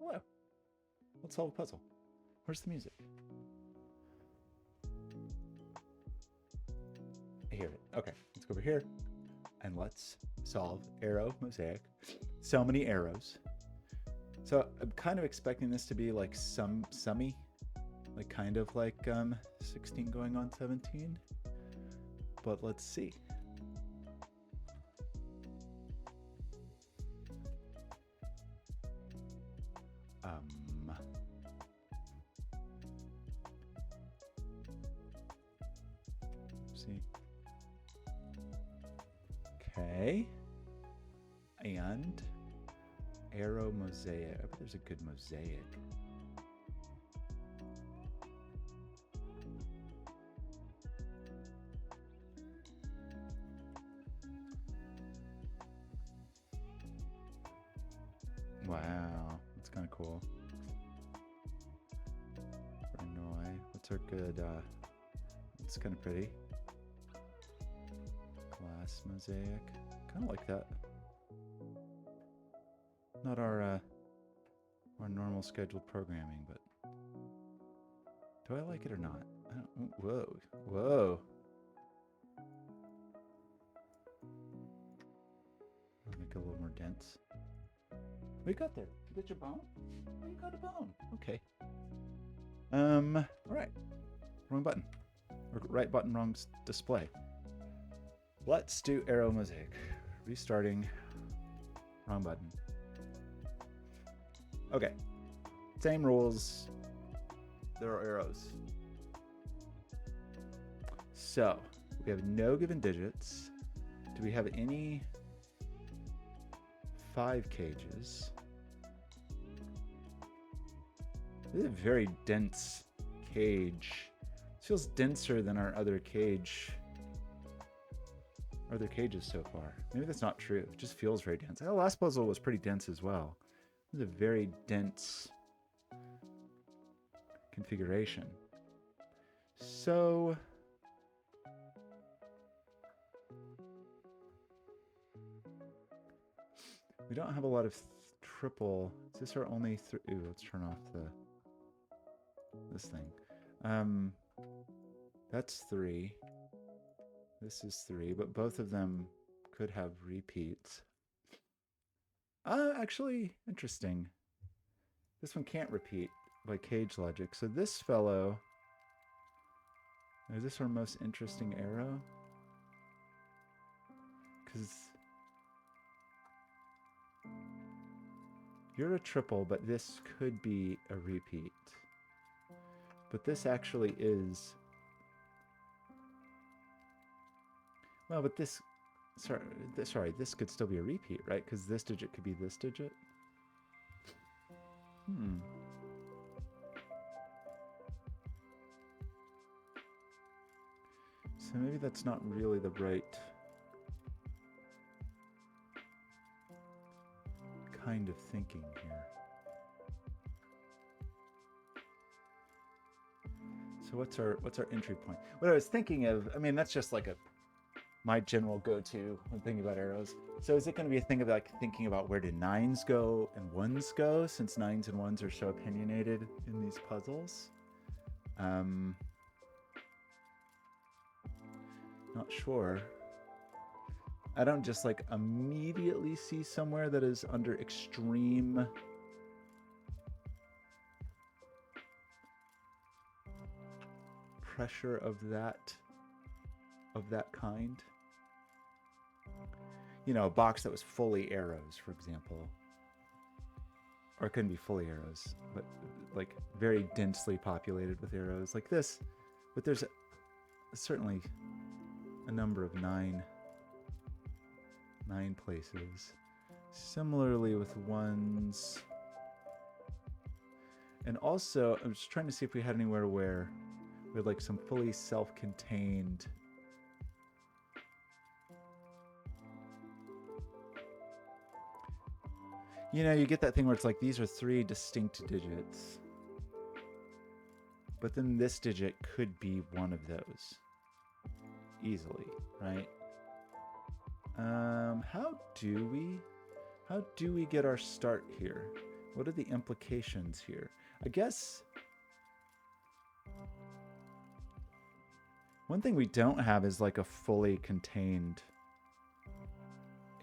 Hello. Let's solve a puzzle. Where's the music? I hear it. Okay, let's go over here and let's solve arrow mosaic. So many arrows. So I'm kind of expecting this to be like summy, like kind of like 16 going on 17. But let's see. See. Okay. And arrow mosaic. I bet there's a good mosaic. Wow, that's kind of cool. Illinois. What's our good? It's kind of pretty. Glass mosaic. Kind of like that. Not our normal scheduled programming, but do I like it or not? I don't, whoa, whoa. I'll make it a little more dense. What you got there? You got your bone? Oh, you got a bone. Okay. All right. Wrong button. Or right button, wrong display. Let's do arrow mosaic. Restarting. Wrong button. Okay. Same rules. There are arrows. So, we have no given digits. Do we have any 5 cages? This is a very dense cage. This feels denser than our other cages so far. Maybe that's not true. It just feels very dense. The last puzzle was pretty dense as well. This is a very dense configuration. So we don't have a lot of triple. Is this our only ooh, let's turn off this thing. That's 3. This is 3, but both of them could have repeats. Actually, interesting. This one can't repeat by cage logic. So this fellow, is this our most interesting arrow? Because you're a triple, but this could be a repeat. But this actually is... Well, but this... Sorry, this could still be a repeat, right? Because this digit could be this digit. So maybe that's not really the right kind of thinking here. So what's our entry point? What I was thinking of, I mean, that's just like my general go-to when thinking about arrows. So is it going to be a thing of like thinking about where do 9s go and 1s go, since 9s and 1s are so opinionated in these puzzles? Not sure. I don't just like immediately see somewhere that is under extreme pressure of that kind. You know, a box that was fully arrows, for example. Or it couldn't be fully arrows, but like very densely populated with arrows like this. But there's certainly a number of 9 places. Similarly with 1s. And also, I'm just trying to see if we had anywhere where we had like some fully self-contained you know, you get that thing where it's like these are 3 distinct digits. But then this digit could be one of those. Easily, right? How do we get our start here? What are the implications here? I guess one thing we don't have is like a fully contained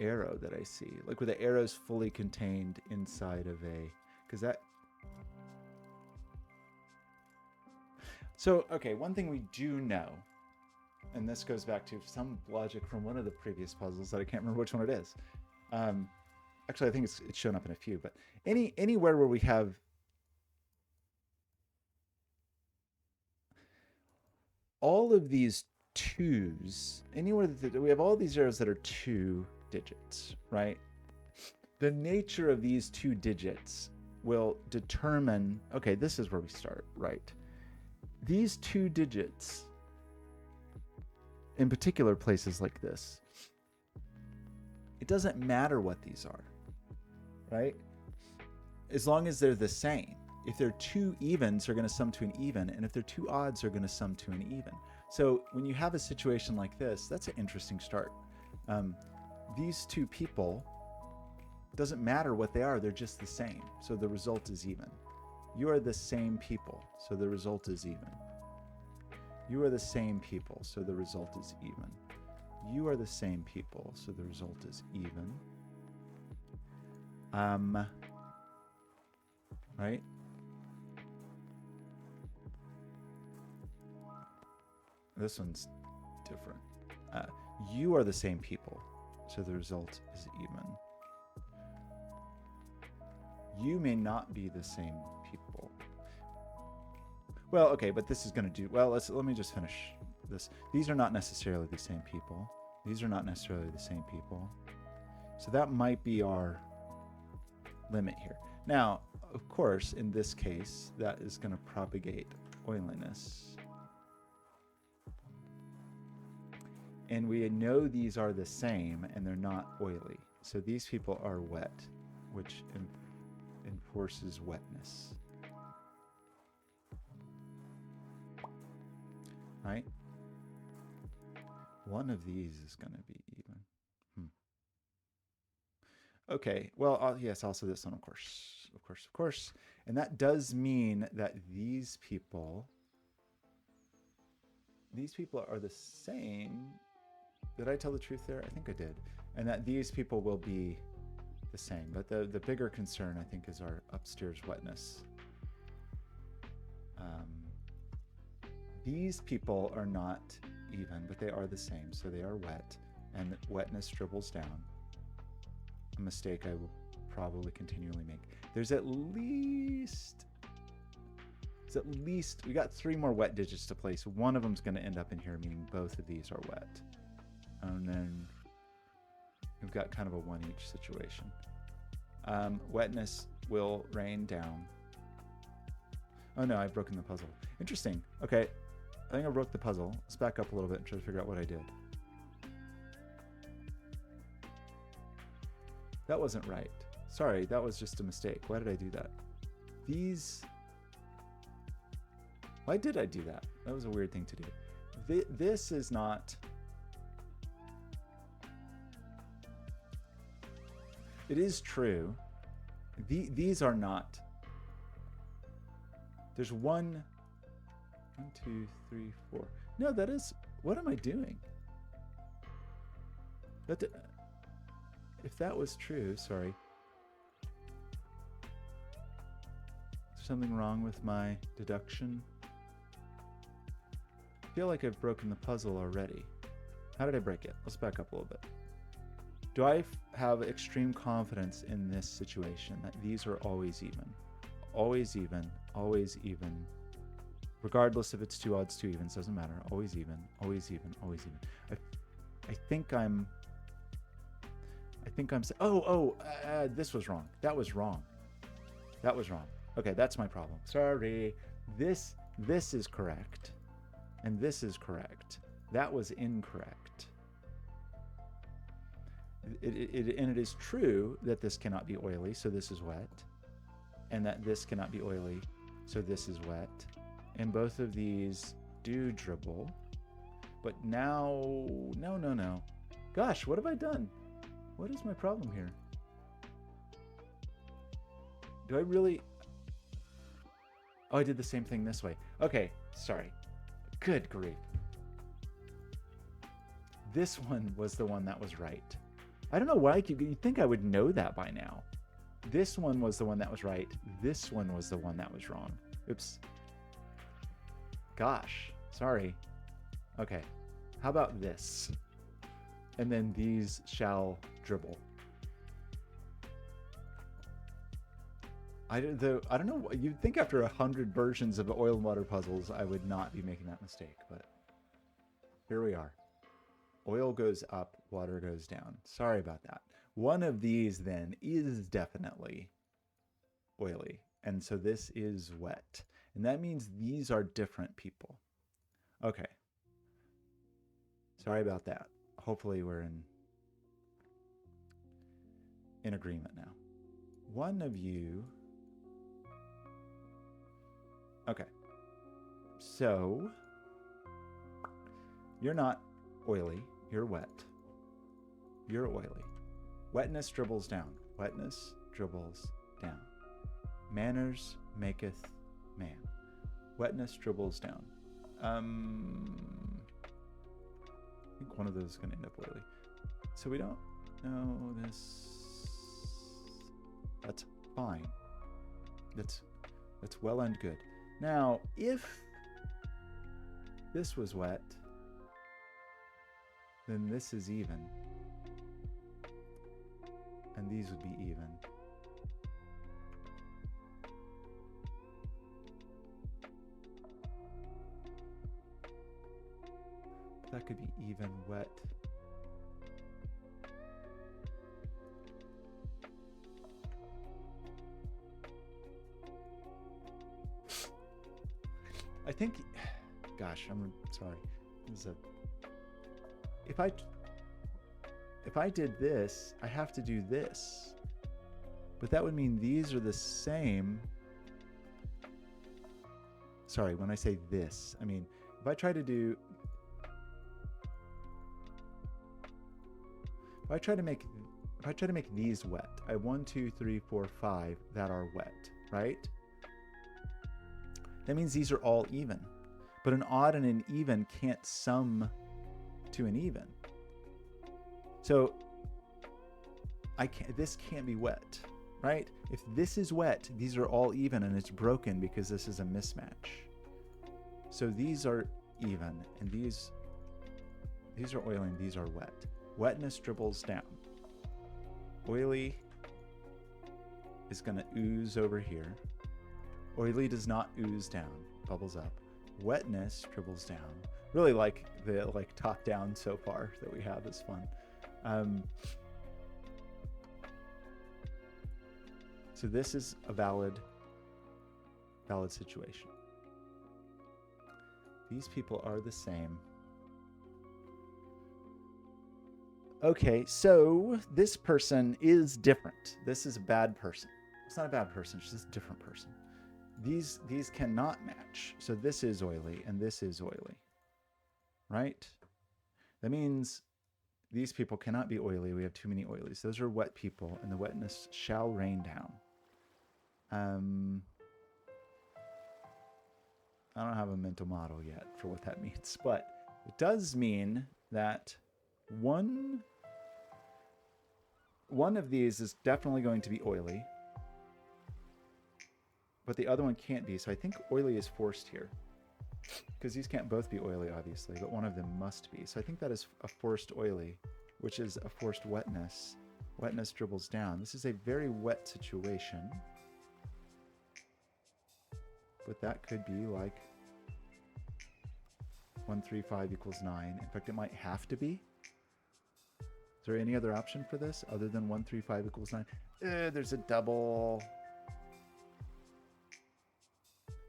arrow that I see. Like where the arrow's fully contained inside of a... Because that... So, okay, one thing we do know, and this goes back to some logic from one of the previous puzzles that I can't remember which one it is. Actually, I think it's shown up in a few, but anywhere where we have all of these twos, anywhere that we have all these arrows that are 2 digits, right? The nature of these 2 digits will determine, okay, this is where we start, right? These 2 digits, in particular places like this, it doesn't matter what these are, right? As long as they're the same. If they're 2 evens, they're going to sum to an even, and if they're 2 odds, they're going to sum to an even. So when you have a situation like this, that's an interesting start. These 2 people, doesn't matter what they are, they're just the same. So the result is even. You are the same people, so the result is even. You are the same people, so the result is even. You are the same people, so the result is even. Right? This one's different. You are the same people, so the result is even. You may not be the same people. Well, okay, but this is going to do... Well, let me just finish this. These are not necessarily the same people. These are not necessarily the same people. So that might be our limit here. Now, of course, in this case, that is going to propagate oiliness. And we know these are the same, and they're not oily. So these people are wet, which enforces wetness. Right? One of these is going to be even. Okay, well, yes, also this one, of course. And that does mean that these people are the same. Did I tell the truth there? I think I did. And that these people will be the same. But the bigger concern, I think, is our upstairs wetness. These people are not even, but they are the same. So they are wet, and wetness dribbles down. A mistake I will probably continually make. There's at least... we got 3 more wet digits to place. One of them's going to end up in here, meaning both of these are wet. And then we've got kind of a 1 each situation. Wetness will rain down. Oh no, I've broken the puzzle. Interesting. Okay, I think I broke the puzzle. Let's back up a little bit and try to figure out what I did. That wasn't right. Sorry, that was just a mistake. Why did I do that? Why did I do that? That was a weird thing to do. This is not... It is true. These are not... There's 1, 2, 3, 4. No, that is... What am I doing? If that was true, sorry. Is something wrong with my deduction? I feel like I've broken the puzzle already. How did I break it? Let's back up a little bit. Do I have extreme confidence in this situation that these are always even? Always even, always even. Regardless if it's 2 odds, 2 evens, doesn't matter. Always even, always even, always even. I think I'm... this was wrong. That was wrong. That was wrong. Okay, that's my problem. Sorry. This is correct. And this is correct. That was incorrect. And it is true that this cannot be oily, so this is wet. And that this cannot be oily, so this is wet. And both of these do dribble. But now... No. Gosh, what have I done? What is my problem here? Do I really? Oh, I did the same thing this way. Okay, sorry. Good grief. This one was the one that was right. I don't know why you'd think I would know that by now. This one was the one that was right. This one was the one that was wrong. Oops. Gosh, sorry. Okay, how about this? And then these shall dribble. I don't know. You'd think after 100 versions of oil and water puzzles, I would not be making that mistake, but here we are. Oil goes up, water goes down. Sorry about that. One of these then is definitely oily, and so this is wet, and that means these are different people. Okay. Sorry about that. Hopefully we're in agreement now. One of you. Okay. So you're not oily, you're wet. You're oily. Wetness dribbles down. Wetness dribbles down. Manners maketh man. Wetness dribbles down. I think one of those is going to end up oily. So we don't know this. That's fine. That's well and good. Now, if this was wet, then this is even. And these would be even. That could be even wet. I think, gosh, I'm sorry. If I did this, I have to do this. But that would mean these are the same. Sorry, when I say this, I mean, if I try to make these wet, I have 1, 2, 3, 4, 5 that are wet, right? That means these are all even. But an odd and an even can't sum to an even. So this can't be wet, right? If this is wet, these are all even and it's broken because this is a mismatch. So these are even and these are oily and these are wet. Wetness dribbles down. Oily is going to ooze over here. Oily does not ooze down, bubbles up. Wetness dribbles down. Really like the top down so far that we have is fun. So this is a valid situation. These people are the same. Okay, so this person is different. This is a bad person. It's not a bad person, it's just a different person. These cannot match. So this is oily and this is oily, right? That means these people cannot be oily. We have too many oilies. Those are wet people, and the wetness shall rain down. I don't have a mental model yet for what that means, but it does mean that one of these is definitely going to be oily, but the other one can't be. So I think oily is forced here, because these can't both be oily, obviously, but one of them must be. So I think that is a forced oily, which is a forced wetness. Wetness dribbles down. This is a very wet situation, but that could be like 1, 3, 5 equals 9. In fact, it might have to be. Is there any other option for this other than 1, 3, 5 equals 9? There's a double.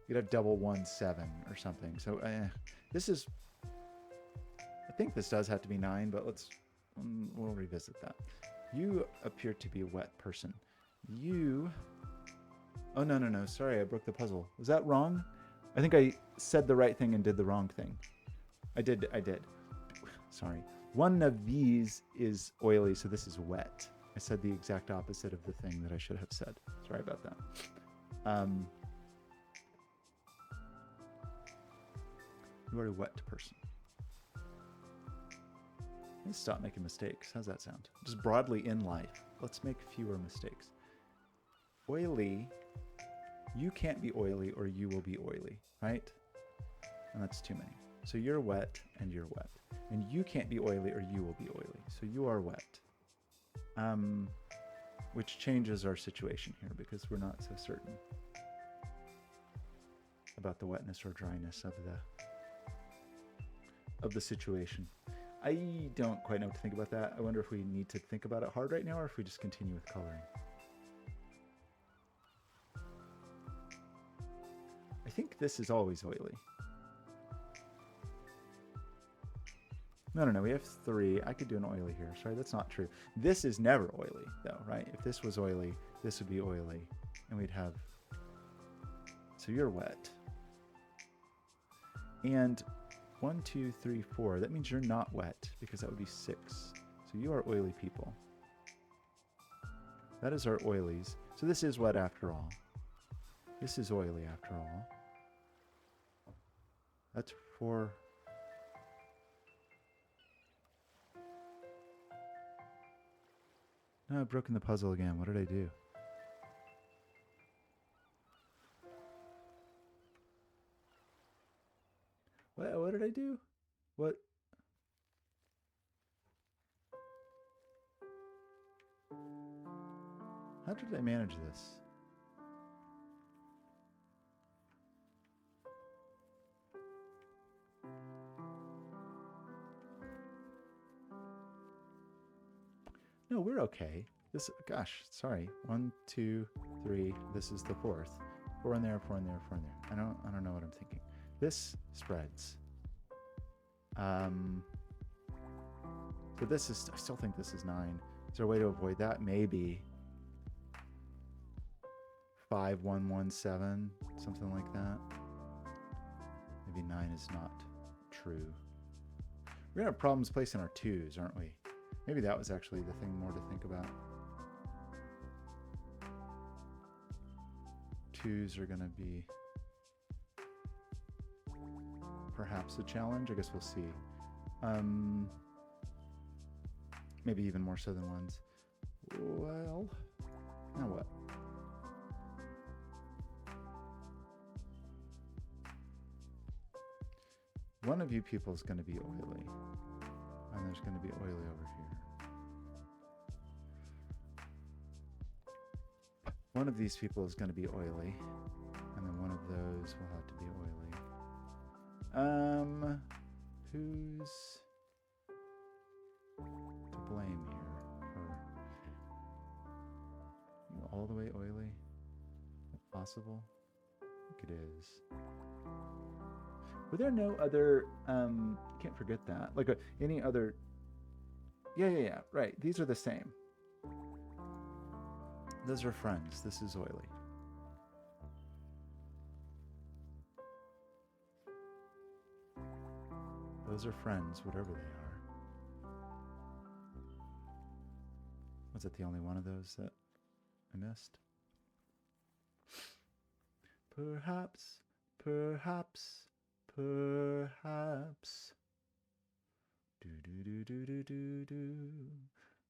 You'd have double 1, 7 or something. So this is, I think this does have to be 9, but we'll revisit that. You appear to be a wet person. Oh, no. Sorry, I broke the puzzle. Was that wrong? I think I said the right thing and did the wrong thing. I did. Sorry. One of these is oily, so this is wet. I said the exact opposite of the thing that I should have said. Sorry about that. You are a wet person. Let's stop making mistakes. How's that sound? Just broadly in life, let's make fewer mistakes. Oily, you can't be oily or you will be oily, right? And that's too many. So you're wet and you're wet. And you can't be oily or you will be oily. So you are wet. Which changes our situation here because we're not so certain about the wetness or dryness of the situation. I don't quite know what to think about that. I wonder if we need to think about it hard right now or if we just continue with coloring. I think this is always oily. No, we have 3. I could do an oily here. Sorry, that's not true. This is never oily, though, right? If this was oily, this would be oily. And we'd have... So you're wet. And 1, 2, 3, 4. That means you're not wet, because that would be 6. So you are oily people. That is our oilies. So this is wet after all. This is oily after all. That's 4... No, I've broken the puzzle again. What did I do? What did I do? What? How did I manage this? No, we're okay. This, gosh, sorry. 1, 2, 3. This is the 4th. 4 in there, 4 in there, 4 in there. I don't know what I'm thinking. This spreads. So this is, I still think this is 9. Is there a way to avoid that? Maybe 5, 1, 1, 7, something like that. Maybe 9 is not true. We're gonna have problems placing our 2s, aren't we? Maybe that was actually the thing more to think about. 2s are gonna be perhaps a challenge. I guess we'll see. Maybe even more so than 1s. Well, now what? One of you people is going to be oily, and there's going to be oily over here. One of these people is going to be oily, and then one of those will have to be oily. Who's to blame here? For all the way oily? Is that possible? I think it is. Were there no other, can't forget that, like any other, yeah, right, these are the same. Those are friends, this is oily. Those are friends, whatever they are. Was it the only one of those that I missed? Perhaps. Do do do do do do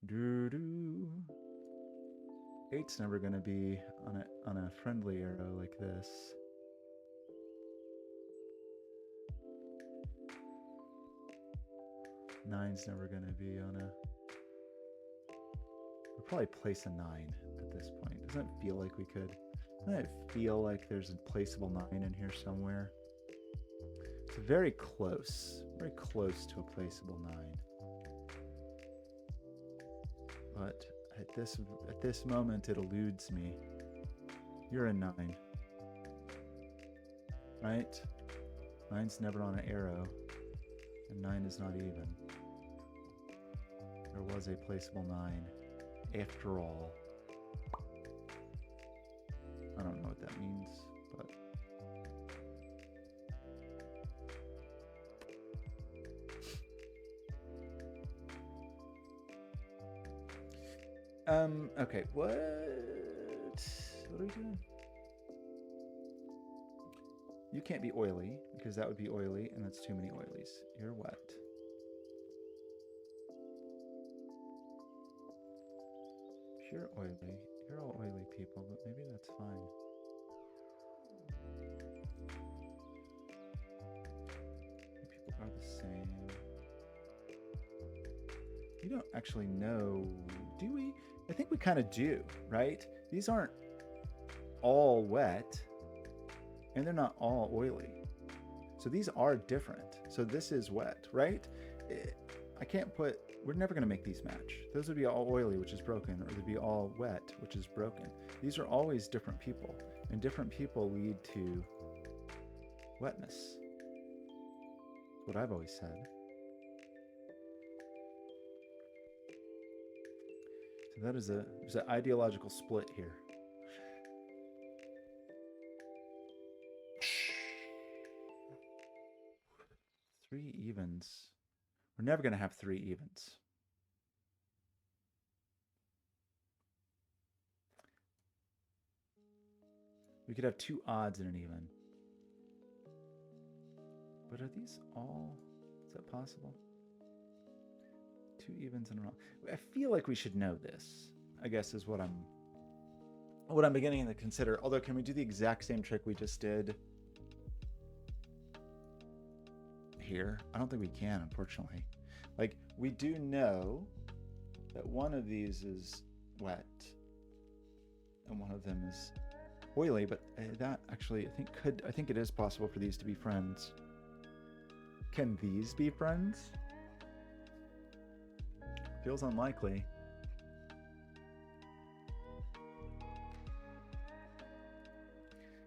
do do. 8's never gonna be on a friendly arrow like this. Nine's never gonna be on a. We'll probably place a 9 at this point. Doesn't it feel like we could? Doesn't it feel like there's a placeable 9 in here somewhere? It's very close to a placeable 9. But at this moment, it eludes me. You're a 9, right? 9's never on an arrow, and 9 is not even. There was a placeable 9, after all. I don't know what that means, but Okay, what are we doing? You can't be oily, because that would be oily, and that's too many oilies. You're wet. You're oily. You're all oily people, but maybe that's fine. People are the same. You don't actually know, do we? I think we kind of do, right? These aren't all wet, and they're not all oily. So these are different. So this is wet, right? I can't put, we're never going to make these match. Those would be all oily, which is broken, or they'd be all wet, which is broken. These are always different people, and different people lead to wetness. That's what I've always said. So that is there's an ideological split here. Three evens. We're never going to have three evens. We could have two odds in an even. But are these all, is that possible? Two evens in a row. I feel like we should know this, I guess, is what I'm beginning to consider. Although, can we do the exact same trick we just did here? I don't think we can, unfortunately. Like, we do know that one of these is wet and one of them is oily, but that actually I think it is possible for these to be friends. Can these be friends? Feels unlikely.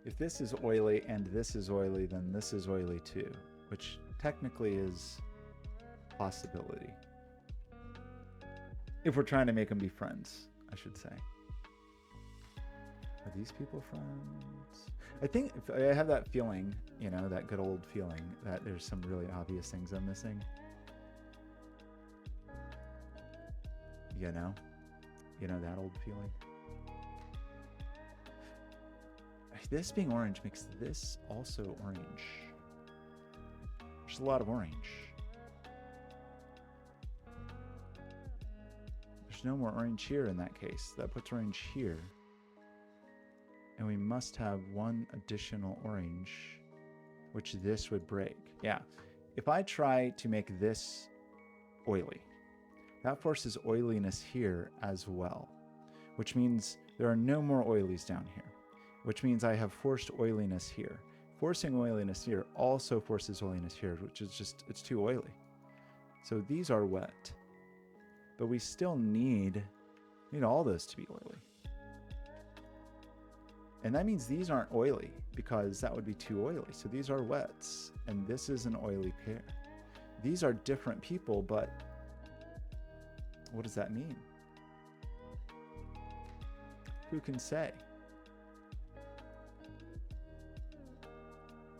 If this is oily and this is oily, then this is oily too, which technically is a possibility. If we're trying to make them be friends, I should say. Are these people friends? I think I have that feeling, you know, that good old feeling that there's some really obvious things I'm missing. You know that old feeling. This being orange makes this also orange. There's a lot of orange. There's no more orange here in that case. That puts orange here. And we must have one additional orange, which this would break. Yeah. If I try to make this oily, that forces oiliness here as well, which means there are no more oilies down here, which means I have forced oiliness here. Forcing oiliness here also forces oiliness here, which is just, it's too oily. So these are wet, but we still need all those to be oily. And that means these aren't oily because that would be too oily. So these are wets, and this is an oily pair. These are different people, but what does that mean? Who can say?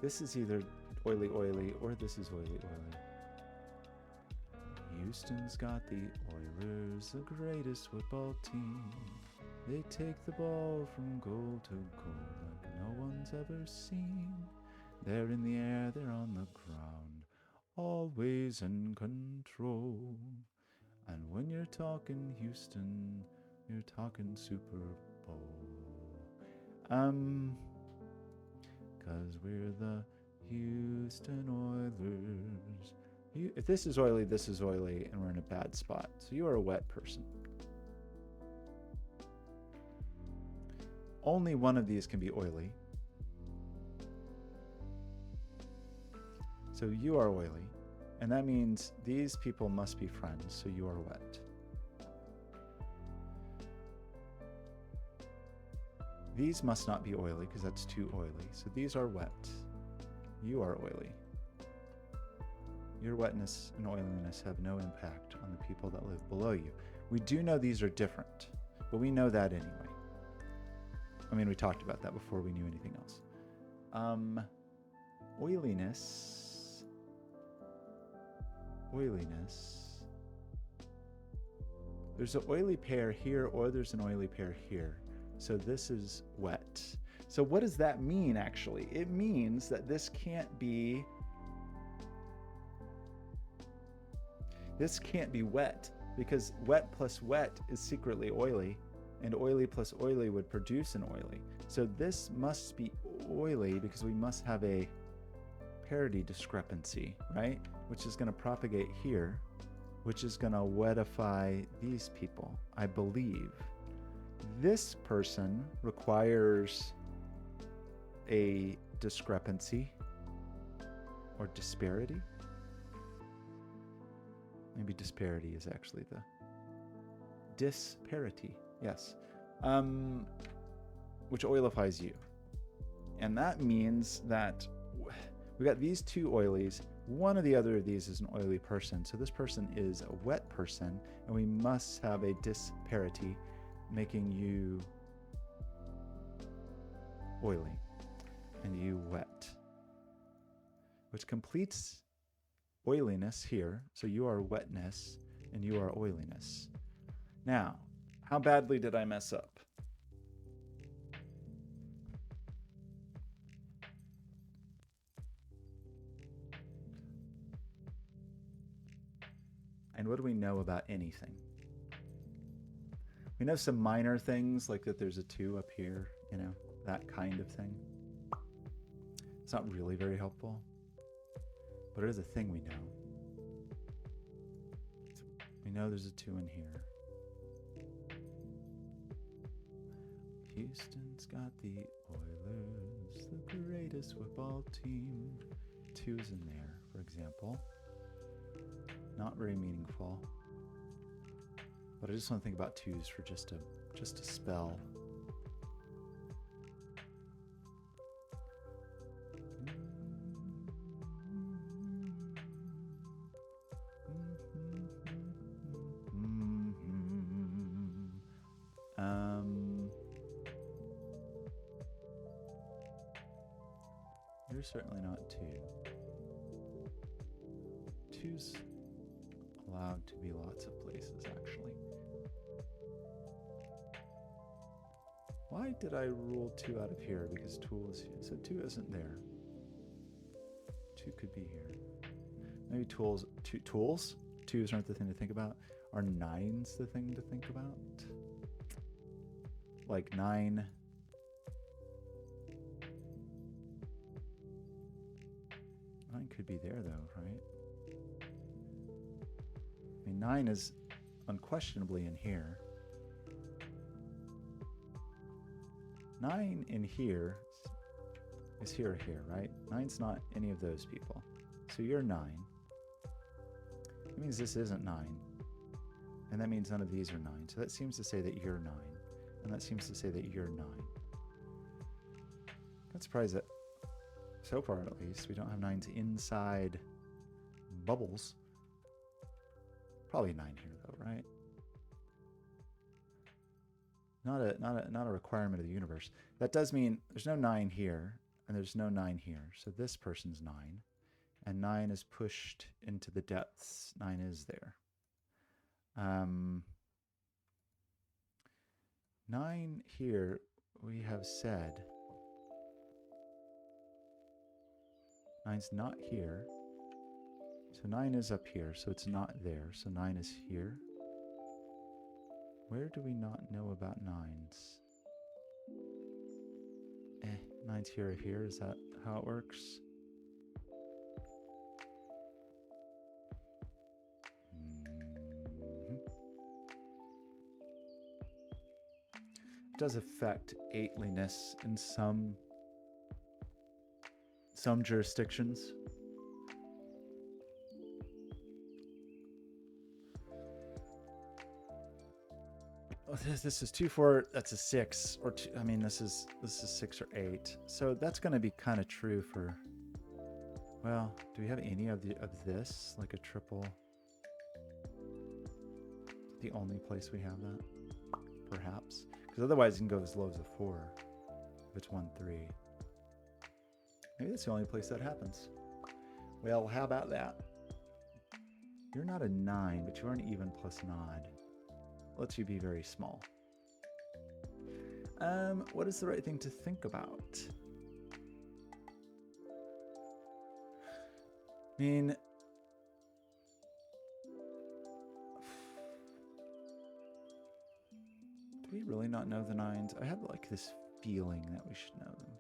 This is either oily, oily, or this is oily, oily. Houston's got the Oilers, the greatest football team. They take the ball from goal to goal like no one's ever seen. They're in the air, they're on the ground, always in control. And when you're talking Houston, you're talking Super Bowl. 'Cause we're the Houston Oilers. If this is oily, this is oily, and we're in a bad spot. So you are a wet person. Only one of these can be oily. So you are oily. And that means these people must be friends, so you are wet. These must not be oily because that's too oily. So these are wet. You are oily. Your wetness and oiliness have no impact on the people that live below you. We do know these are different, but we know that anyway. I mean, we talked about that before we knew anything else. Oiliness. There's an oily pair here, or there's an oily pair here. So this is wet. So what does that mean, actually? It means that this can't be wet, because wet plus wet is secretly oily, and oily plus oily would produce an oily. So this must be oily because we must have a parity discrepancy, right? Which is going to propagate here, which is going to wetify these people, I believe. This person requires a discrepancy or disparity. Maybe disparity is actually the disparity, yes, which oilifies you. And that means that we got these two oilies. One or the other of these is an oily person. So this person is a wet person, and we must have a disparity, making you oily and you wet, which completes oiliness here. So you are wetness and you are oiliness. Now, how badly did I mess up? And what do we know about anything? We know some minor things, like that there's a 2 up here, you know, that kind of thing. It's not really very helpful, but it is a thing we know. We know there's a 2 in here. Houston's got the Oilers, the greatest football team. 2's in there, for example. Not very meaningful, but I just want to think about 2's for just a spell. You're certainly not 2. 2's allowed to be lots of places, actually. Why did I rule 2 out of here? Because tool is here. So 2 isn't there. 2 could be here. Maybe tools. 2's aren't the thing to think about. Are 9's the thing to think about? Like 9. Nine could be there though, right? I mean, 9 is unquestionably in here. 9 in here is here or here, right? 9's not any of those people. So you're 9. That means this isn't 9. And that means none of these are 9. So that seems to say that you're 9. And that seems to say that you're 9. I'm surprised that, so far at least, we don't have 9's inside bubbles. Probably 9 here though, right? Not a requirement of the universe. That does mean there's no 9 here, and there's no 9 here. So this person's 9, and 9 is pushed into the depths. 9 is there. 9 here, we have said 9's not here. So 9 is up here, so it's not there. So 9 is here. Where do we not know about 9's? 9's here or here. Is that how it works? It does affect eightliness in some jurisdictions. Oh, this is 2, 4. That's a 6 or 2. I mean, this is 6 or 8. So that's going to be kind of true for. Well, do we have any of this, like a triple? The only place we have that, perhaps, because otherwise it can go as low as a 4 if it's 1, 3. Maybe that's the only place that happens. Well, how about that? You're not a 9, but you are an even plus nod. lets you be very small. What is the right thing to think about? I mean, do we really not know the 9s? I have like this feeling that we should know them.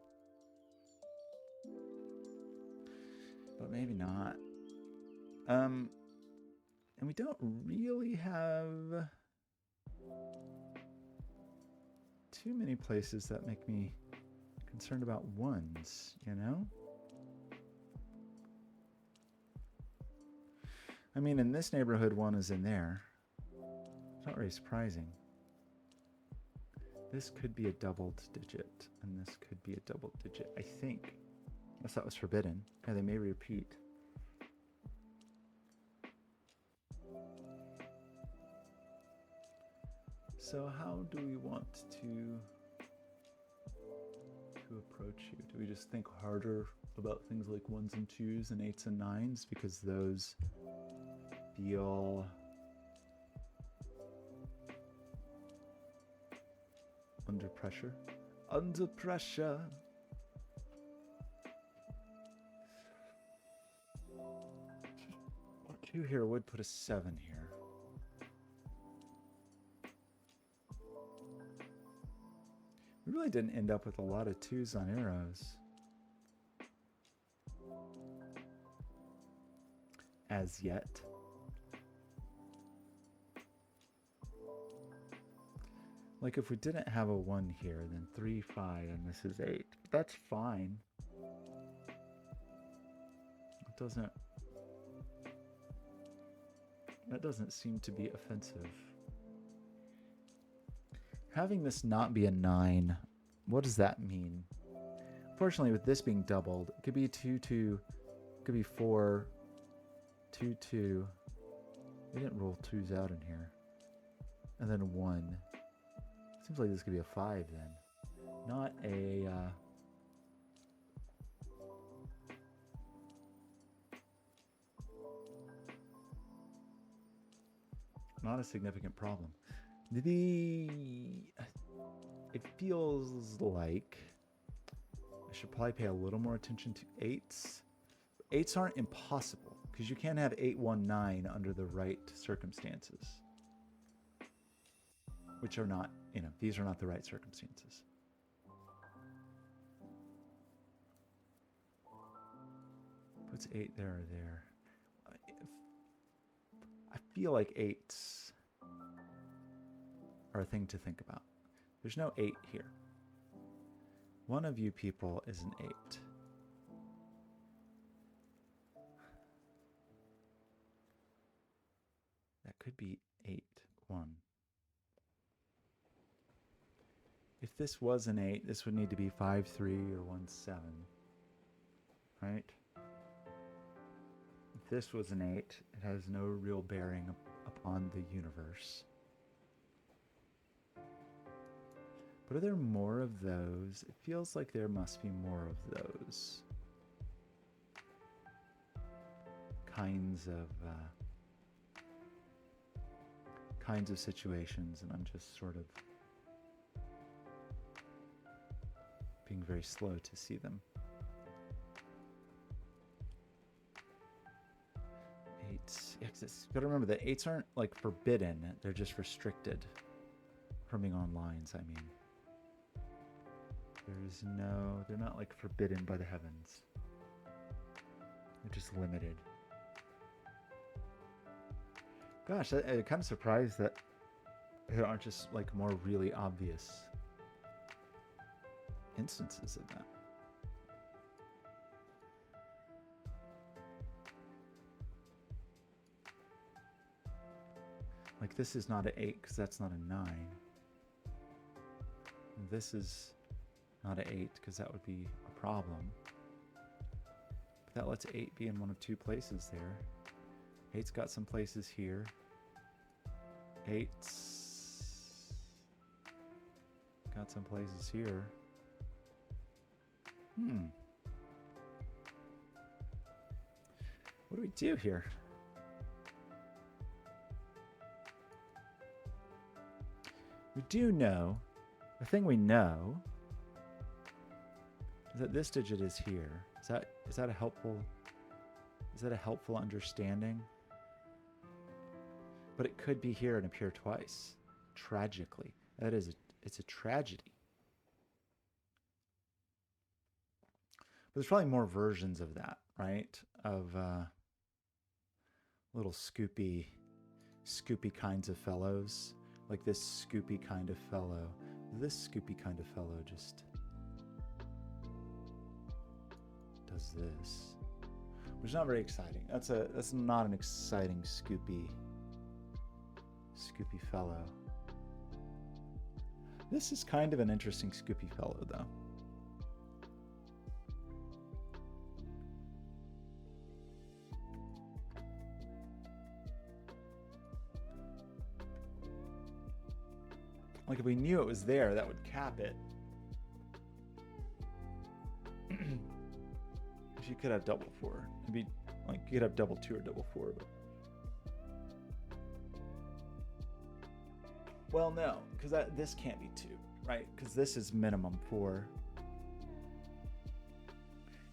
But maybe not. And we don't really have too many places that make me concerned about 1s, you know? I mean, in this neighborhood, 1 is in there. It's not really surprising. This could be a doubled digit, and this could be a double digit, I think. Unless that was forbidden. Yeah, they may repeat. So how do we want to approach you? Do we just think harder about things like 1s and 2s and 8s and 9s because those feel under pressure? Under pressure. 2 here would put a 7 here. We really didn't end up with a lot of 2s on arrows. As yet. Like if we didn't have a 1 here, then 3, 5, and this is 8. That's fine. That doesn't seem to be offensive. Having this not be a 9, what does that mean? Fortunately, with this being doubled, it could be 2, 2, it could be 4, 2, 2. We didn't roll 2s out in here. And then 1. Seems like this could be a 5 then. Not a... not a significant problem. It feels like I should probably pay a little more attention to 8s. 8s aren't impossible, because you can have 8, 1, 9 under the right circumstances. Which are not, these are not the right circumstances. Puts 8 there or there. I feel like 8s are a thing to think about. There's no 8 here. One of you people is an 8. That could be 8, 1. If this was an 8, this would need to be 5, 3 or 1, 7. Right? If this was an 8, it has no real bearing upon the universe. But are there more of those? It feels like there must be more of those kinds of situations, and I'm just sort of being very slow to see them. 8s. Yeah, you gotta remember that 8s aren't like forbidden, they're just restricted from being on lines, I mean. They're not like forbidden by the heavens. They're just limited. Gosh, I'm kind of surprised that there aren't just like more really obvious instances of that. Like this is not an 8 because that's not a 9. And this is not an 8 because that would be a problem. But that lets 8 be in one of 2 places there. 8's got some places here. 8's got some places here. What do we do here? We do know, the thing we know is that this digit is here. Is that a helpful understanding? But it could be here and appear twice, tragically. It's a tragedy. But there's probably more versions of that, right? Of little scoopy kinds of fellows. Like this scoopy kind of fellow. This scoopy kind of fellow just does this. Which is not very exciting. That's not an exciting scoopy fellow. This is kind of an interesting scoopy fellow though. Like if we knew it was there, that would cap it. If you could have double 4, it'd be like you could have double 2 or double 4, but well, no, because this can't be 2, right? Because this is minimum 4.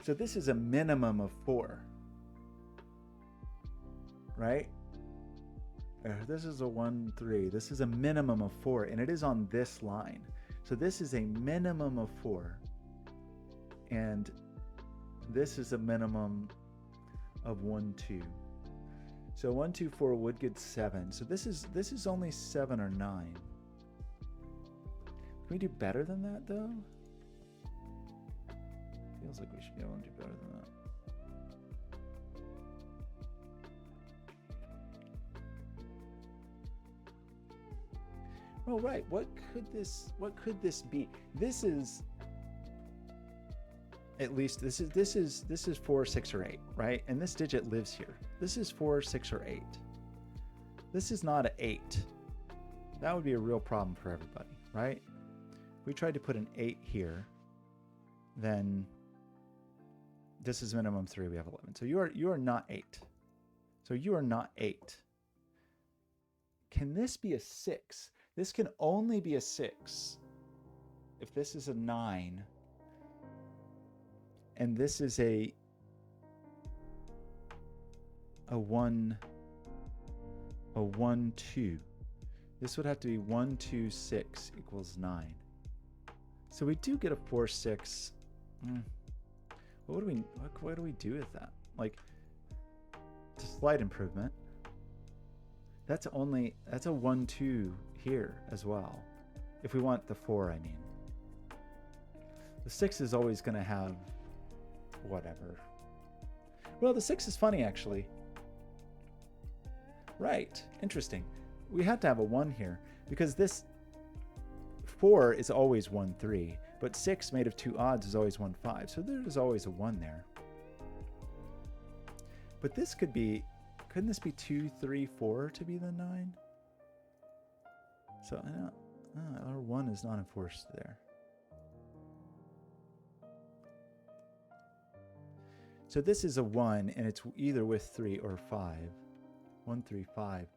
So this is a minimum of 4, right? This is a 1, 3. This is a minimum of 4, and it is on this line. So this is a minimum of 4, and this is a minimum of 1, 2. So 1, 2, 4 would get 7. So this is only 7 or 9. Can we do better than that though? Feels like we should be able to do better than that. Oh right, what could this be? This is at least this is 4, 6, or 8, right? And this digit lives here. This is 4, 6, or 8. This is not an 8. That would be a real problem for everybody, right? If we tried to put an 8 here, then this is minimum 3. We have 11. So you are not 8. So you are not 8. Can this be a 6? This can only be a 6 if this is a 9 and this is a 1, 2. This would have to be 1, 2, 6 equals 9. So we do get a 4, 6. What do we do with that? Like, it's a slight improvement. That's a 1, 2 here as well. If we want the 4, I mean. The 6 is always going to have whatever. Well, the 6 is funny actually. Right, interesting. We had to have a 1 here because this 4 is always 1, 3, but 6 made of 2 odds is always 1, 5. So there's always a 1 there. But this could be, couldn't this be 2, 3, 4 to be the 9? So our 1 is not enforced there. So this is a 1 and it's either with 3 or 5. 1, 3, 5.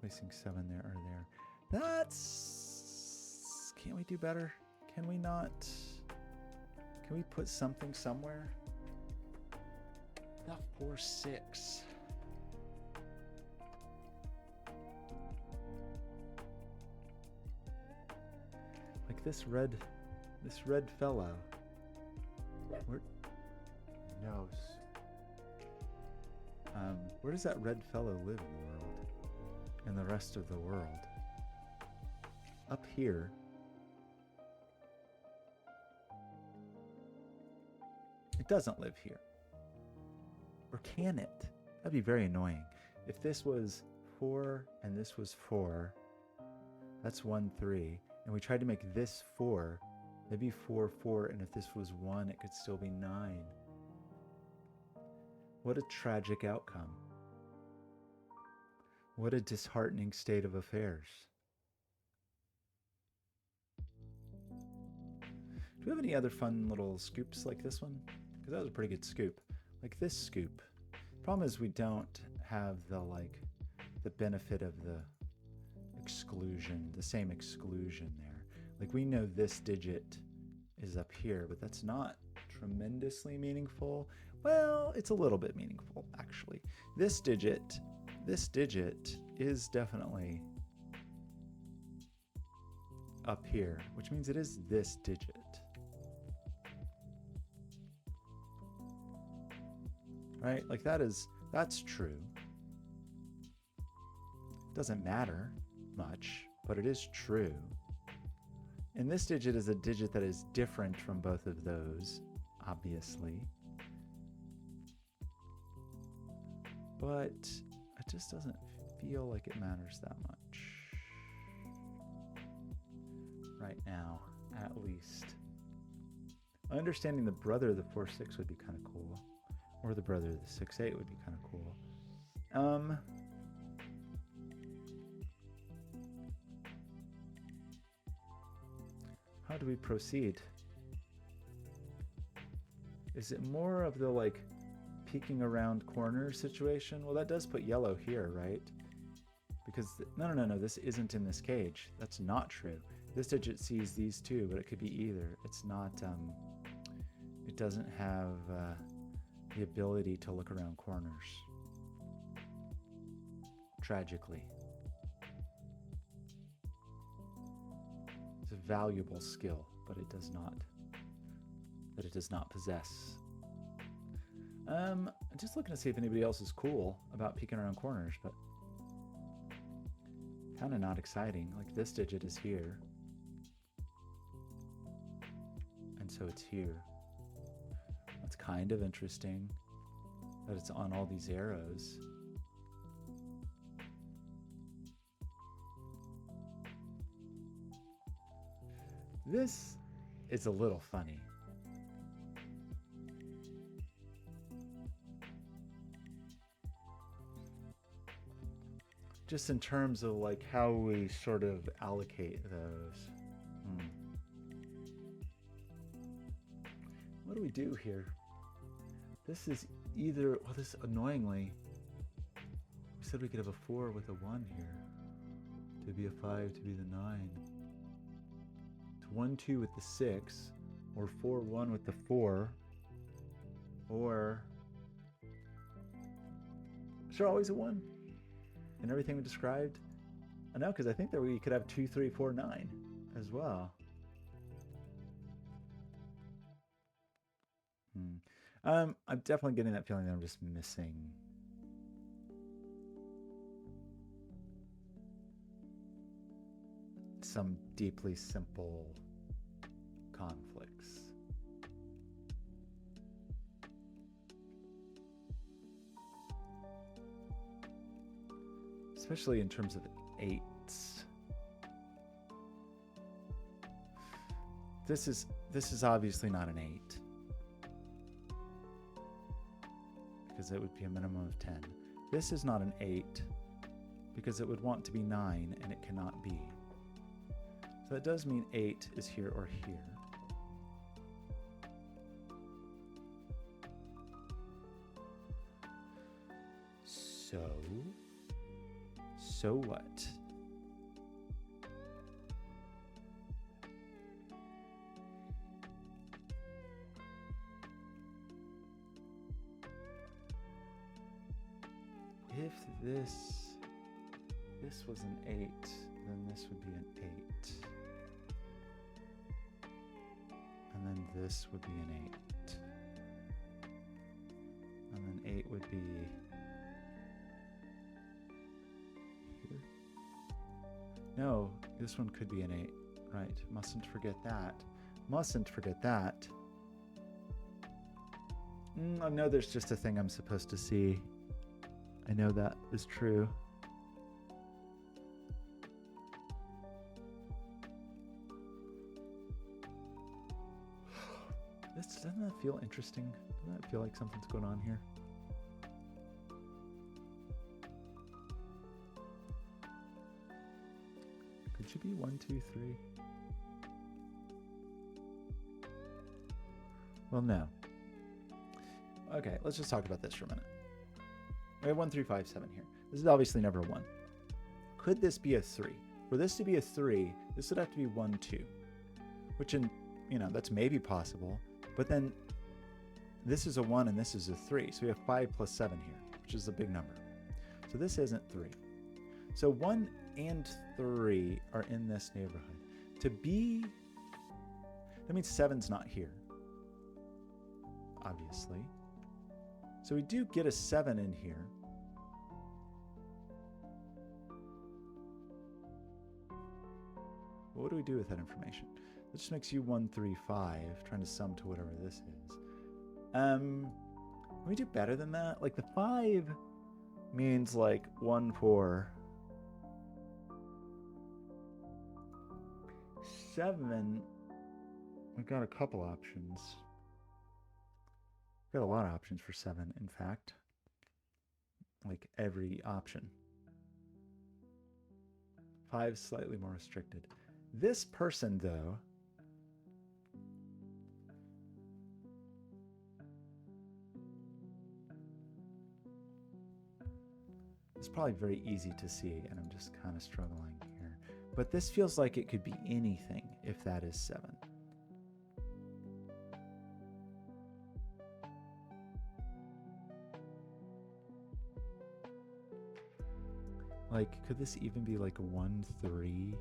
Placing 7 there or there. That's... Can't we do better? Can we not? Can we put something somewhere? Not 4, 6. Like this red fellow. Where? No. Where does that red fellow live in the world? In the rest of the world? Up here. It doesn't live here. Or can it? That'd be very annoying. If this was 4 and this was 4, that's 1, 3. And we tried to make this 4, it'd be 4, 4. And if this was 1, it could still be 9. What a tragic outcome. What a disheartening state of affairs. Do we have any other fun little scoops like this one? Because that was a pretty good scoop. Like this scoop. Problem is we don't have the the benefit of the exclusion, the same exclusion there. Like we know this digit is up here, but that's not tremendously meaningful. Well, it's a little bit meaningful actually. This digit is definitely up here, which means it is this digit. Right? Like that's true. Doesn't matter much, but it is true. And this digit is a digit that is different from both of those, obviously. But it just doesn't feel like it matters that much. Right now, at least. Understanding the brother of the 4-6 would be kind of cool. Or the brother of the 6-8 would be kind of cool. How do we proceed? Is it more of the peeking around corners situation? Well, that does put yellow here, right? Because no, this isn't in this cage. That's not true. This digit sees these two, but it could be either. It's not, it doesn't have the ability to look around corners. Tragically. It's a valuable skill, but it does not possess. I'm just looking to see if anybody else is cool about peeking around corners, but kind of not exciting. Like this digit is here. And so it's here. That's kind of interesting that it's on all these arrows. This is a little funny. Just in terms of how we sort of allocate those. What do we do here? This is either, well, this annoyingly, we said we could have a 4 with a 1 here. To be a 5, to be the 9. To 1, 2 with the 6, or 4, 1 with the 4, or is there always a 1 in everything we described? I know, because I think that we could have 2, 3, 4, 9 as well. I'm definitely getting that feeling that I'm just missing some deeply simple conflicts. Especially in terms of 8s. This is obviously not an 8. Because it would be a minimum of 10. This is not an 8 because it would want to be 9 and it cannot be. So that does mean 8 is here or here. So what? If this was an 8, then this would be an 8. And then this would be an 8. And then 8 would be here. No, this one could be an 8. Right, mustn't forget that. Mustn't forget that. I know there's just a thing I'm supposed to see. I know that is true. Doesn't that feel interesting? Doesn't that feel like something's going on here? Could you be 1, 2, 3? Well, no. Okay, let's just talk about this for a minute. We have 1, 3, 5, 7 here. This is obviously never a 1. Could this be a 3? For this to be a 3, this would have to be 1, 2. Which, that's maybe possible. But then this is a 1 and this is a 3. So we have 5 plus 7 here, which is a big number. So this isn't 3. So 1 and 3 are in this neighborhood. To be, that means 7's not here, obviously. So we do get a 7 in here. What do we do with that information? That just makes you 1, 3, 5, trying to sum to whatever this is. Can we do better than that? Like the 5 means like 1, 4. 7, we've got a couple options. We've got a lot of options for 7, in fact. Like every option. 5 slightly more restricted. This person, though, it's probably very easy to see, and I'm just kind of struggling here. But this feels like it could be anything if that is 7. Like, could this even be like a 1, 3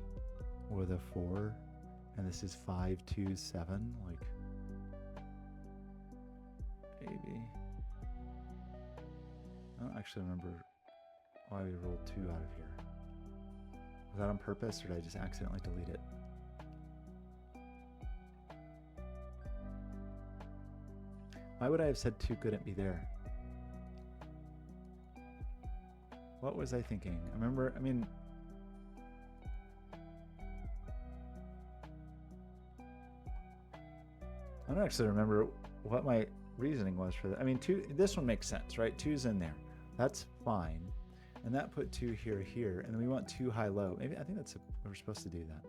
with a 4? And this is 5, 2, 7? Like, maybe. I don't actually remember why we rolled 2 out of here. Was that on purpose, or did I just accidentally delete it? Why would I have said 2 couldn't be there? What was I thinking? I don't actually remember what my reasoning was for that. I mean, 2, this one makes sense, right? 2's in there. That's fine. And that put 2 here, here. And then we want 2 high, low. Maybe, I think that's, we're supposed to do that.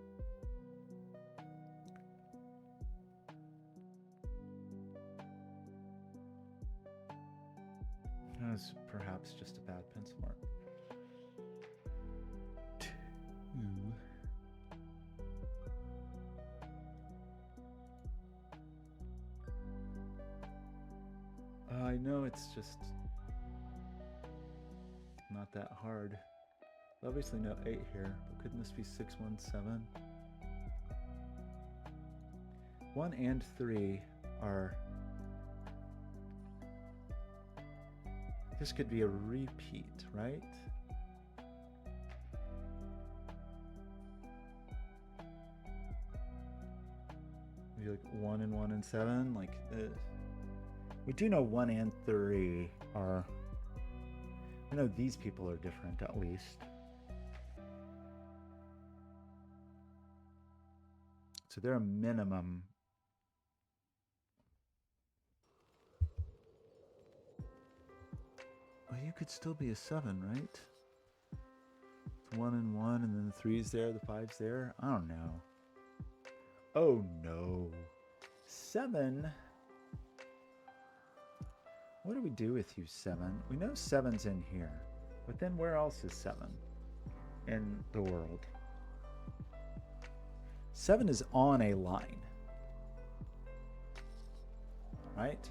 That was perhaps just a bad pencil mark. 2. I know it's just not that hard. Obviously no 8 here, but couldn't this be 6, 1, 7? 1 and 3 are... This could be a repeat, right? Maybe like 1 and 1 and 7, like... We do know 1 and 3 are... I know these people are different, at least. So they're a minimum. Well, you could still be a 7, right? 1 and 1, and then the 3's there, the 5's there. I don't know. Oh no. 7. What do we do with you, 7? We know 7's in here, but then where else is 7 in the world? 7 is on a line, right?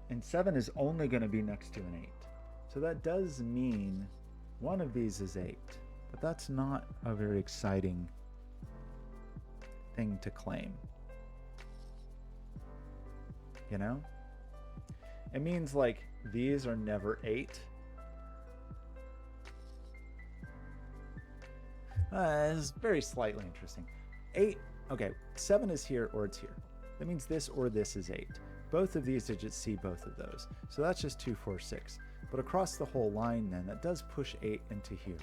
And 7 is only going to be next to an 8. So that does mean one of these is 8, but that's not a very exciting thing to claim. You know? It means like these are never 8. It's very slightly interesting. 8, okay, 7 is here or it's here. That means this or this is 8. Both of these digits see both of those. So that's just 2, 4, 6. But across the whole line then, that does push 8 into here.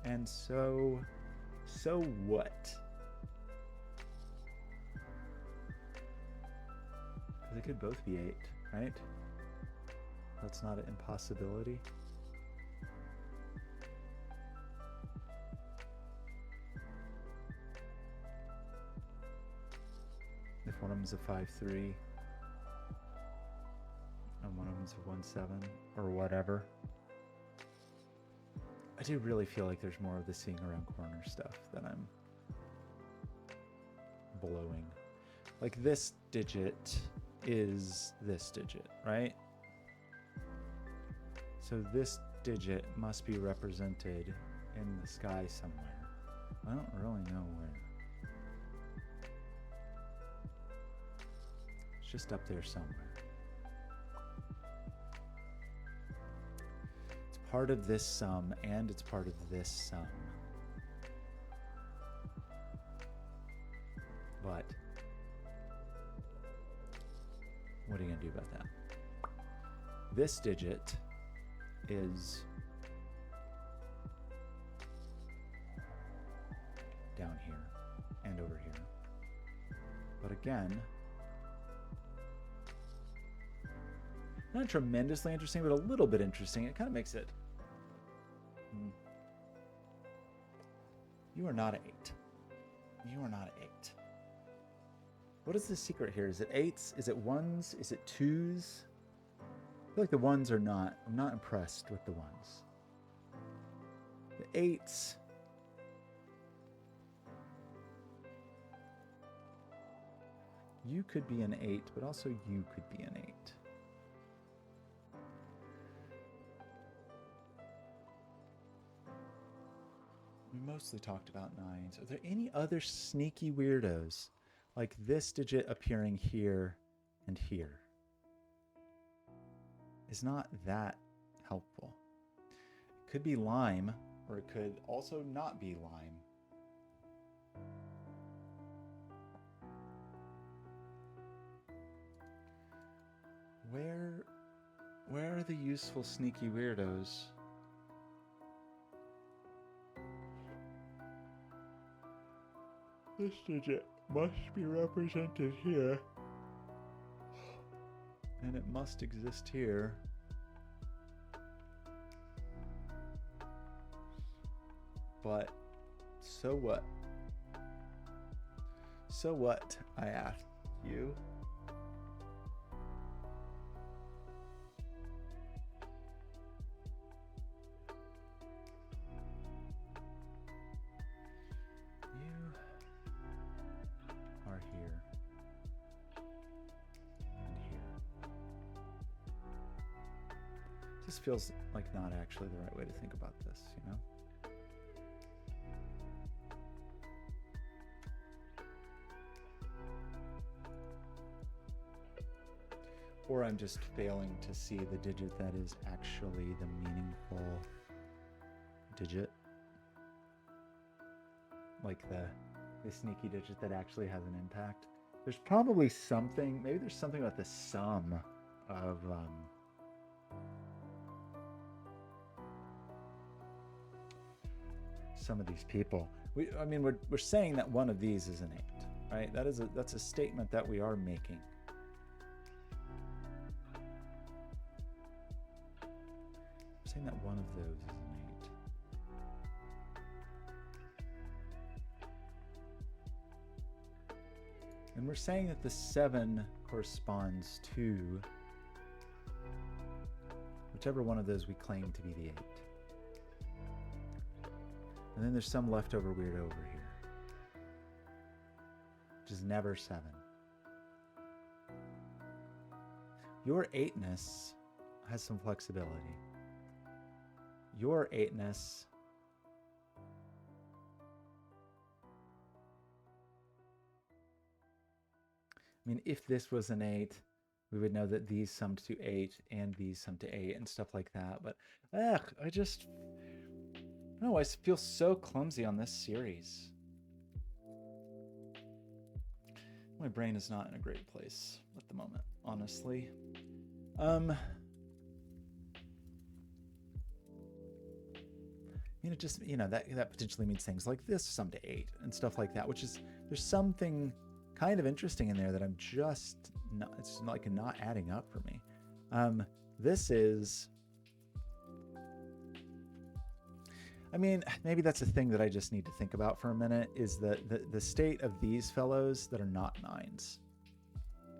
And so what? They could both be 8, right? That's not an impossibility. If one of them is a 5, 3, and one of them's a 1/7 or whatever. I do really feel like there's more of the seeing around corner stuff that I'm blowing. Like this digit is this digit, right? So this digit must be represented in the sky somewhere. I don't really know where. It's just up there somewhere. It's part of this sum and it's part of this sum. But what are you going to do about that? This digit is down here and over here. But again, not tremendously interesting, but a little bit interesting. It kind of makes it. You are not an 8. You are not an 8. What is the secret here? Is it 8s? Is it 1s? Is it 2s? I feel like the 1s are not. I'm not impressed with the 1s. The 8s. You could be an 8, but also you could be an 8. We mostly talked about 9s. Are there any other sneaky weirdos? Like this digit appearing here and here is not that helpful. It could be lime, or it could also not be lime. Where are the useful sneaky weirdos? This digit must be represented here. And it must exist here. But so what? So what, I ask you? This feels like not actually the right way to think about this, you know? Or I'm just failing to see the digit that is actually the meaningful digit. Like the sneaky digit that actually has an impact. There's probably something, maybe there's something about the sum of some of these people. I mean, we're saying that one of these is an 8, right? That's a statement that we are making. We're saying that one of those is an 8. And we're saying that the 7 corresponds to whichever one of those we claim to be the 8. And then there's some leftover weird over here, which is never 7. Your 8ness has some flexibility. Your 8ness I mean, if this was an 8, we would know that these summed to 8 and these summed to 8 and stuff like that. But I just... No, I feel so clumsy on this series. My brain is not in a great place at the moment, honestly. I mean, it just, that potentially means things like this sum to 8 and stuff like that, which is, there's something kind of interesting in there that I'm just not, it's like not adding up for me. This is... I mean, maybe that's a thing that I just need to think about for a minute, is the state of these fellows that are not 9s,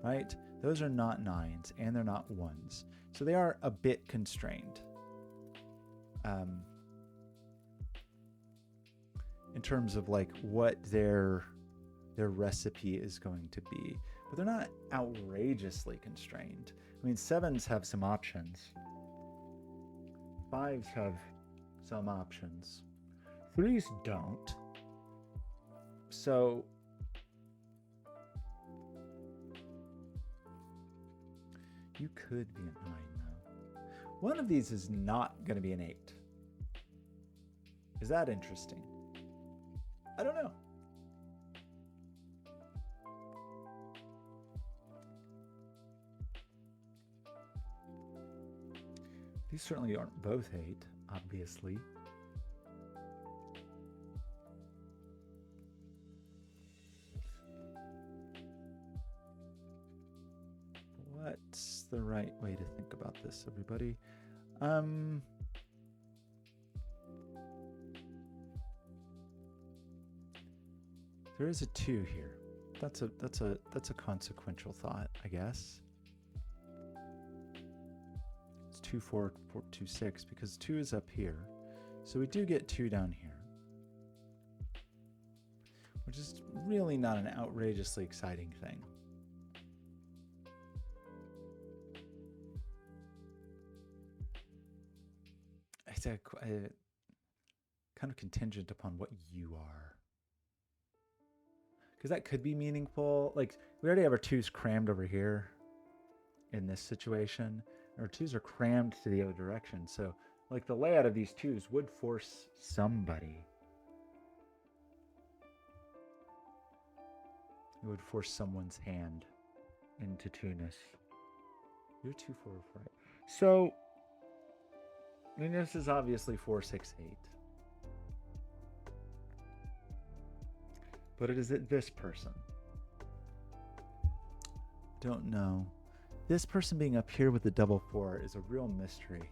right? Those are not 9s, and they're not 1s. So they are a bit constrained in terms of like what their recipe is going to be. But they're not outrageously constrained. I mean, 7s have some options. 5s have some options. 3s don't. So you could be a 9 though. One of these is not going to be an 8. Is that interesting? I don't know. These certainly aren't both 8, obviously. What's the right way to think about this, everybody? There is a 2 here. That's a consequential thought, I guess. It's 2, 4, 4, 2, 6 because 2 is up here. So we do get 2 down here, which is really not an outrageously exciting thing. It's a kind of contingent upon what you are. Because that could be meaningful. Like, we already have our 2s crammed over here in this situation. Our 2s are crammed to the other direction. So, like, the layout of these 2s would force somebody. It would force someone's hand into 2-ness. You're 2, 4, 4. So, I mean, this is obviously 4, 6, 8. But is it this person? Don't know. This person being up here with the double 4 is a real mystery,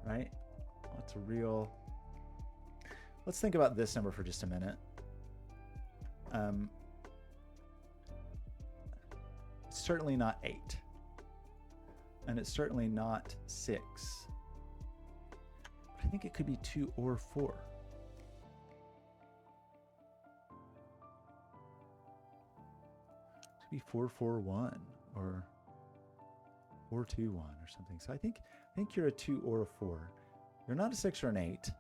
right? It's a real... Let's think about this number for just a minute. It's certainly not 8. And it's certainly not 6. But I think it could be 2 or 4. Be 441 or 421 or something. So I think you're a 2 or a 4. You're not a 6 or an 8.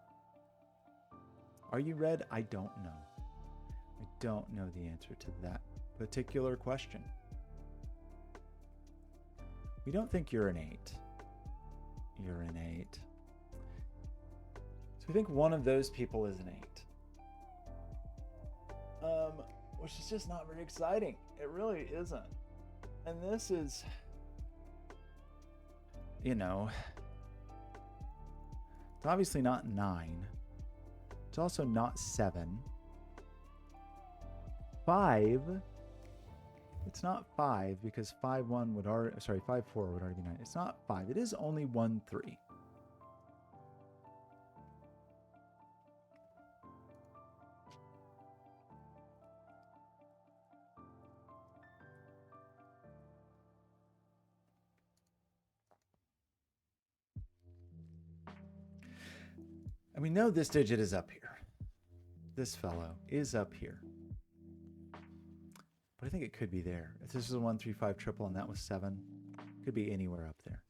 Are you red? I don't know. I don't know the answer to that particular question. We don't think you're an 8. You're an 8. So we think one of those people is an 8. Which is just not very exciting. It really isn't. And this is, you know, it's obviously not 9. It's also not 7. 5. It's not 5 because 5-1 would already, sorry, 5-4 would already be 9. It's not 5. It is only 1-3. And we know this digit is up here. This fellow is up here. But I think it could be there. If this is a 1, 3, 5 triple and that was 7, it could be anywhere up there.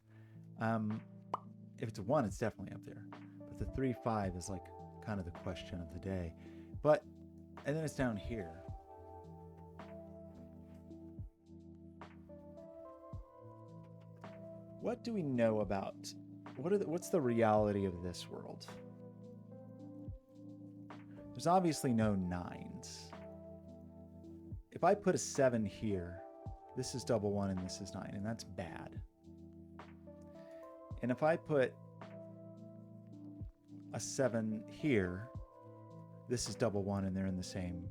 If it's a 1, it's definitely up there. But the 3, 5 is like kind of the question of the day. But, and then it's down here. What do we know about, what's the reality of this world? There's obviously no 9s. If I put a 7 here, this is double 1 and this is 9, and that's bad. And if I put a 7 here, this is double 1 and they're in the same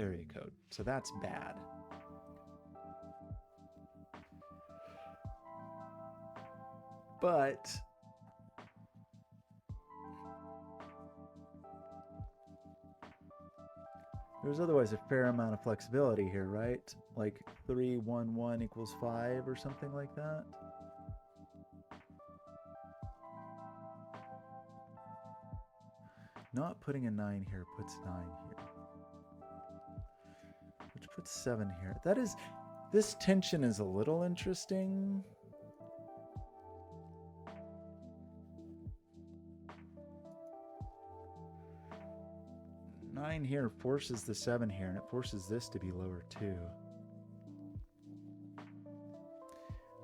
area code. So that's bad. But There's otherwise a fair amount of flexibility here, right? Like 3, 1, 1 equals 5 or something like that. Not putting a 9 here puts 9 here. Which puts 7 here. That is, this tension is a little interesting. Nine here forces the 7 here, and it forces this to be lower too.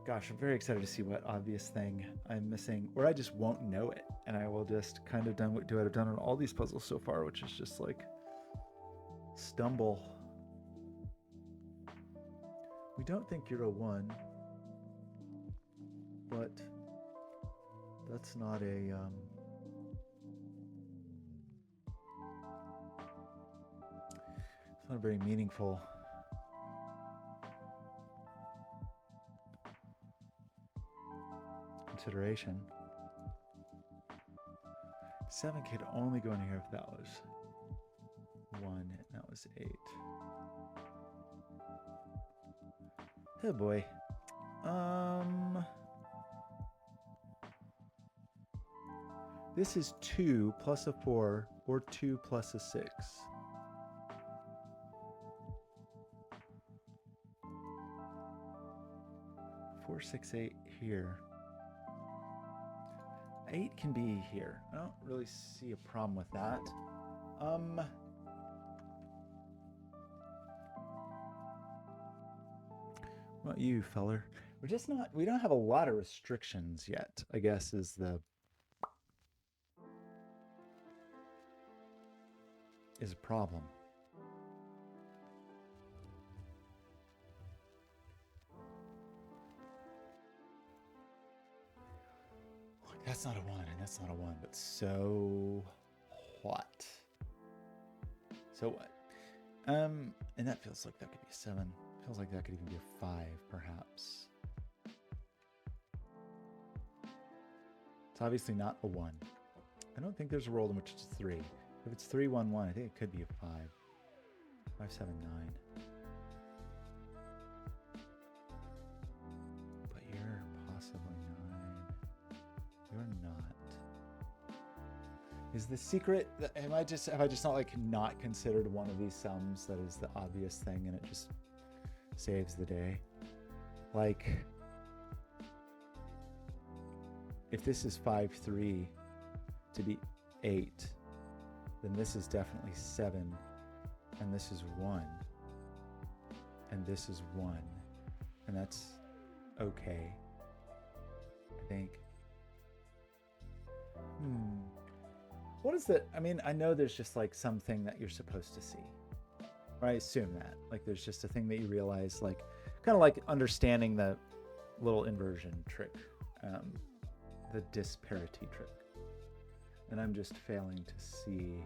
Gosh, I'm very excited to see what obvious thing I'm missing, or I just won't know it, and I will just kind of do what I've done on all these puzzles so far, which is just like stumble. We don't think you're a 1, but that's not a it's not a very meaningful consideration. 7 could only go in here if that was 1 and that was 8. Oh boy. This is 2 plus a 4 or 2 plus a 6. 4, 6, 8 here. 8 can be here. I don't really see a problem with that. What about you, feller? We're just not, we don't have a lot of restrictions yet, I guess is a problem. That's not a 1, and that's not a 1, but so what? So what? And that feels like that could be a 7. Feels like that could even be a 5, perhaps. It's obviously not a 1. I don't think there's a world in which it's 3. If it's 3, 1, 1, I think it could be a 5. 5, 7, 9. But you're possibly 9. You're not. Is the secret that have I just not like not considered one of these sums that is the obvious thing and it just saves the day? Like if this is 5, 3 to be 8, then this is definitely 7, and this is 1, and this is 1, and that's okay, I think. What is that? I mean, I know there's just like something that you're supposed to see. Or I assume that. Like there's just a thing that you realize, like kind of like understanding the little inversion trick, the disparity trick. And I'm just failing to see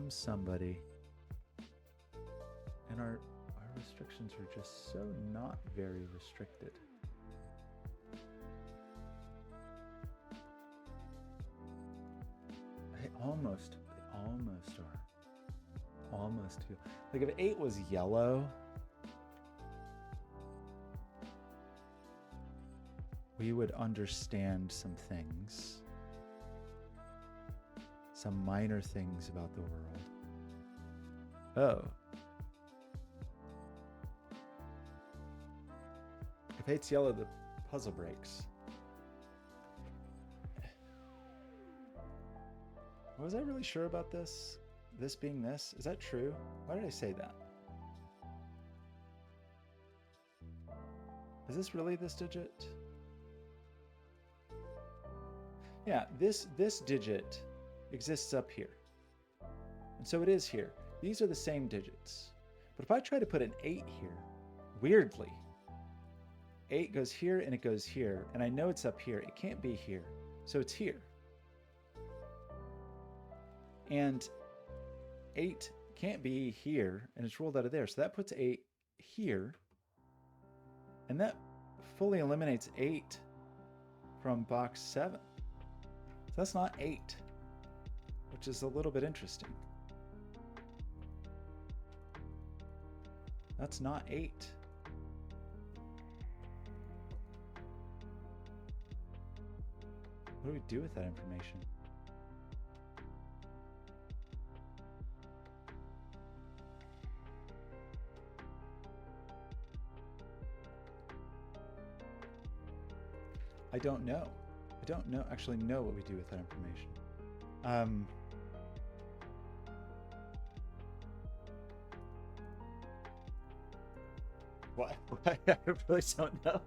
somebody. And our restrictions are just so not very restricted. They almost are. Almost feel. Like if 8 was yellow, we would understand some things, some minor things about the world. Oh. If 8's yellow, the puzzle breaks. Was I really sure about this? This being this? Is that true? Why did I say that? Is this really this digit? Yeah, this digit exists up here. And so it is here. These are the same digits. But if I try to put an 8 here, weirdly, 8 goes here and it goes here, and I know it's up here. It can't be here. So it's here. And 8 can't be here, and it's rolled out of there. So that puts 8 here. And that fully eliminates 8 from box 7. that's not 8, which is a little bit interesting. That's not 8. What do we do with that information? I don't know. I don't actually know what we do with that information. What? I really don't know.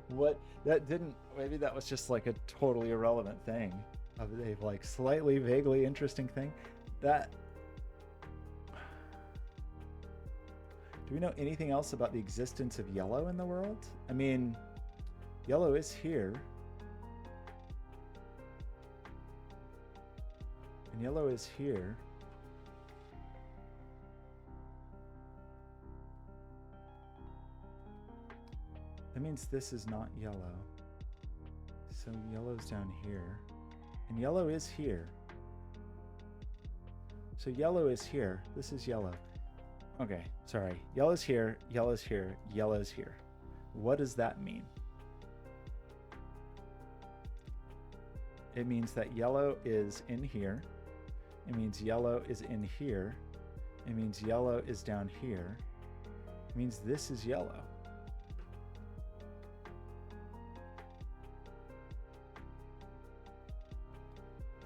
What that didn't. Maybe that was just like a totally irrelevant thing, a like slightly vaguely interesting thing. That. Do we know anything else about the existence of yellow in the world? I mean, yellow is here. And yellow is here. That means this is not yellow. So yellow's down here. And yellow is here. So yellow is here. This is yellow. Okay, sorry. Yellow's here, yellow's here, yellow's here. What does that mean? It means that yellow is in here. It means yellow is in here. It means yellow is down here. It means this is yellow.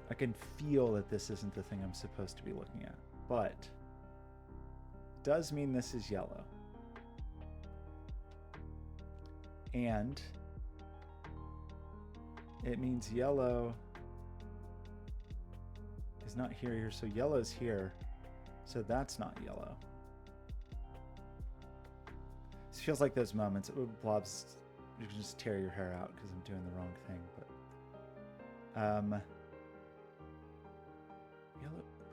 I can feel that this isn't the thing I'm supposed to be looking at, but it does mean this is yellow. And it means yellow is not here, so yellow's here, so that's not yellow. This feels like those moments, Blobz, you can just tear your hair out because I'm doing the wrong thing, but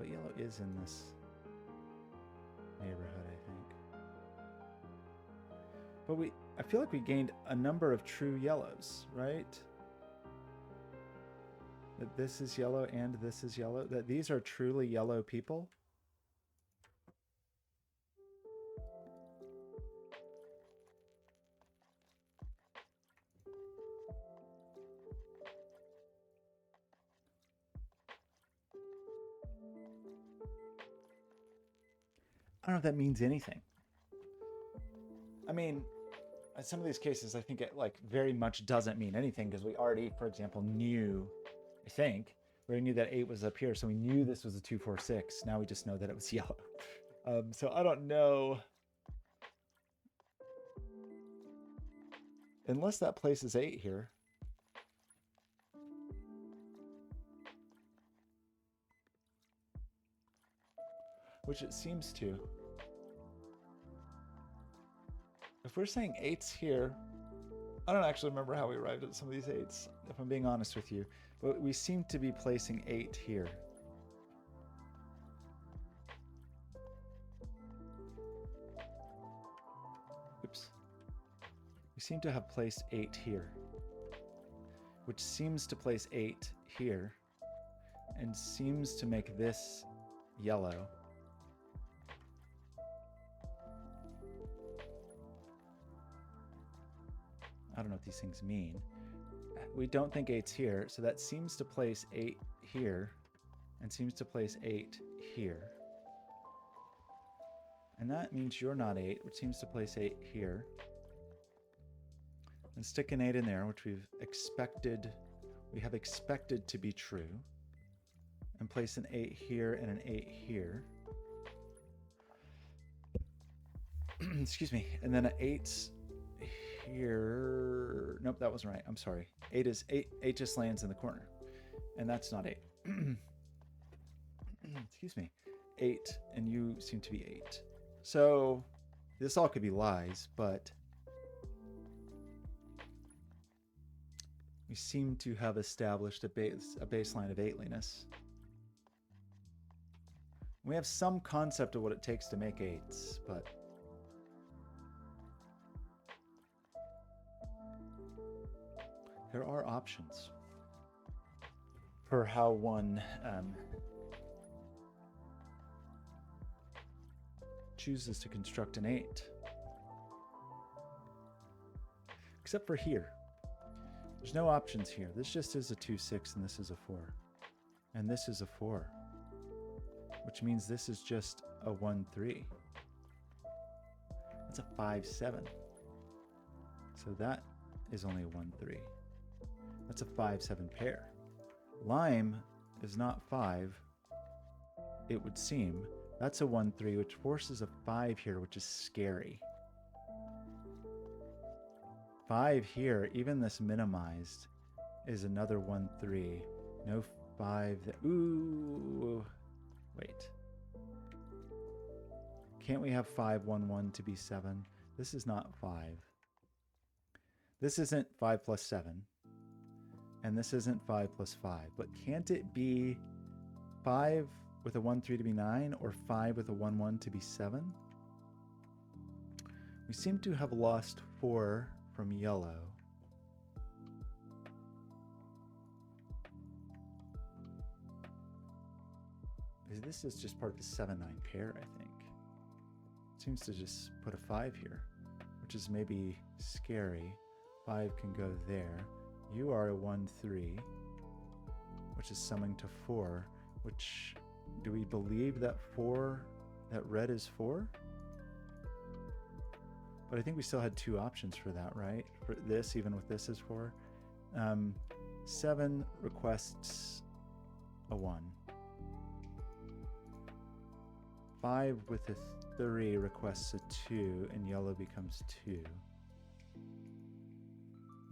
yellow is in this neighborhood, I think. But I feel like we gained a number of true yellows, right? That this is yellow and this is yellow, that these are truly yellow people. I don't know if that means anything. I mean, in some of these cases, I think it like very much doesn't mean anything because we already, for example, knew, I think, we knew that 8 was up here, so we knew this was a 2, 4, 6. Now we just know that it was yellow. So I don't know. Unless that places 8 here. Which it seems to. If we're saying 8's here, I don't actually remember how we arrived at some of these 8's, if I'm being honest with you. But we seem to be placing 8 here. Oops. We seem to have placed 8 here. Which seems to place 8 here. And seems to make this yellow. I don't know what these things mean. We don't think 8's here, so that seems to place 8 here, and seems to place 8 here. And that means you're not 8, which seems to place 8 here. And stick an 8 in there, which we have expected to be true. And place an 8 here and an 8 here. Excuse me. And then an 8's here. Nope, that wasn't right. I'm sorry. 8 just lands in the corner. And that's not 8. Excuse me. 8, and you seem to be 8. So this all could be lies, but we seem to have established a baseline of 8liness. We have some concept of what it takes to make 8s, but there are options. for how one chooses to construct an 8. Except for here. There's no options here. This just is a 2, 6, and this is a 4. And this is a 4. Which means this is just a 1, 3. That's a 5, 7. So that is only a 1, 3. That's a 5, 7 pair. Lime is not 5, it would seem. That's a 1, 3, which forces a 5 here, which is scary. 5 here, even this minimized, is another 1, 3. No 5. Ooh. Wait. Can't we have 5, 1, 1 to be 7? This is not 5. This isn't 5 plus 7. And this isn't 5 plus 5. But can't it be 5 with a 1, 3 to be 9, or 5 with a 1, 1 to be 7? We seem to have lost 4 from yellow. This is just part of the 7, 9 pair, I think. It seems to just put a 5 here, which is maybe scary. 5 can go there. You are a 1, 3, which is summing to 4, which, do we believe that 4, that red is 4? But I think we still had 2 options for that, right? For this, even with this as 4. 7 requests a 1. 5 with a 3 requests a 2, and yellow becomes 2.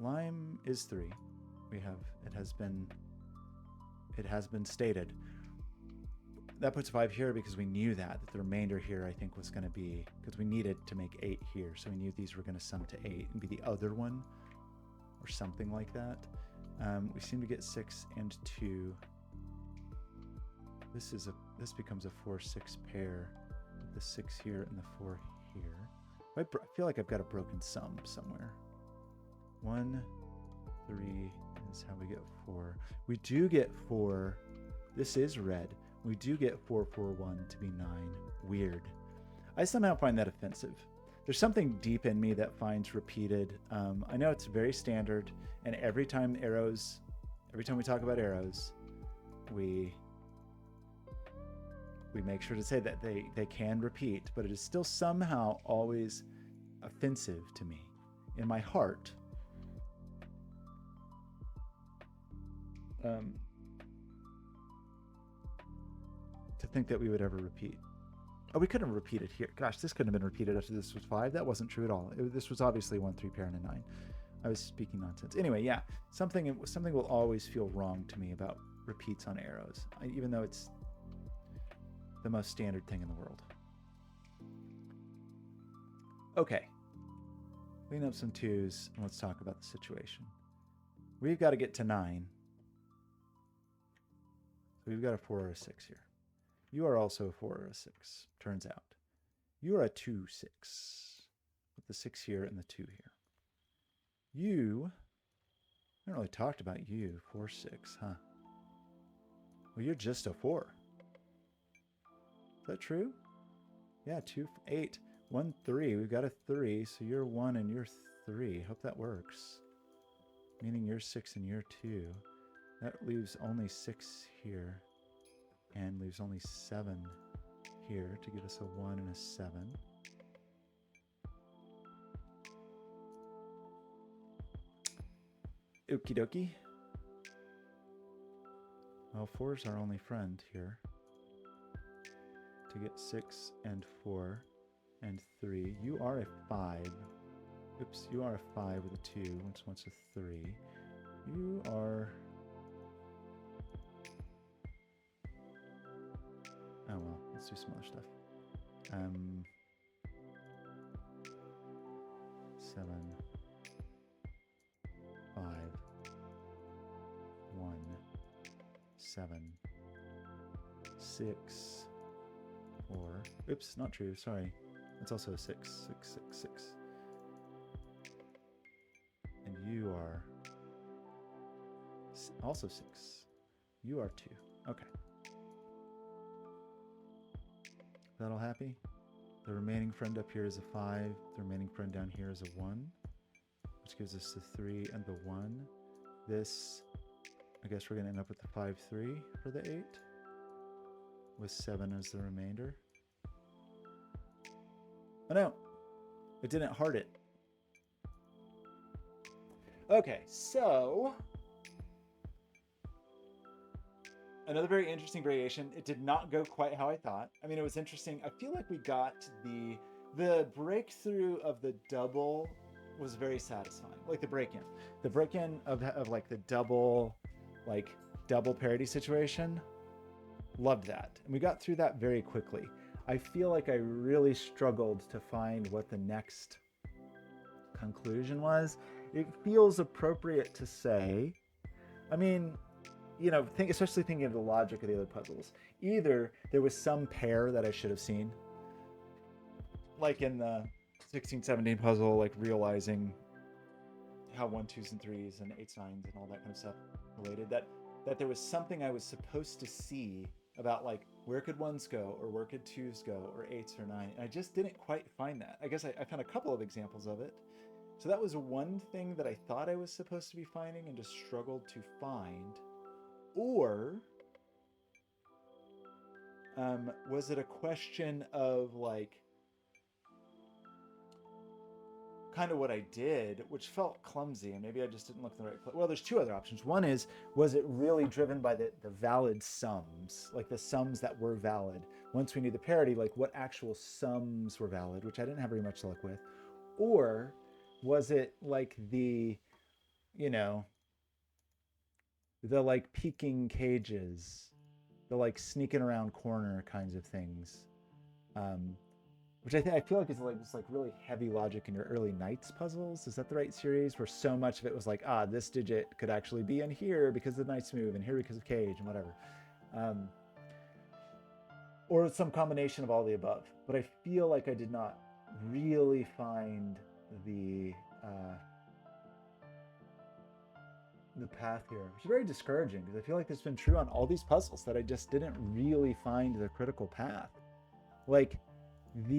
Lime is 3. We have, it has been stated. That puts 5 here because we knew that the remainder here, I think, was going to be, because we needed to make 8 here, so we knew these were going to sum to 8 and be the other one, or something like that. We seem to get 6 and 2. This becomes a 4, 6 pair with the 6 here and the 4 here. I feel like I've got a broken sum somewhere. 1, 3 is how we get 4. We do get 4. This is red. We do get 4, 4, 1 to be 9. Weird. I somehow find that offensive. There's something deep in me that finds repeated. I know it's very standard, and every time we talk about arrows, we make sure to say that they can repeat, but it is still somehow always offensive to me in my heart. To think that we would ever repeat. Oh, we couldn't repeat it here. Gosh, this couldn't have been repeated after this was 5. That wasn't true at all. This was obviously 1, 3 pair and a 9. I was speaking nonsense. Anyway, yeah, something will always feel wrong to me about repeats on arrows, even though it's the most standard thing in the world. Okay, clean up some 2s and let's talk about the situation. We've got to get to 9. So we've got a 4 or a 6 here. You are also a 4 or a 6, turns out. You are a 2, 6, with the 6 here and the 2 here. You, I haven't really talked about you, 4, 6, huh? Well, you're just a 4. Is that true? Yeah, 2, 8, 1, 3. We've got a 3, so you're 1 and you're 3. Hope that works. Meaning you're 6 and you're 2. That leaves only 6 here. And leaves only 7 here to give us a 1 and a 7. Okie dokie. Well, 4's our only friend here. To get 6 and 4 and 3. You are a 5. Oops, you are a 5 with a 2, which wants a 3. You are... Oh well, let's do some other stuff. 7, 5, 1, 7, 6, 4. Oops, not true, sorry. That's also a 6, 6, 6, 6. And you are also 6. You are 2. Okay. Is that all happy? The remaining friend up here is a 5. The remaining friend down here is a 1, which gives us the 3 and the 1. This, I guess we're going to end up with the 5, 3 for the 8, with 7 as the remainder. Oh no, it didn't heart it. Okay, so another very interesting variation. It did not go quite how I thought. I mean, it was interesting. I feel like we got the breakthrough of the double was very satisfying. Like the break-in of like the double parody situation. Loved that. And we got through that very quickly. I feel like I really struggled to find what the next conclusion was. It feels appropriate to say, I mean, you know, especially thinking of the logic of the other puzzles. Either there was some pair that I should have seen, like in the 16-17 puzzle, like realizing how 1, 2s, and 3s and 8s, 9s and all that kind of stuff related, that there was something I was supposed to see about like where could 1s go or where could 2s go or 8s or 9s. And I just didn't quite find that. I guess I found a couple of examples of it. So that was one thing that I thought I was supposed to be finding and just struggled to find. Or was it a question of like kind of what I did, which felt clumsy, and maybe I just didn't look in the right place. Well, there's 2 other options. One is, was it really driven by the valid sums, like the sums that were valid? Once we knew the parity, like what actual sums were valid, which I didn't have very much luck with. Or was it like the, you know, the like peeking cages, the like sneaking around corner kinds of things, which I feel like is like this like really heavy logic in your early Knights puzzles. Is that the right series? Where so much of it was like, this digit could actually be in here because the Knights move, and here because of cage and whatever, or some combination of all the above. But I feel like I did not really find the path here, which is very discouraging because I feel like it's been true on all these puzzles that I just didn't really find the critical path. Like what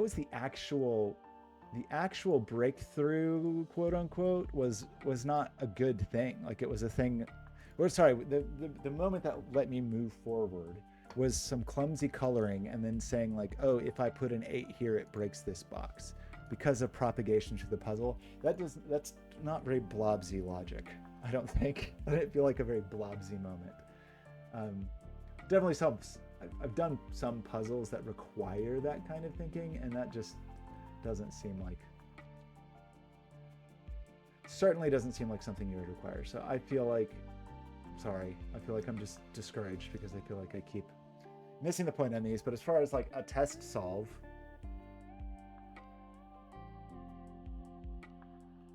was the actual breakthrough, quote unquote, was not a good thing. Like it was a thing, or sorry, the moment that let me move forward was some clumsy coloring and then saying like, oh, if I put an 8 here, it breaks this box because of propagation through the puzzle. That's not very Blobzy logic, I don't think. I didn't feel like a very Blobzy moment. Definitely I've done some puzzles that require that kind of thinking, and that just certainly doesn't seem like something you would require. So I feel like I'm just discouraged because I feel like I keep missing the point on these. But as far as like a test solve,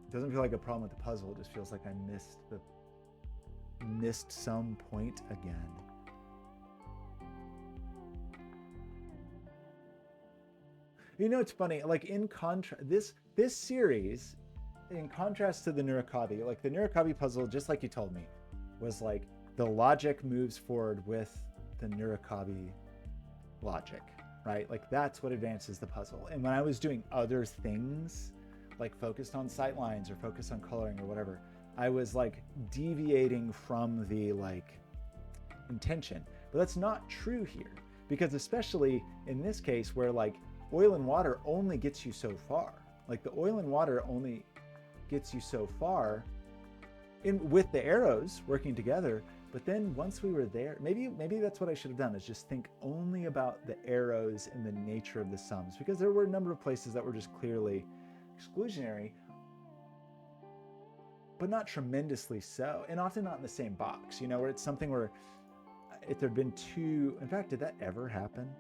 it doesn't feel like a problem with the puzzle. It just feels like I missed some point again. You know, it's funny, like in contrast, this series, in contrast to the Nurikabe, like the Nurikabe puzzle, just like you told me, was like the logic moves forward with the Nurikabe logic, right? Like that's what advances the puzzle. And when I was doing other things, like focused on sight lines or focused on coloring or whatever, I was like deviating from the like intention. But that's not true here, because especially in this case where like oil and water only gets you so far. Like the oil and water only gets you so far with the arrows working together. But then once we were there, maybe that's what I should have done, is just think only about the arrows and the nature of the sums, because there were a number of places that were just clearly exclusionary, but not tremendously so, and often not in the same box, you know, where it's something where if there'd been 2, in fact, did that ever happen?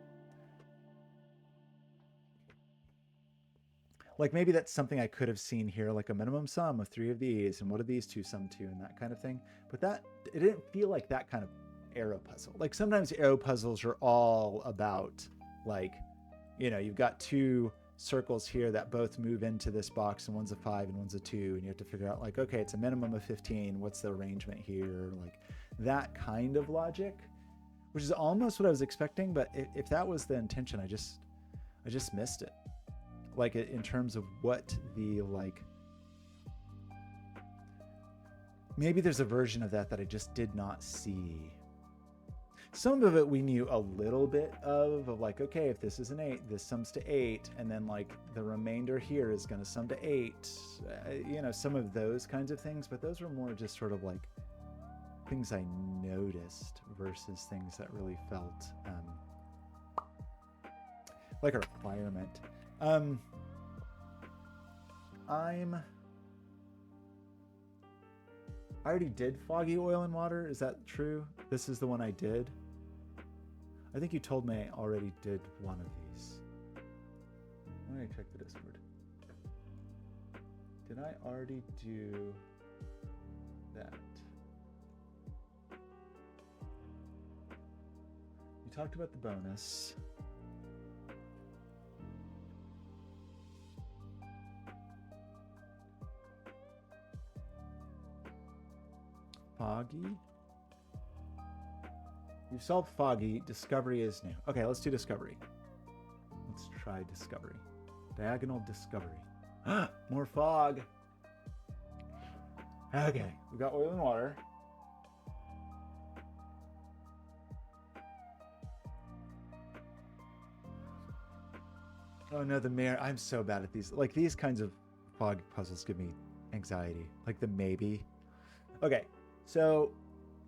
Like maybe that's something I could have seen here, like a minimum sum of 3 of these, and what do these 2 sum to, and that kind of thing. But it didn't feel like that kind of arrow puzzle. Like sometimes arrow puzzles are all about like, you know, you've got 2 circles here that both move into this box, and one's a 5 and one's a 2, and you have to figure out like, okay, it's a minimum of 15. What's the arrangement here? Like that kind of logic, which is almost what I was expecting. But if that was the intention, I just missed it. Like in terms of what the like, maybe there's a version of that I just did not see. Some of it we knew a little bit of like, okay, if this is an 8, this sums to 8, and then like the remainder here is going to sum to 8. You know, some of those kinds of things, but those were more just sort of like things I noticed versus things that really felt like a requirement. I already did Foggy, Oil, and Water. Is that true? This is the one I did. I think you told me I already did one of these. Let me check the Discord. Did I already do that? You talked about the bonus. Foggy. You've solved Foggy. Discovery is new. Okay, let's do Discovery. Let's try Discovery. Diagonal Discovery. More fog. Okay, we got Oil and Water. Oh no, the mayor. I'm so bad at these. Like these kinds of fog puzzles give me anxiety. Like the maybe. Okay. So,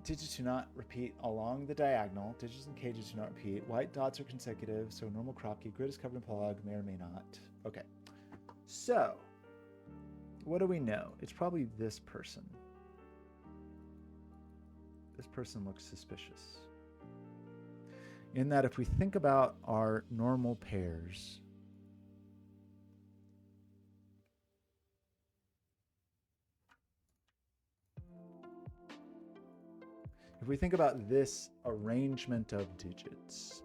digits do not repeat along the diagonal. Digits and cages do not repeat. White dots are consecutive, so normal crop key. Grid is covered in fog, may or may not. Okay. So, what do we know? It's probably this person. This person looks suspicious. In that if we think about our normal pairs, if we think about this arrangement of digits,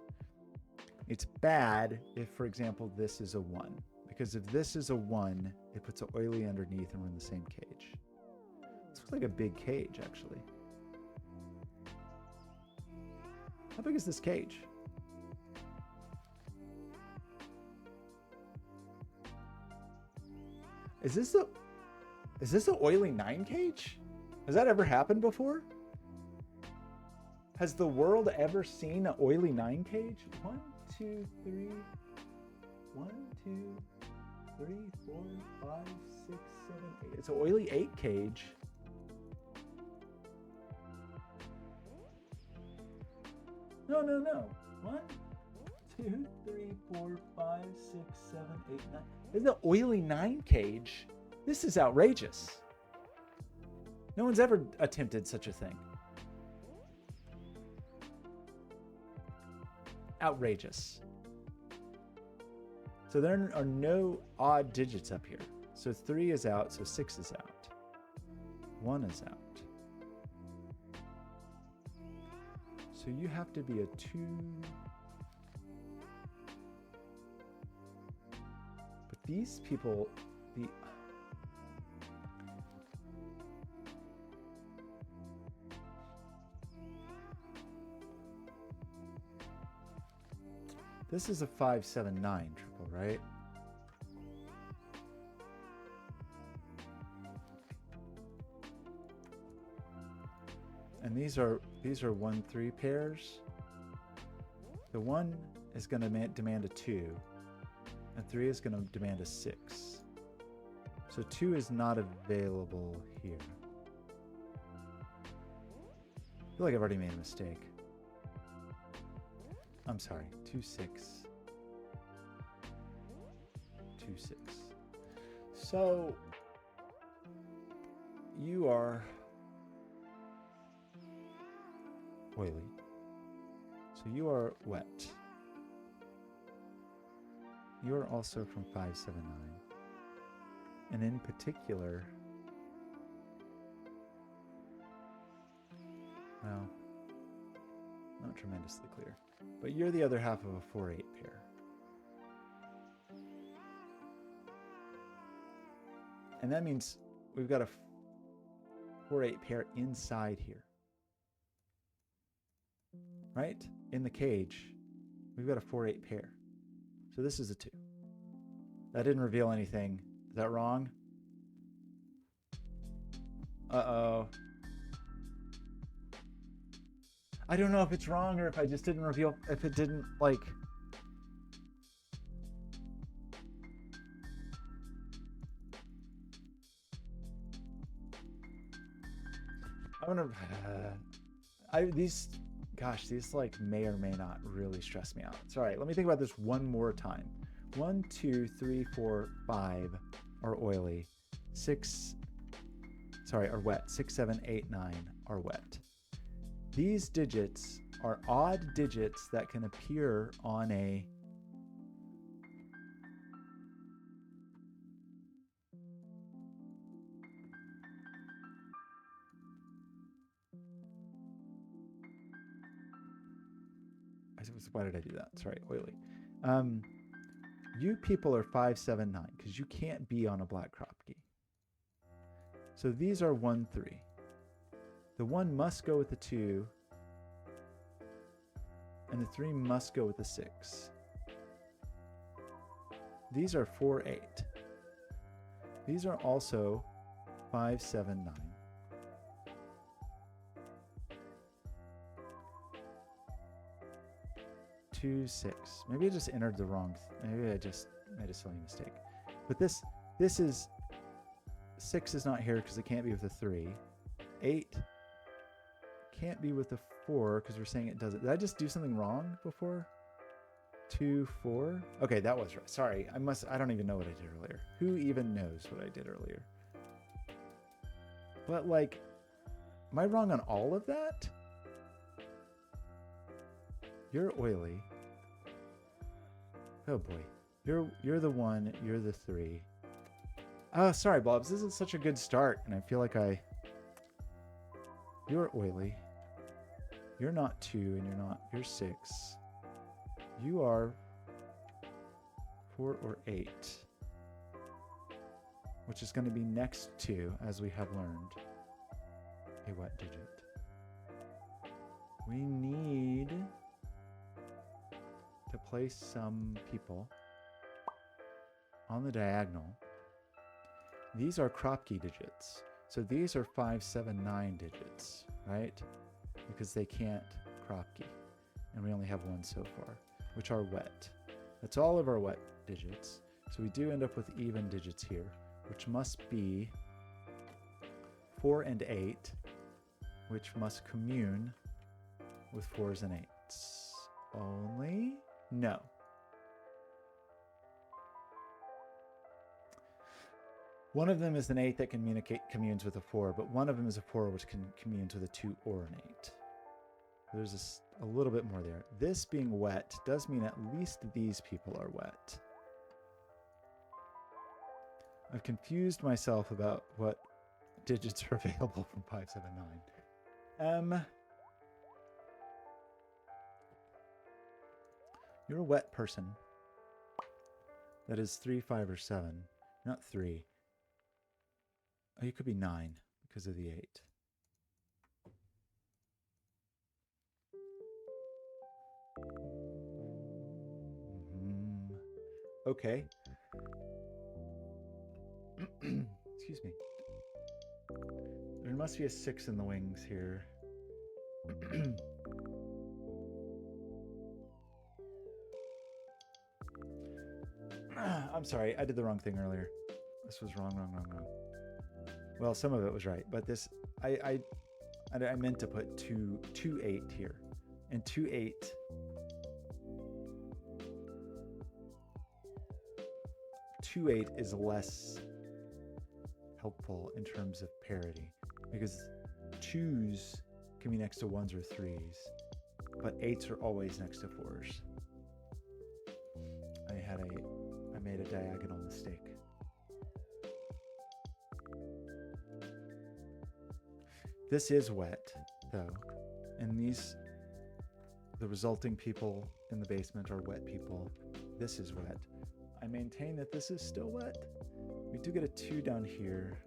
it's bad if, for example, this is a 1. Because if this is a 1, it puts an oily underneath and we're in the same cage. This looks like a big cage, actually. How big is this cage? Is this a oily 9 cage? Has that ever happened before? Has the world ever seen an oily 9 cage? 1, 2, 3. 1, 2, 3, 4, 5, 6, 7, 8. It's an oily 8 cage. No. 1, 2, 3, 4, 5, 6, 7, 8, 9. This is an oily 9 cage. This is outrageous. No one's ever attempted such a thing. Outrageous. So there are no odd digits up here. So 3 is out, so 6 is out. 1 is out. So you have to be a 2. But these people, this is a 5, 7, 9 triple, right? And these are 1, 3 pairs. The 1 is going to demand a 2, and 3 is going to demand a 6. So 2 is not available here. I feel like I've already made a mistake. I'm sorry, 2, 6. 2, 6. So you are oily. So you are wet. You are also from 579. And in particular, well, not tremendously clear. But you're the other half of a 4-8 pair. And that means we've got a 4-8 pair inside here. Right? In the cage, we've got a 4-8 pair. So this is a 2. That didn't reveal anything. Is that wrong? Uh-oh. I don't know if it's wrong or if I just didn't reveal, if it didn't, like... I'm gonna... these like may or may not really stress me out. Sorry, let me think about this one more time. 1, 2, 3, 4, 5 are oily. 6, sorry, are wet. 6, 7, 8, 9 are wet. These digits are odd digits that can appear on a why did I do that? Sorry, oily. You people are 5, 7, 9 because you can't be on a black Kropke. So these are 1, 3. The 1 must go with the 2, and the 3 must go with the 6. These are 4, 8. These are also 5, 7, 9. 2, 6. Maybe I just entered the wrong. Maybe I just made a silly mistake. But this is 6 is not here because it can't be with a 3. 8 can't be with the 4 because we're saying it doesn't. Did I just do something wrong before? 2, 4. Okay, that was right. Sorry, I don't even know what I did earlier. Who even knows what I did earlier? But like, am I wrong on all of that? You're oily. Oh boy. You're the 1, you're the 3. Oh, sorry, Blobz. This is such a good start, and I feel like you're oily. You're not 2, and you're 6. You are 4 or 8, which is going to be next to, as we have learned, a wet digit. We need to place some people on the diagonal. These are Kropke digits. So these are 5, 7, 9 digits, right? Because they can't Kropke. And we only have 1 so far, which are wet. That's all of our wet digits. So we do end up with even digits here, which must be 4 and 8, which must commune with 4s and 8s. Only? No. One of them is an 8 that communes with a 4, but one of them is a 4 which communes with a 2 or an 8. There's a little bit more there. This being wet does mean at least these people are wet. I've confused myself about what digits are available from 5, 7, 9. You're a wet person. That is 3, 5, or 7. Not 3. Oh, you could be 9 because of the 8. Okay. Excuse me. There must be a 6 in the wings here. I'm sorry, I did the wrong thing earlier. This was wrong. Well, some of it was right, but this, I meant to put 2, 8 here. And 2, 8. 2, 8 is less helpful in terms of parity because 2s can be next to 1s or 3s, but 8s are always next to 4s. I made a diagonal mistake. This is wet, though, and the resulting people in the basement are wet people. This is wet. I maintain that this is still wet We do get a 2 down here.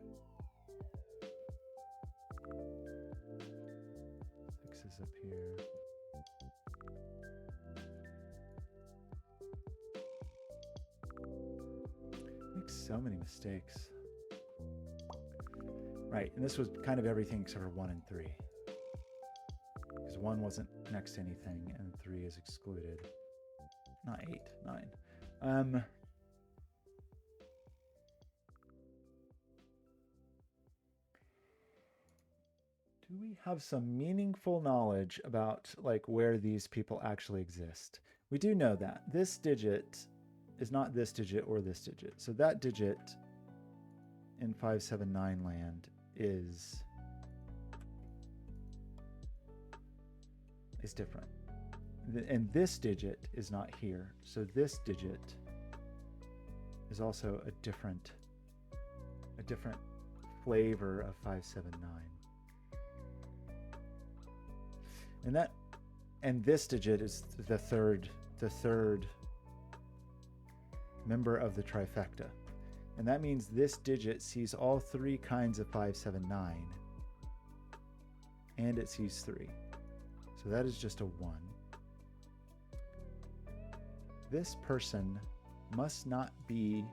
6 is up here. Makes so many mistakes. Right, and this was kind of everything except for 1 and 3. Because 1 wasn't next to anything, and 3 is excluded. Not 8, 9. Do we have some meaningful knowledge about like where these people actually exist? We do know that this digit is not this digit or this digit. So that digit in 579 land is different. And this digit is not here. So this digit is also a different flavor of 579. And this digit is the third member of the trifecta. And that means this digit sees all 3 kinds of 579, and it sees 3. So that is just a 1. This person must not be,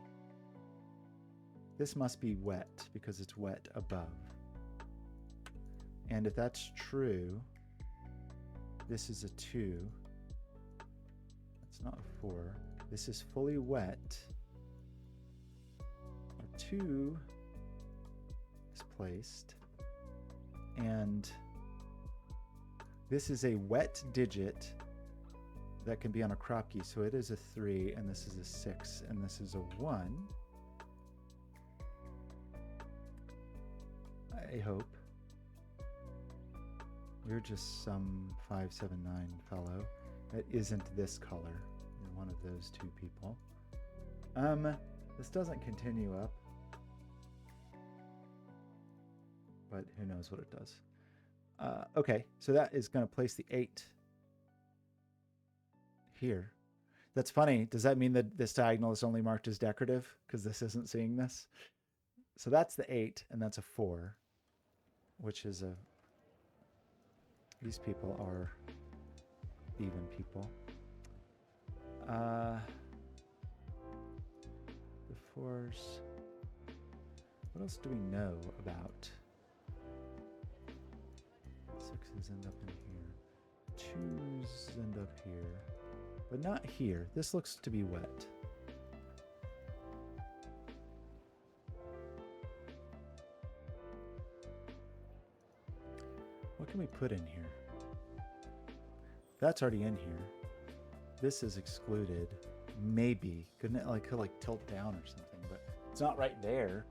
this must be wet because it's wet above. And if that's true, this is a 2. That's not a 4. This is fully wet. A 2 is placed. And this is a wet digit that can be on a crop key. So it is a 3, and this is a 6, and this is a 1. I hope. You're just some 579 fellow that isn't this color. You're one of those 2 people. This doesn't continue up, but who knows what it does. Okay, so that is going to place the 8 here. That's funny. Does that mean that this diagonal is only marked as decorative because this isn't seeing this? So that's the 8, and that's a 4, which is a... These people are even people. The 4s. What else do we know about? 6s end up in here. 2s end up here. But not here. This looks to be wet. What can we put in here? That's already in here. This is excluded. Maybe. Couldn't it like tilt down or something? But it's not right there.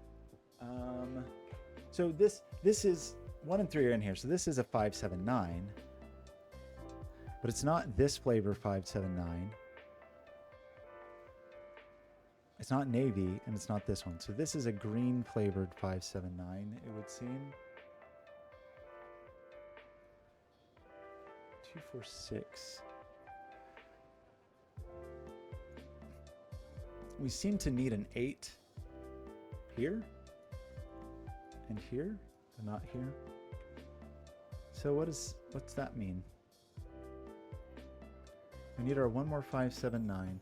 So this is 1 and 3 are in here. So this is a 579. But it's not this flavor 579. It's not navy, and it's not this one. So this is a green flavored 579, it would seem. 2, 4, 6. We seem to need an 8 here and here, and not here. So what's that mean? We need our 1 more 579.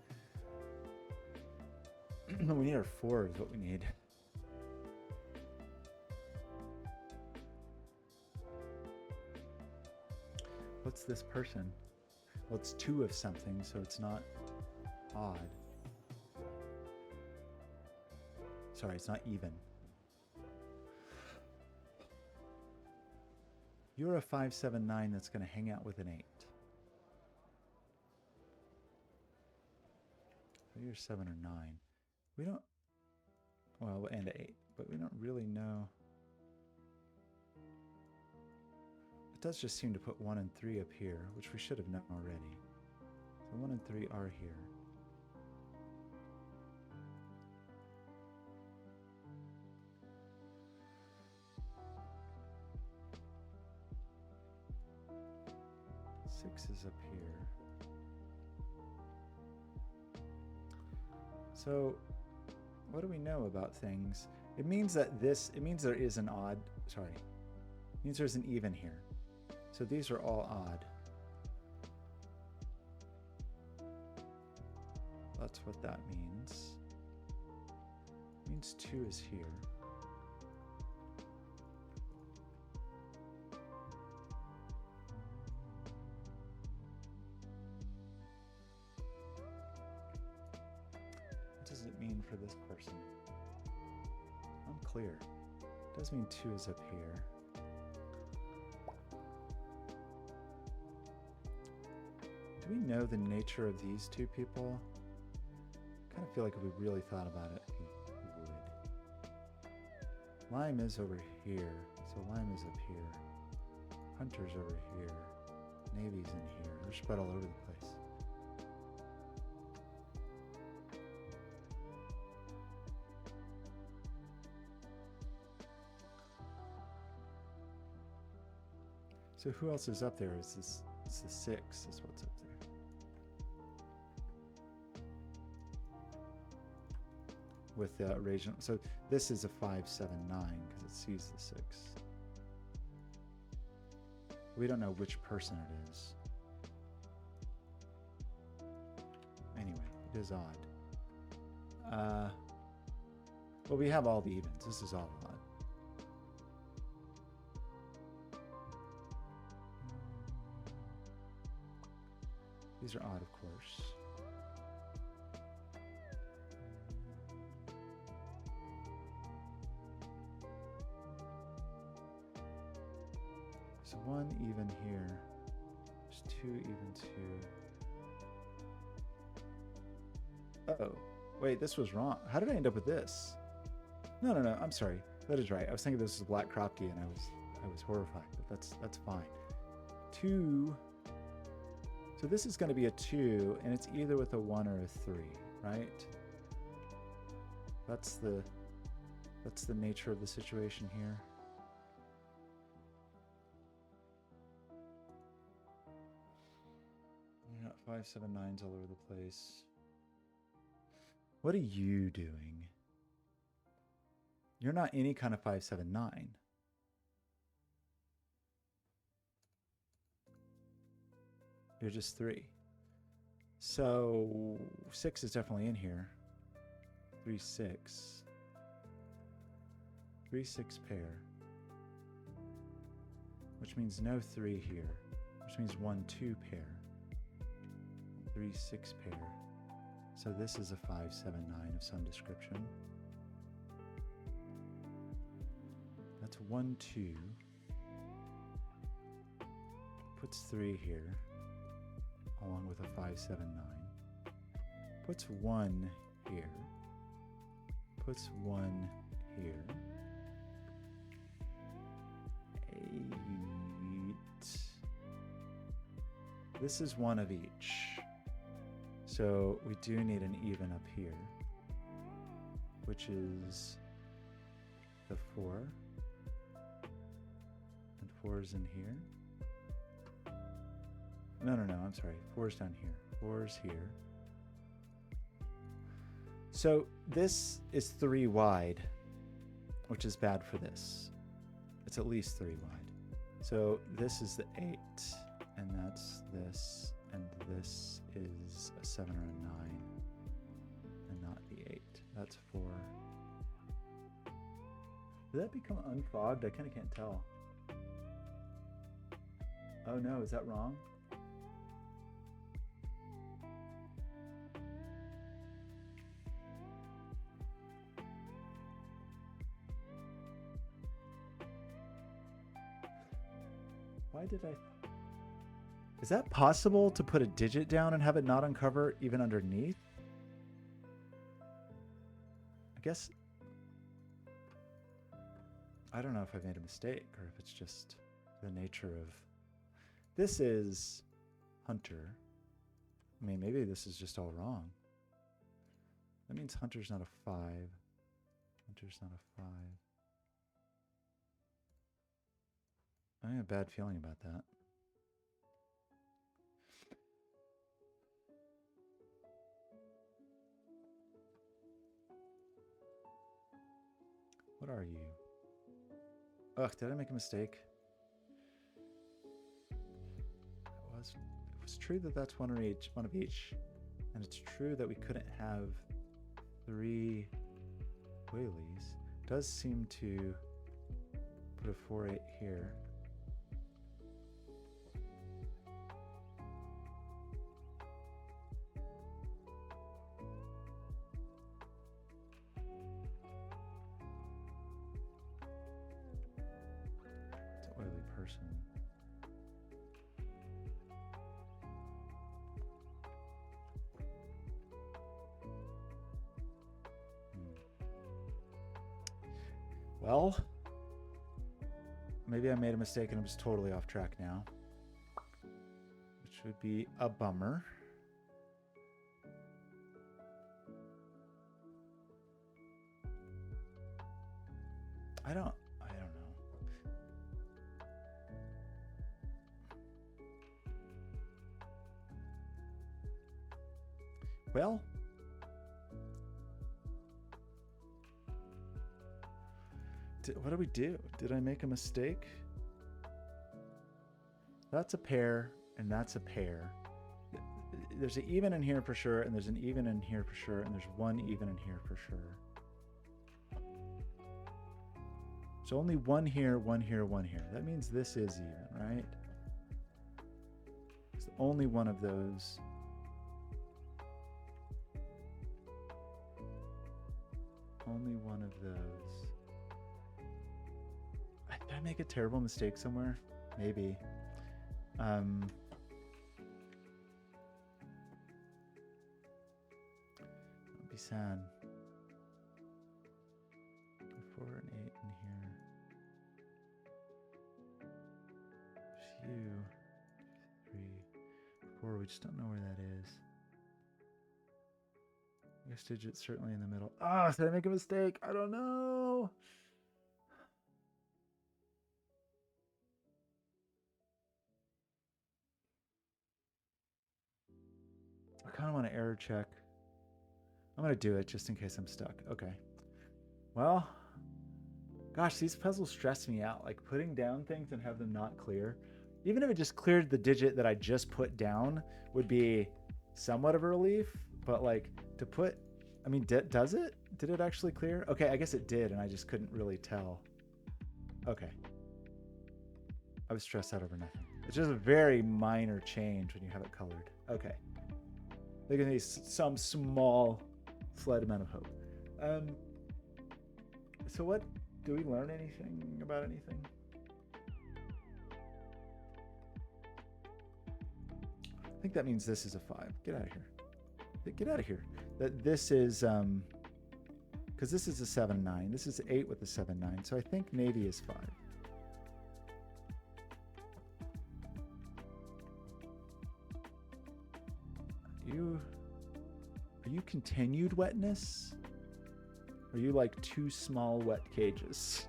We need our 4 is what we need. What's this person? Well, it's 2 of something, so it's not odd. Sorry, it's not even. You're a 579 that's going to hang out with an 8. So you're 7 or 9. We don't... Well, and an 8, but we don't really know... does just seem to put 1 and 3 up here, which we should have known already. So 1 and 3 are here. Six is up here. So What do we know about things? It means that it means there is an odd, sorry. It means there's an even here. So these are all odd. That's what that means. It means 2 is here. What does it mean for this person? Unclear. It does mean 2 is up here. Do we know the nature of these two people? I kind of feel like if we really thought about it, we would. Lime is over here, so Lime is up here. Hunter's over here. Navy's in here. They're spread all over the place. So who else is up there? Is this? It's the 6 is what's up there. With the regional, so this is a 5, 7, 9 because it sees the 6. We don't know which person it is. Anyway, it is odd. Well, we have all the evens. This is all odd. These are odd, of course. So 1 even here. There's 2 evens here. Uh-oh. Wait, this was wrong. How did I end up with this? No, I'm sorry. That is right. I was thinking this was a black crop key and I was horrified, but that's fine. 2. So this is going to be a 2, and it's either with a 1 or a 3, right? That's the nature of the situation here. You got 5, 7, 9s all over the place. What are you doing? You're not any kind of 5, 7, 9. You're just 3. So 6 is definitely in here. 3, 6. 3, 6 pair. Which means no 3 here. Which means 1, 2 pair. 3, 6 pair. So this is a 5, 7, 9 of some description. That's 1, 2. Puts 3 here. Along with a 5, 7, 9. Puts 1 here. Puts 1 here. 8. This is 1 of each. So we do need an even up here, which is the 4. And 4 is in here. No, I'm sorry. 4's down here. 4's here. So this is 3 wide, which is bad for this. It's at least 3 wide. So this is the 8, and that's this, and this is a 7 or a 9, and not the 8. That's 4. Did that become unfogged? I kind of can't tell. Oh no, is that wrong? Why did I... Is that possible to put a digit down and have it not uncover even underneath? I guess... I don't know if I've made a mistake or if it's just the nature of... This is Hunter. I mean, maybe this is just all wrong. That means Hunter's not a 5. Hunter's not a 5. I have a bad feeling about that. What are you? Ugh, did I make a mistake? It was true that that's one of each. And it's true that we couldn't have 3 wheelies. It does seem to put a 4-8 here. It's an oily person. Well, maybe I made a mistake and I'm just totally off track now, which would be a bummer. I don't know. Well, what do we do? Did I make a mistake? That's a pair, and that's a pair. There's an even in here for sure, and there's an even in here for sure, and there's one even in here for sure. So only one here, one here, one here. That means this is even, right? It's only one of those. Only one of those. Did I make a terrible mistake somewhere? Maybe. Don't be sad. 4 and 8 in here. There's you. 3, 4. We just don't know where that is. I guess digit's certainly in the middle. Ah, did I make a mistake? I don't know. I kind of want to error check. I'm going to do it just in case I'm stuck. Okay. Well, gosh, these puzzles stress me out. Like putting down things and have them not clear. Even if it just cleared the digit that I just put down would be somewhat of a relief. But like to put, I mean, does it? Did it actually clear? Okay, I guess it did, and I just couldn't really tell. Okay. I was stressed out over nothing. It's just a very minor change when you have it colored. Okay. There can be some small, slight amount of hope. So what, do we learn anything about anything? I think that means this is a 5. Get out of here. Get out of here. That this is, because this is a 7-9. This is 8 with a 7-9. So I think maybe is 5. Are you continued wetness? Or are you like 2 small wet cages?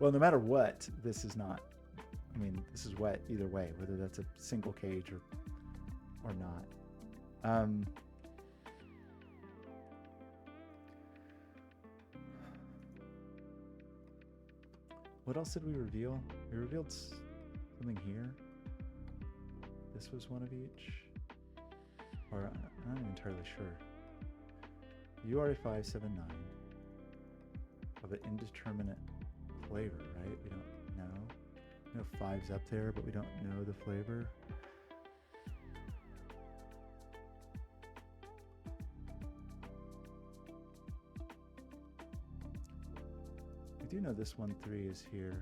Well, no matter what, this is not. I mean, this is wet either way, whether that's a single cage or not. What else did we reveal? We revealed something here. This was one of each. Or I'm not entirely sure. URA579 of an indeterminate flavor, right? We don't know. We know 5's up there, but we don't know the flavor. We do know this 1-3 is here.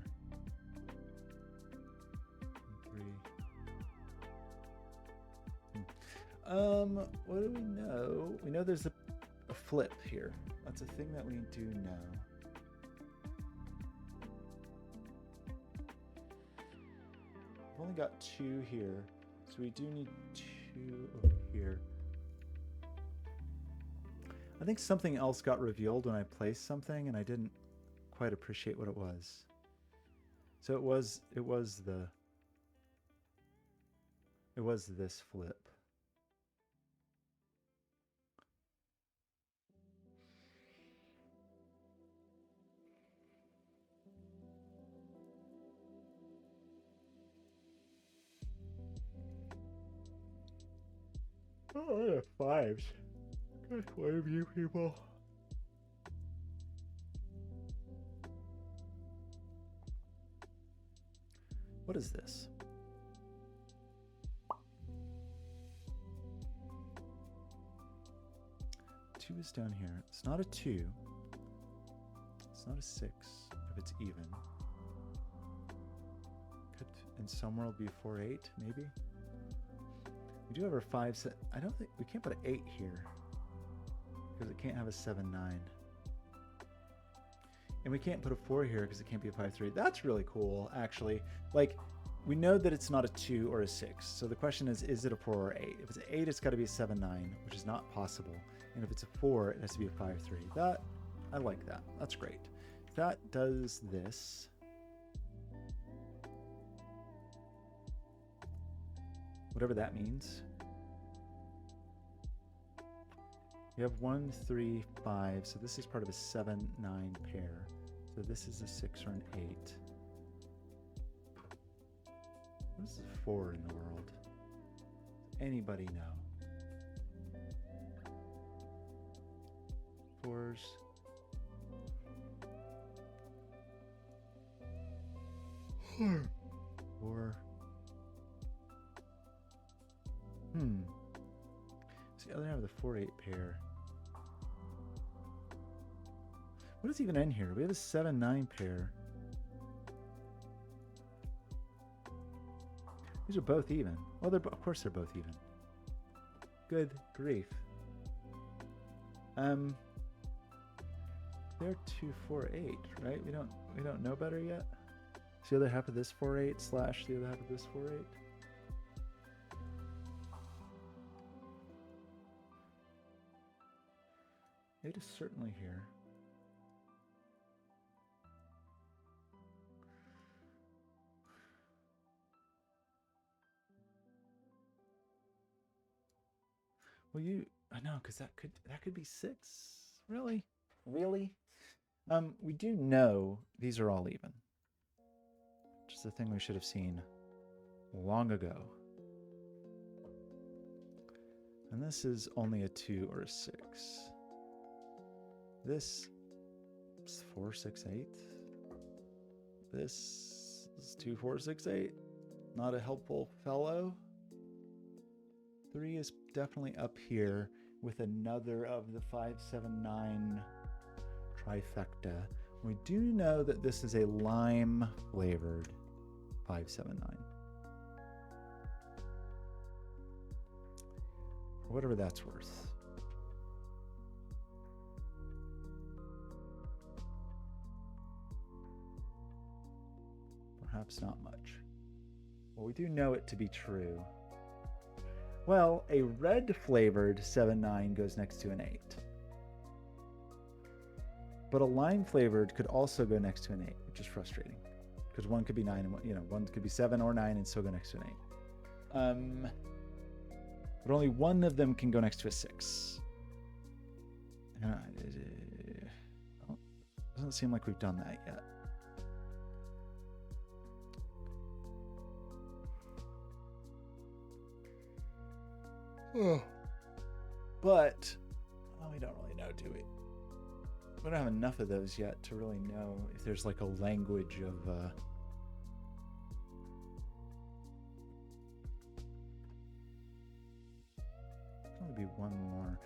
1-3. What do we know? We know there's a flip here. That's a thing that we do know. We've only got 2 here, so we do need 2 over here. I think something else got revealed when I placed something, and I didn't quite appreciate what it was. So it was this flip. Oh, I have fives. Good one of you people. What is this? Two is down here. It's not a 2. It's not a 6 if it's even. Could, and somewhere will be 4, 8, maybe. We do have our 5 set. I don't think we can't put an 8 here because it can't have a 7, 9. And we can't put a 4 here because it can't be a 5, 3. That's really cool, actually. Like, we know that it's not a 2 or a 6. So the question is it a 4 or 8? If it's an 8, it's got to be a 7, 9, which is not possible. And if it's a 4, it has to be a 5, 3. That, I like that. That's great. That does this. Whatever that means. You have 1, 3, 5. So this is part of a 7, 9 pair. So this is a 6 or an 8. What is a 4 in the world? Does anybody know? 4s. Four. It's the other half of the 4, 8 pair. What is even in here? We have a 7, 9 pair. These are both even. Well, of course they're both even. Good grief. They're 2, 4, 8, right? We don't know better yet. It's the other half of this 4, 8 slash the other half of this 4, 8. 8 is certainly here. Well, I know, because that could be 6. Really? We do know these are all even. Which is the thing we should have seen long ago. And this is only a 2 or a 6. This is 4, 6, 8. This is 2, 4, 6, 8. Not a helpful fellow. 3 is definitely up here with another of the 5, 7, 9 trifecta. We do know that this is a lime flavored 5, 7, 9. For whatever that's worth. Perhaps not much. Well, we do know it to be true. Well, a red flavored 7, 9 goes next to an 8. But a lime flavored could also go next to an 8, which is frustrating. Because one could be 9 and one could be 7 or 9 and still go next to an 8. But only one of them can go next to a 6. Doesn't seem like we've done that yet. But we don't really know, do we? We don't have enough of those yet to really know if there's like a language of there'll be one more.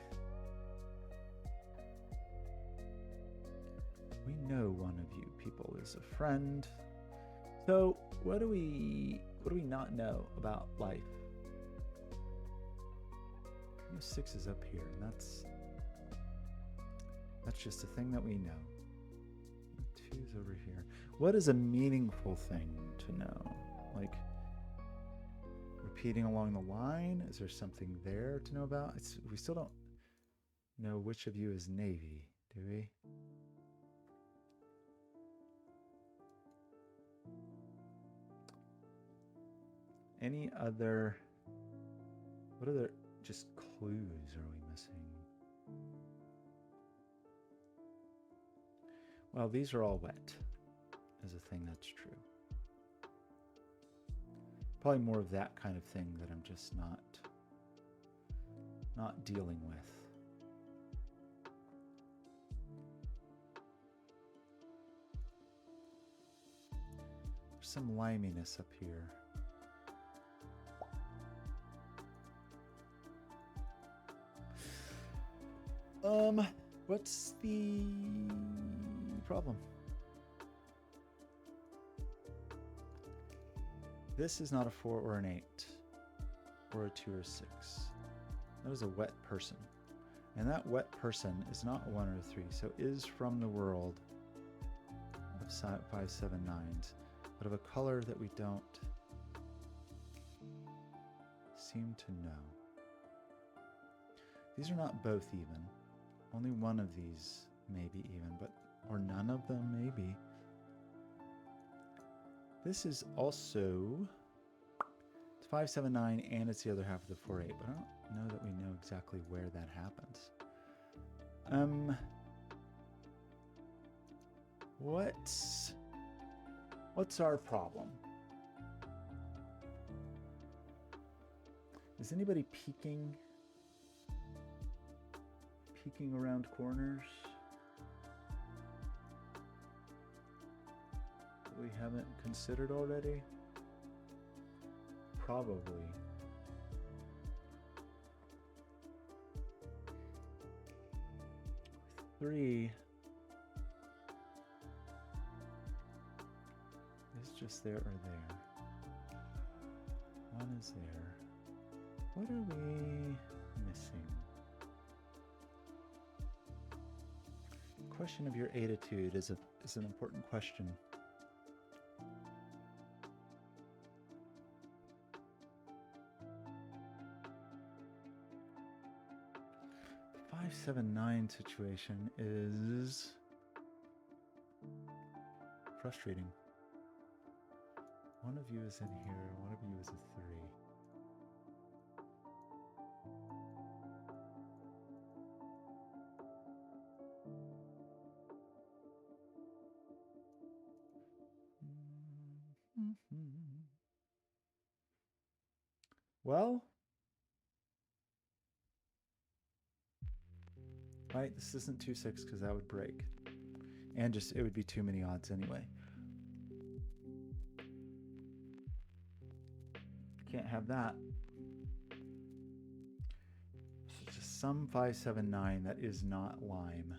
We know one of you people is a friend. So what do we not know about life? 6 is up here, and that's just a thing that we know. 2 is over here. What is a meaningful thing to know? Like repeating along the line? Is there something there to know about? We still don't know which of you is Navy, do we? Any other? What other just clues are we missing? Well, these are all wet, is a thing that's true. Probably more of that kind of thing that I'm just not not dealing with. There's some liminess up here. What's the problem? This is not a 4 or an 8, or a 2 or a 6. That is a wet person. And that wet person is not a 1 or a 3, so is from the world of 5, 7, 9s, but of a color that we don't seem to know. These are not both even. Only one of these may be even, but or none of them may be. This is also, it's 5, 7, 9, and it's the other half of the 4, 8, but I don't know that we know exactly where that happens. What's our problem? Is anybody peeking around corners that we haven't considered already? Probably. Three is just there or there. One is there. What are we missing? The question of your attitude is an important question. The 5, 7, 9 situation is frustrating. One of you is in here, one of you is a 3. Well, right, this isn't 2, 6 because that would break. And just, it would be too many odds anyway. Can't have that. So just some 5, 7, 9 that is not lime.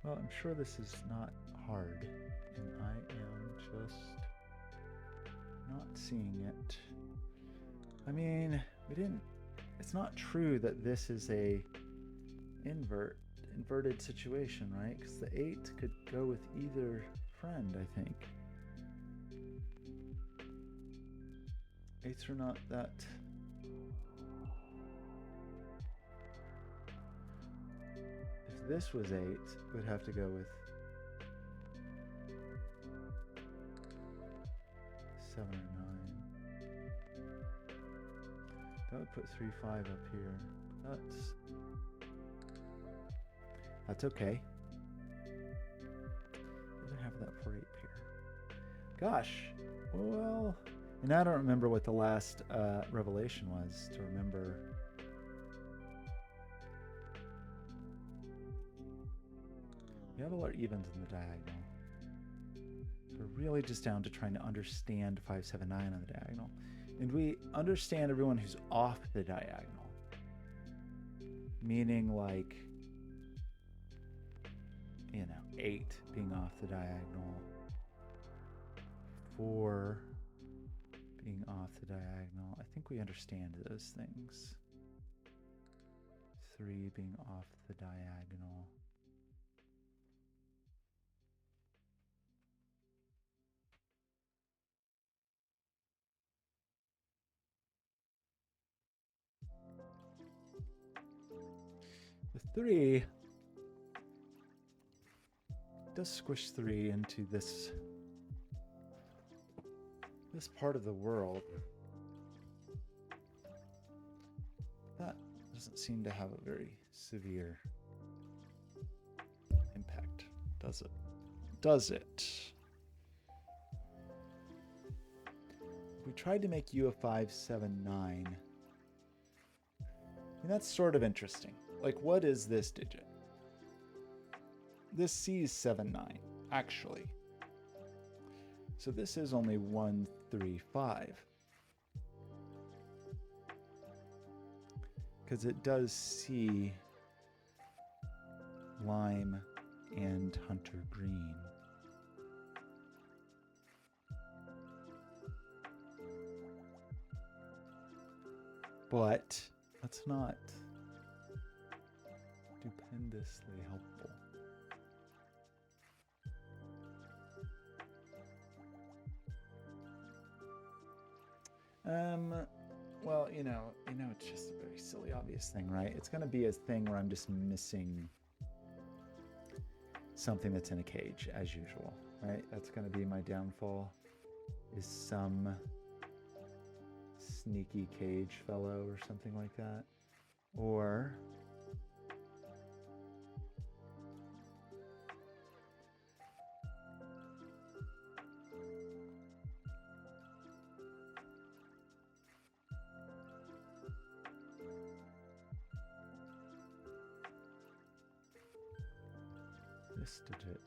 Well, I'm sure this is not hard, and I am just not seeing it. I mean, it's not true that this is a inverted situation, right? Because the 8 could go with either friend, I think. 8s are not that... If this was 8, it would have to go with 7 or 9. That would put 3, 5 up here. That's okay. The other half of that 4, 8 pair. Gosh, well, and I don't remember what the last revelation was to remember. We have a lot of evens in the diagonal. So we're really just down to trying to understand 5, 7, 9 on the diagonal. And we understand everyone who's off the diagonal. Meaning like, 8 being off the diagonal. 4 being off the diagonal. I think we understand those things. 3 being off the diagonal. The 3 does squish 3 into this part of the world. That doesn't seem to have a very severe impact, does it? Does it? We tried to make you a 5, 7, 9. And that's sort of interesting. Like, what is this digit? This C is 7, 9, actually. So this is only 1, 3, 5. Because it does see lime and hunter green. But that's not stupendously helpful. Well, you know, it's just a very silly, obvious thing, right? It's going to be a thing where I'm just missing something that's in a cage, as usual, right? That's going to be my downfall, is some sneaky cage fellow or something like that. Or this digit.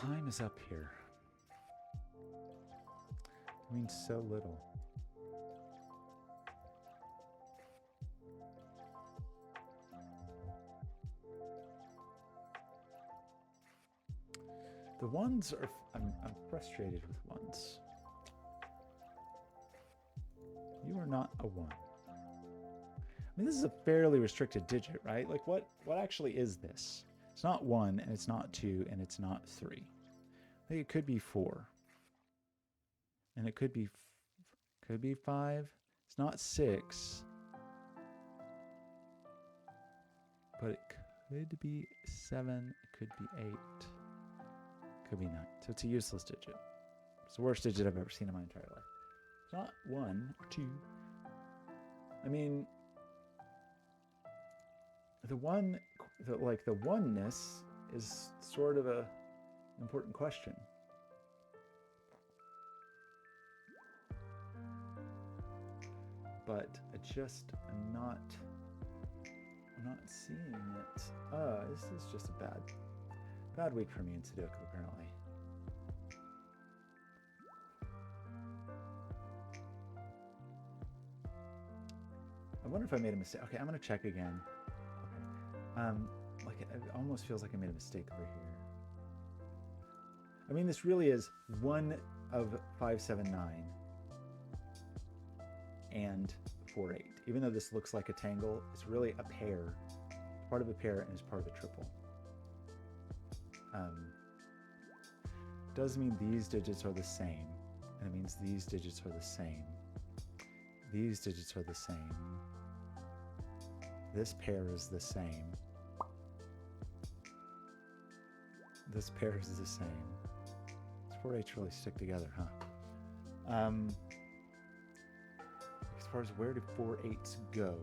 Lime is up here. It means so little. The ones are, I'm frustrated with ones. You are not a 1. I mean, this is a fairly restricted digit, right? Like, what actually is this? It's not 1, and it's not 2, and it's not 3. I think it could be 4. And it could be 5. It's not 6. But it could be 7. It could be 8. Could be 9. So it's a useless digit. It's the worst digit I've ever seen in my entire life. It's not 1 or 2. I mean, the oneness is sort of a important question. But I just am not seeing it. This is just a bad week for me in Sudoku, apparently. I wonder if I made a mistake. Okay, I'm gonna check again. Okay. Like it almost feels like I made a mistake over here. I mean, this really is 1 of 5, 7, 9 and 4, 8. Even though this looks like a tangle, it's really a pair. It's part of a pair and it's part of a triple. Does mean these digits are the same, and it means these digits are the same. These digits are the same. This pair is the same. This pair is the same. These 4 8s really stick together, huh? As far as where do 4 8s go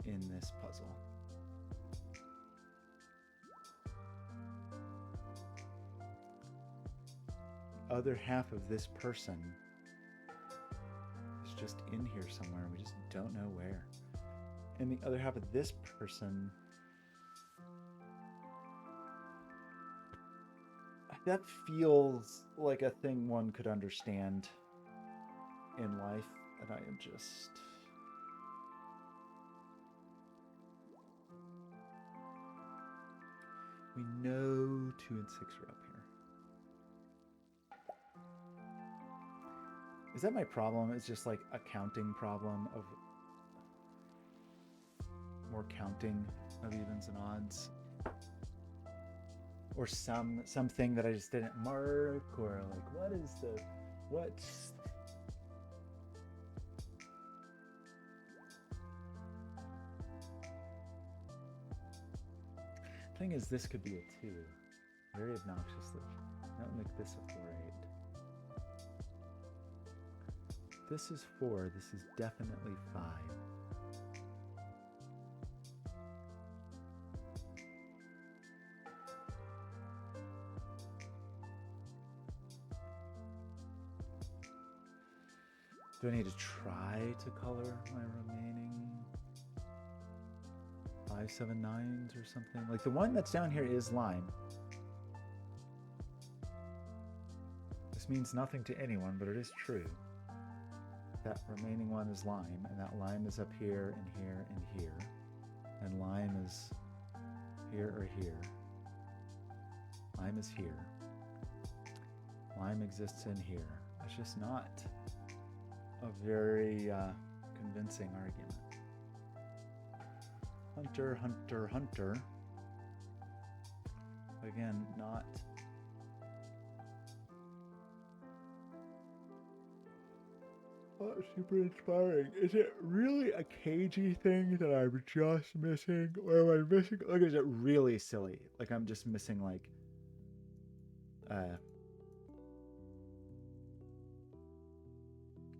in this puzzle? Other half of this person is just in here somewhere, and we just don't know where. And the other half of this person, that feels like a thing one could understand in life, and I am just... We know 2 and 6 are up here. Is that my problem? It's just like a counting problem of more counting of evens and odds, or something that I just didn't mark, or like what's thing is, this could be a 2. Very obnoxiously. That would make this a 4/8. This is 4. This is definitely 5. Do I need to try to color my remaining 5, 7, 9s or something? Like the one that's down here is lime. This means nothing to anyone, but it is true. That remaining one is lime, and that lime is up here and here and here. And lime is here or here. Lime is here. Lime exists in here. It's just not a very convincing argument. Hunter, hunter, hunter. Again, not super inspiring. Is it really a cagey thing that I'm just missing? Or am I missing? Like, is it really silly? Like, I'm just missing, like,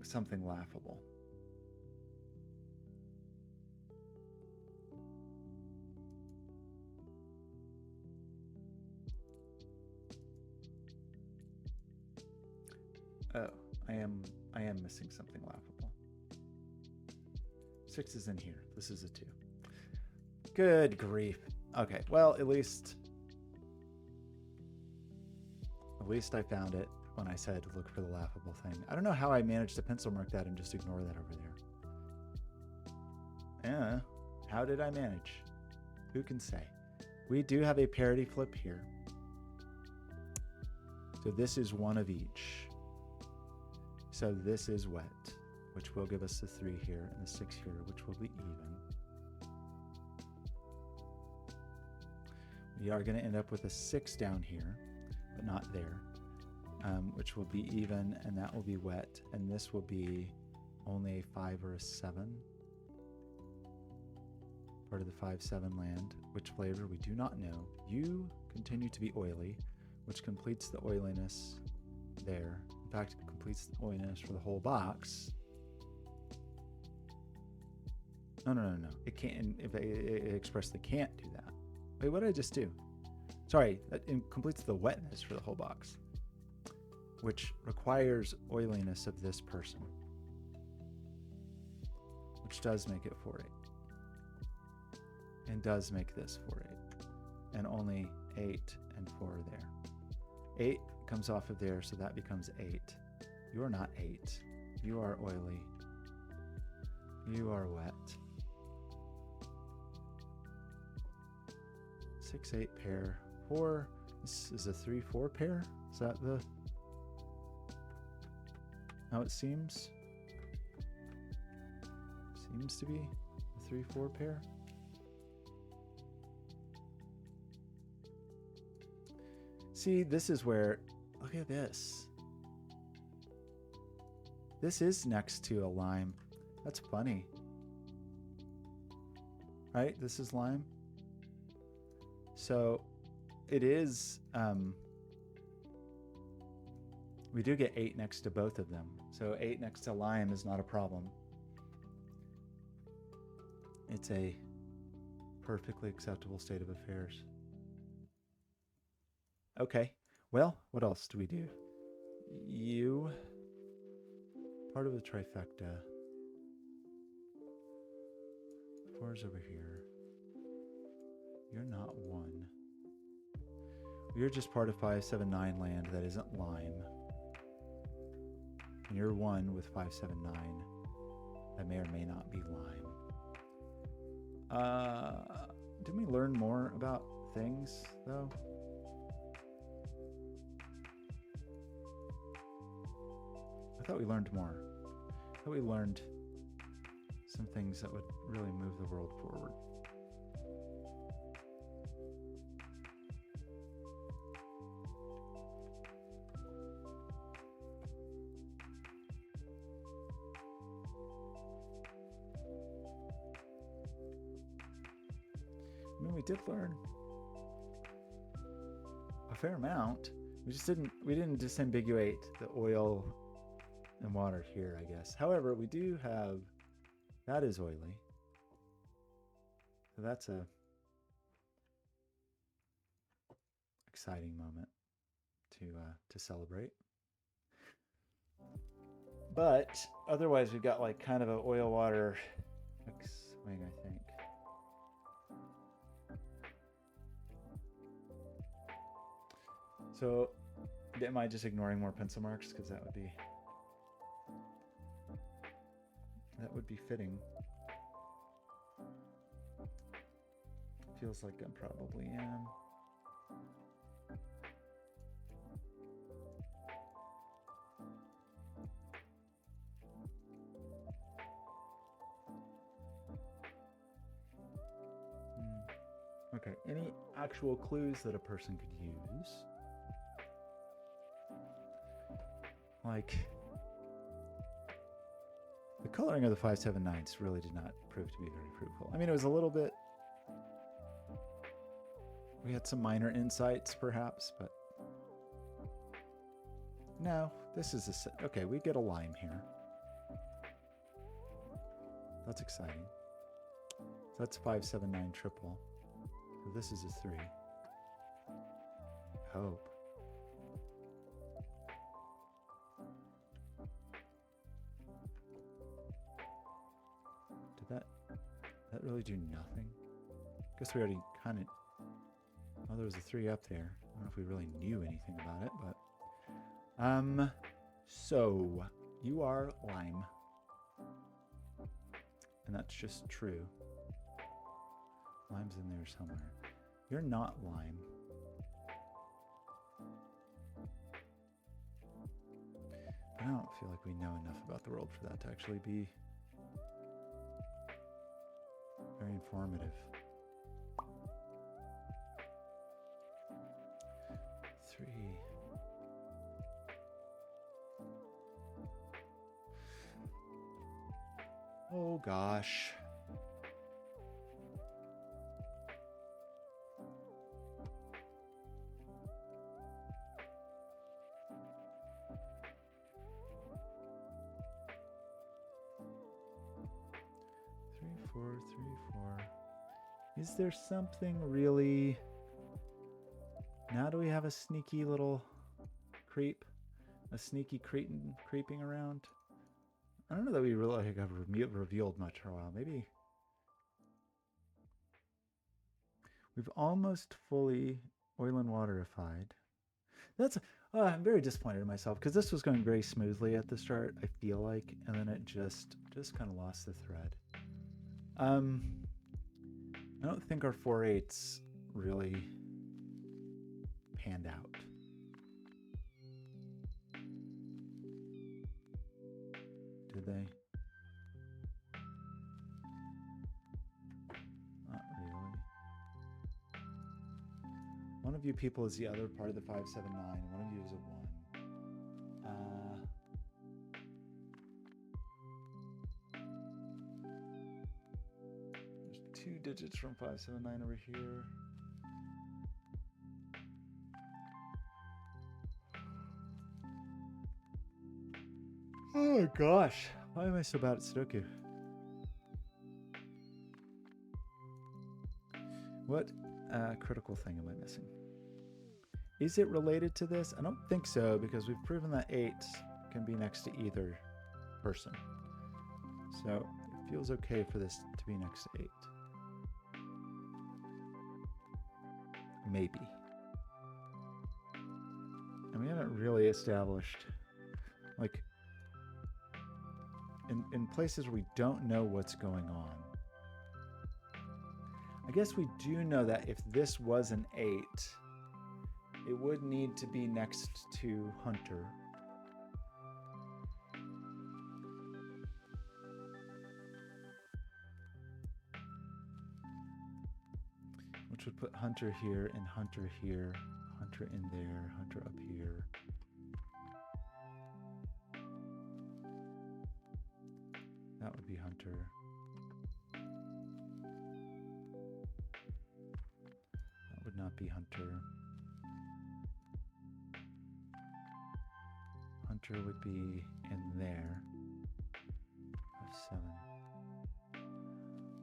something laughable. Oh, I am missing something laughable. 6 is in here. This is a 2. Good grief. Okay, well, at least I found it when I said look for the laughable thing. I don't know how I managed to pencil mark that and just ignore that over there. Yeah, how did I manage? Who can say? We do have a parity flip here. So this is one of each. So this is wet, which will give us the 3 here and the 6 here, which will be even. We are going to end up with a 6 down here, but not there, which will be even, and that will be wet, and this will be only a 5 or a 7. Part of the 5-7 land. Which flavor we do not know. You continue to be oily, which completes the oiliness there. In fact, it completes the oiliness for the whole box. No. It can't. If it expressly can't do that. Wait, what did I just do? Sorry, that completes the wetness for the whole box, which requires oiliness of this person, which does make it 4/8, and does make this 4/8, and only 8 and 4 are there. 8 comes off of there, so that becomes 8. You are not 8. You are oily. You are wet. 6-8 pair. 4. This is a 3-4 pair. Is that the how it seems? Seems to be a 3-4 pair. See, this is where, look at this. This is next to a lime. That's funny. Right? This is lime. So it is, we do get 8 next to both of them. So 8 next to lime is not a problem. It's a perfectly acceptable state of affairs. Okay, well, what else do we do? You, part of the trifecta. 4 is over here. You're not 1. You're just part of 5-7-9 land that isn't lime. And you're 1 with 5-7-9. That may or may not be lime. Didn't we learn more about things, though? I thought we learned more. I thought we learned some things that would really move the world forward. I mean, we did learn a fair amount. We didn't disambiguate the oil and water here, I guess. However, we do have, that is oily. So that's a exciting moment to celebrate. But otherwise, we've got like kind of an oil water swing, I think. So, am I just ignoring more pencil marks? Because that would be fitting. Feels like I probably am. Okay, any actual clues that a person could use? Like, the coloring of the 579s really did not prove to be very fruitful. I mean, it was a little bit, we had some minor insights perhaps, but no, this is okay, we get a lime here. That's exciting. So that's 579 triple. So this is a 3. Hope. Did that really do nothing? Guess we already kind of, well, there was a 3 up there. I don't know if we really knew anything about it, but so you are lime. And that's just true. Lime's in there somewhere. You're not lime. I don't feel like we know enough about the world for that to actually be very informative. 3. Oh gosh. Four. Is there something really? Now do we have a sneaky little creep? A sneaky creeping around? I don't know that we really have revealed much for a while. Maybe we've almost fully oil and waterified. That's I'm very disappointed in myself because this was going very smoothly at the start, I feel like, and then it just kind of lost the thread. I don't think our 4/8 really panned out. Did they? Not really. One of you people is the other part of the 579, and one of you is a 1. There's 2 digits from 579 over here. Oh my gosh, why am I so bad at Sudoku? What critical thing am I missing? Is it related to this? I don't think so, because we've proven that 8 can be next to either person. So it feels okay for this to be next to 8. Maybe. And we haven't really established, like, in places where we don't know what's going on. I guess we do know that if this was an 8, it would need to be next to Hunter. Which would put Hunter here and Hunter here, Hunter in there, Hunter up here. That would be Hunter. That would not be Hunter. Hunter would be in there. 7.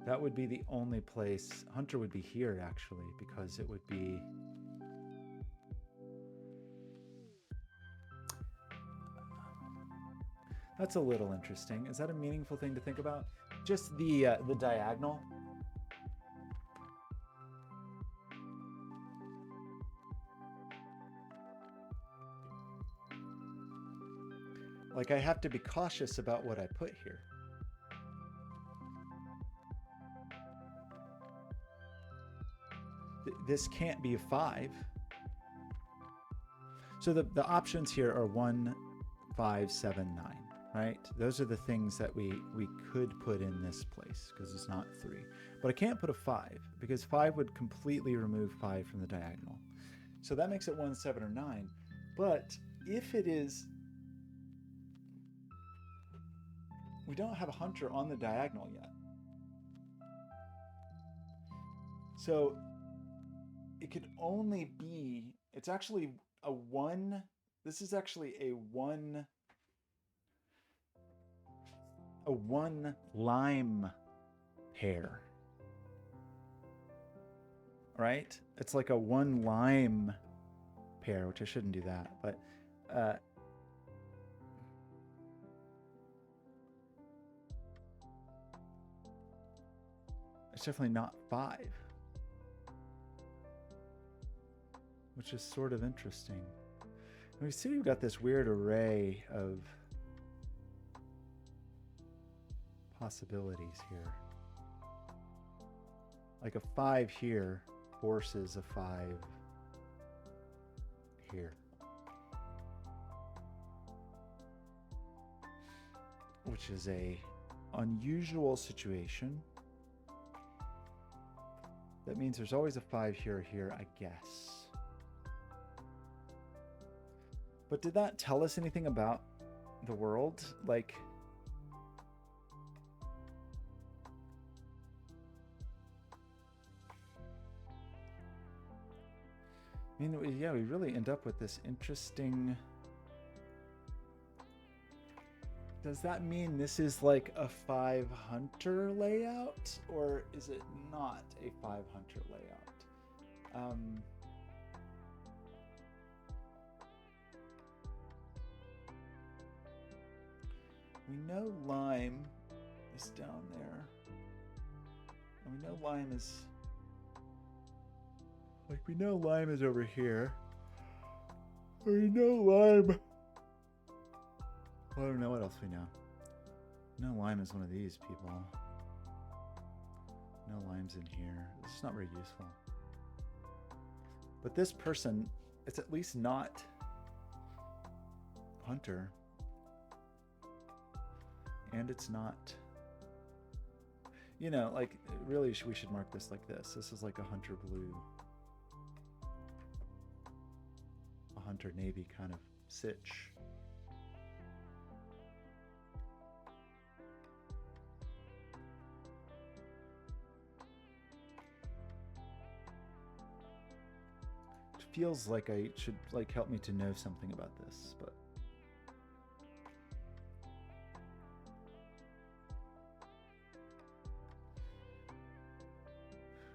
That would be the only place. Hunter would be here, actually, because it would be... That's a little interesting. Is that a meaningful thing to think about? Just the diagonal? Like, I have to be cautious about what I put here. This can't be a 5. So the options here are 1, 5, 7, 9, right? Those are the things that we could put in this place because it's not 3. But I can't put a 5 because 5 would completely remove 5 from the diagonal. So that makes it 1, 7, or 9. But if it is... We don't have a Hunter on the diagonal yet. So it could only be, it's actually a 1. This is actually a 1 lime pair. Right? It's like a 1 lime pair, which I shouldn't do that, but it's definitely not 5, which is sort of interesting. And we see we've got this weird array of possibilities here. Like a 5 here forces a 5 here, which is a unusual situation. That means there's always a 5 here or here, I guess. But did that tell us anything about the world? Like, I mean, yeah, we really end up with this interesting... Does that mean this is like a 5 Hunter layout, or is it not a 5 Hunter layout? We know lime is down there, and we know lime is over here. We know lime. Well, I don't know what else we know. No, lime is one of these people. No, lime's in here. It's not very useful. But this person, it's at least not Hunter. And it's not... You know, like, really, we should mark this like this. This is like a Hunter blue. A Hunter navy kind of sitch. Feels like I should like help me to know something about this, but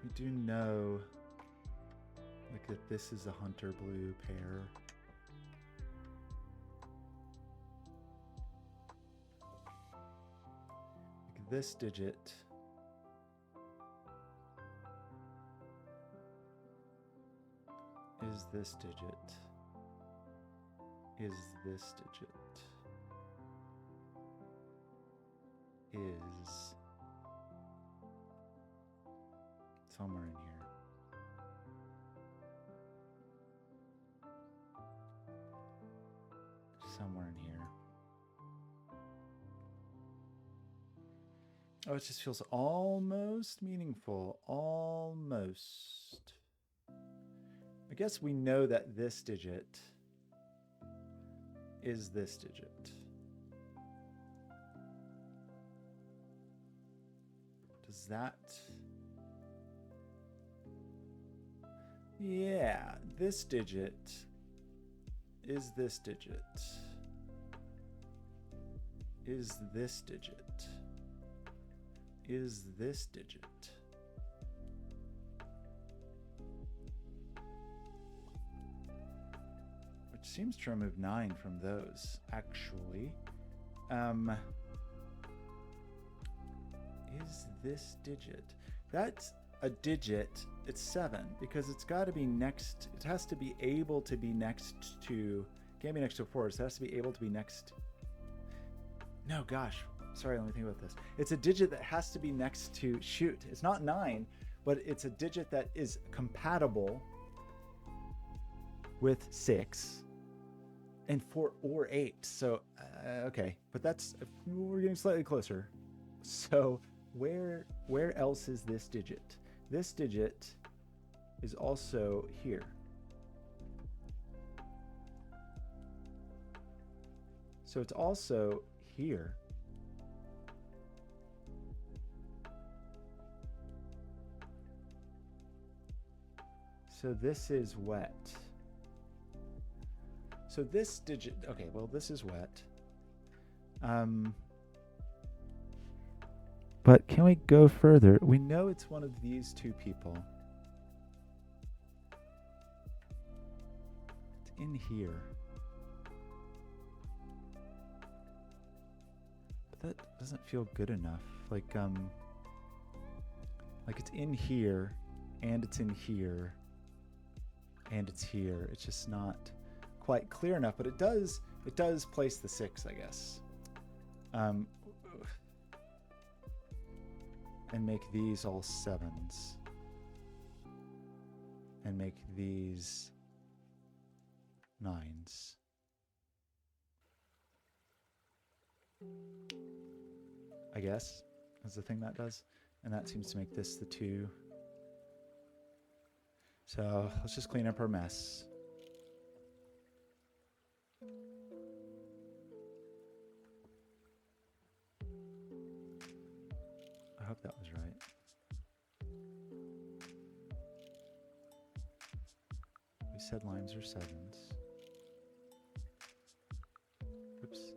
we do know like that this is a Hunter blue pair. Like this digit is this digit, is this digit, is somewhere in here. Somewhere in here. Oh, it just feels almost meaningful, almost. I guess we know that this digit is this digit. Does that... Yeah, this digit is this digit. is this digit? Is this digit? Which seems to remove 9 from those, actually. Is this digit? That's a digit. It's 7 because it's got to be next. It has to be able to be next to. Can't be next to a 4. So it has to be able to be next. No, gosh. Sorry, let me think about this. It's a digit that has to be next to. Shoot, it's not 9, but it's a digit that is compatible with 6 and 4 or 8. So okay, but we're getting slightly closer. So where else is this digit? This digit is also here. So it's also here. So this is wet. So this digit, okay, well, this is wet. But can we go further? We know it's one of these two people. It's in here. But that doesn't feel good enough. Like it's in here, and it's in here, and it's here. It's just not quite clear enough, but it does place the 6, I guess. And make these all 7s. And make these 9s. I guess is the thing that does. And that seems to make this the 2. So let's just clean up our mess. I hope that was right. We said limes are 7s. Oops.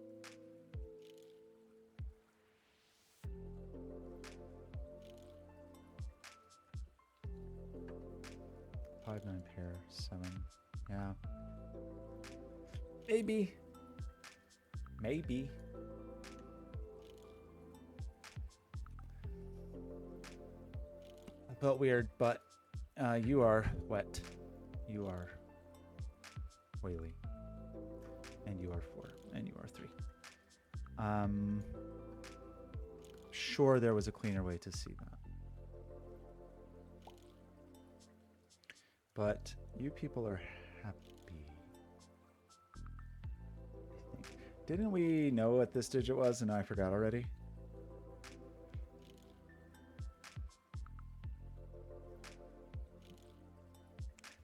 Five, 9 pair, 7. Yeah. Maybe. I felt weird, but you are wet. You are oily. And you are 4. And you are 3. Sure, there was a cleaner way to see that. But you people are happy. I think. Didn't we know what this digit was and I forgot already?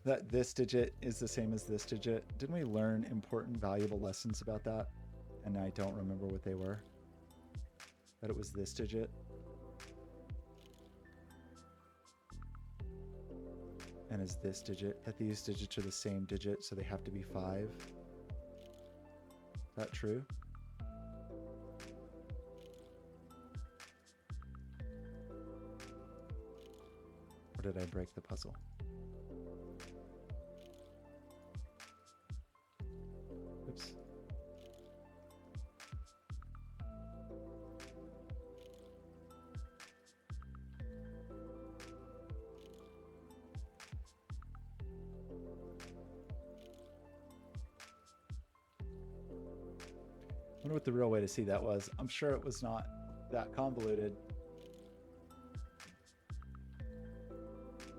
That this digit is the same as this digit. Didn't we learn important, valuable lessons about that? And I don't remember what they were. That it was this digit. And is this digit, that these digits are the same digit, so they have to be 5. Is that true? Or did I break the puzzle? Oops. I wonder what the real way to see that was. I'm sure it was not that convoluted.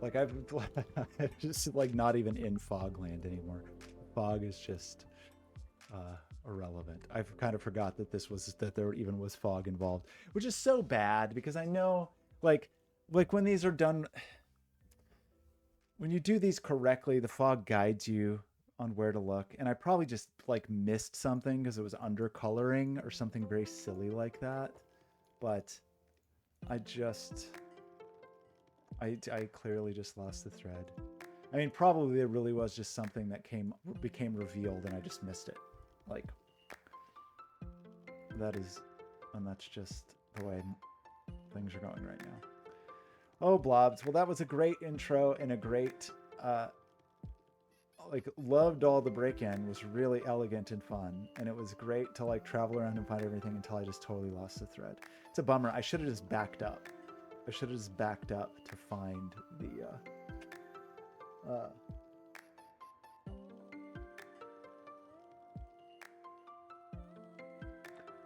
Like I'm just like not even in Fogland anymore. Fog is just irrelevant. I've kind of forgot that there even was fog involved, which is so bad because I know like when these are done, when you do these correctly, the fog guides you on where to look, and I probably just like missed something because it was undercoloring or something very silly like that, but I clearly just lost the thread. I mean, probably it really was just something that became revealed and I just missed it. Like, that is And that's just the way things are going right now. Oh, Blobz. Well, that was a great intro and a great, like, loved all the break-in. Was really elegant and fun. And it was great to, like, travel around and find everything until I just totally lost the thread. It's a bummer. I should have just backed up. I should have just backed up to find the,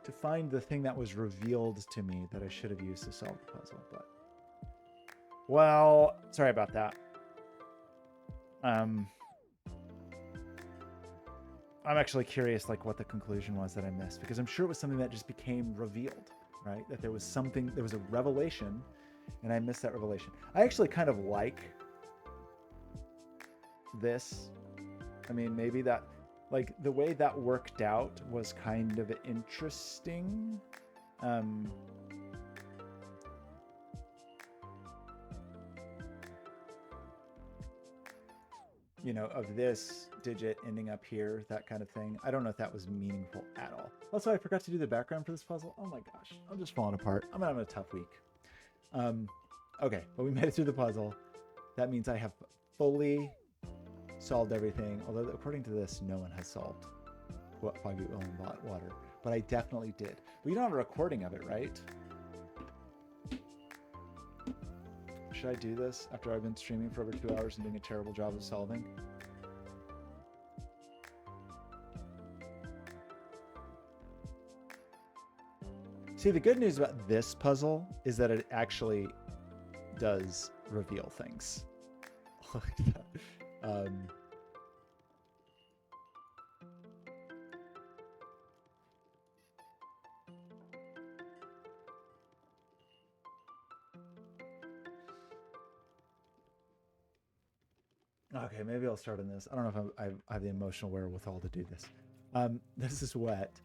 to find the thing that was revealed to me that I should have used to solve the puzzle. But, well, sorry about that. I'm actually curious, like, what the conclusion was that I missed, because I'm sure it was something that just became revealed, right? That there was something, there was a revelation, and I missed that revelation. I actually kind of like this. I mean, maybe that, like, the way that worked out was kind of interesting. You know, of this digit ending up here, that kind of thing. I don't know if that was meaningful at all. Also, I forgot to do the background for this puzzle. Oh my gosh, I'm just falling apart. I'm having a tough week. Okay, but we made it through the puzzle. That means I have fully solved everything. Although according to this, no one has solved what Foggy, Oil, and Water. But I definitely did. We don't have a recording of it, right? Should I do this after I've been streaming for over 2 hours and doing a terrible job of solving? See, the good news about this puzzle is that it actually does reveal things. Okay, maybe I'll start on this. I don't know if I have the emotional wherewithal to do this. This is wet.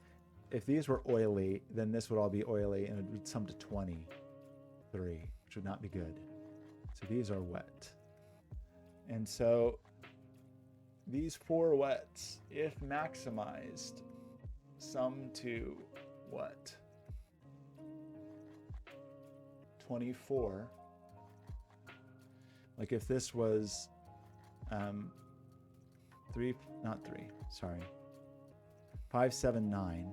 If these were oily, then this would all be oily, and it would sum to 23, which would not be good. So these are wet. And so these 4 wets, if maximized, sum to what? 24. Like if this was 5, 7, 9,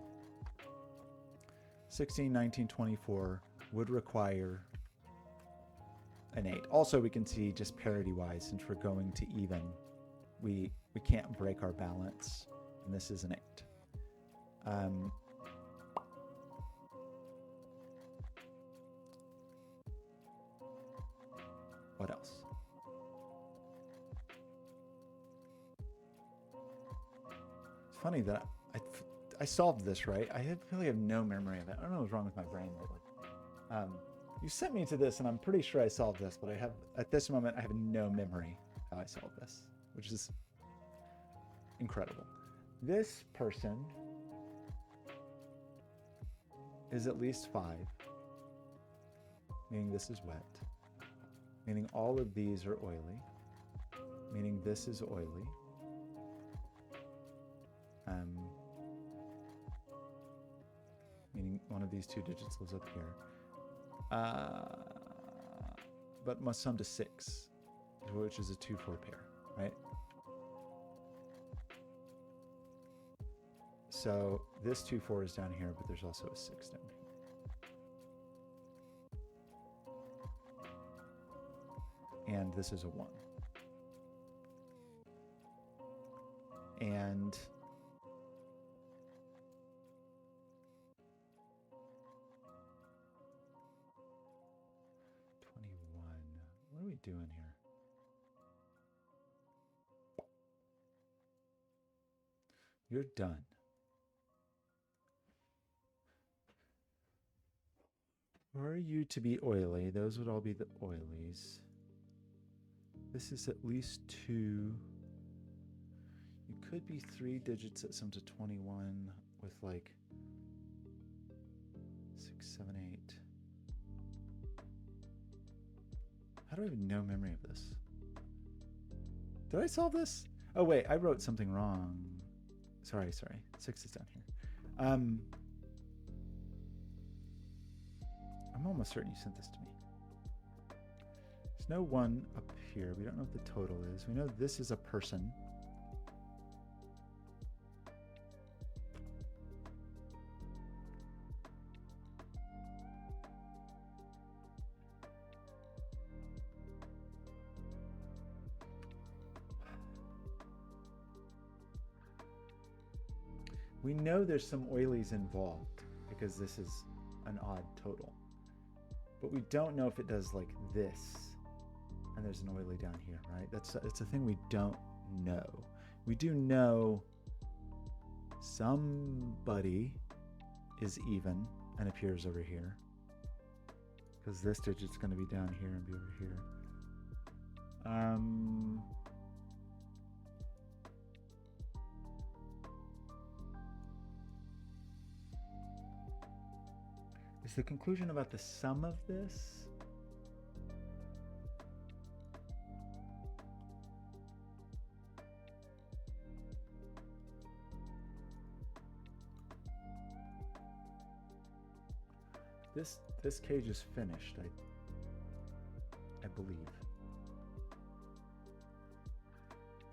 16, 19, 24 would require an 8. Also, we can see just parity-wise, since we're going to even, we can't break our balance, and this is an 8. What else? It's funny that I solved this, right? I really have no memory of it. I don't know what's wrong with my brain lately. You sent me to this, and I'm pretty sure I solved this, but at this moment, I have no memory how I solved this, which is incredible. This person is at least 5, meaning this is wet, meaning all of these are oily, meaning this is oily. Meaning one of these 2 digits lives up here. But must sum to 6, which is a 2-4 pair, right? So this 2-4 is down here, but there's also a 6 down here. And this is a 1. And what are we doing here? You're done. Were you to be oily, those would all be the oilies. This is at least 2. You could be 3 digits that sum to 21 with like 6, 7, 8. How do I have no memory of this? Did I solve this? Oh wait, I wrote something wrong. Sorry. 6 is down here. I'm almost certain you sent this to me. There's no 1 up here. We don't know what the total is. We know this is a person. We know there's some oilies involved because this is an odd total. But we don't know if it does like this and there's an oily down here, right? It's a thing we don't know. We do know somebody is even and appears over here because this digit's going to be down here and be over here. Is the conclusion about the sum of this? This cage is finished, I believe.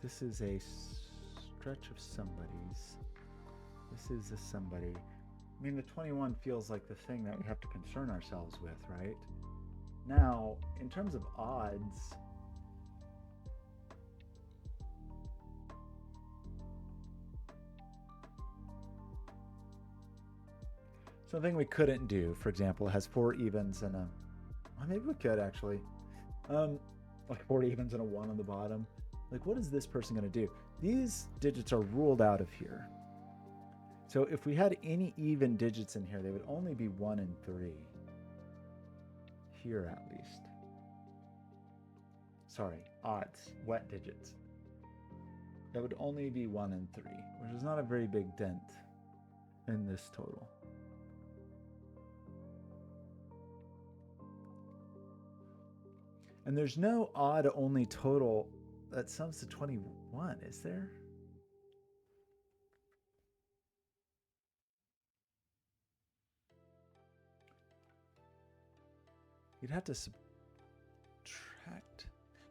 This is a stretch of somebody's. This is a somebody. I mean, the 21 feels like the thing that we have to concern ourselves with, right? Now, in terms of odds, something we couldn't do, for example, has 4 evens and a... Well, maybe we could, actually. Like 4 evens and a 1 on the bottom. Like, what is this person going to do? These digits are ruled out of here. So if we had any even digits in here, they would only be 1 and 3. Here, at least. Sorry, odds, wet digits. That would only be 1 and 3, which is not a very big dent in this total. And there's no odd only total that sums to 21, is there? You'd have to subtract.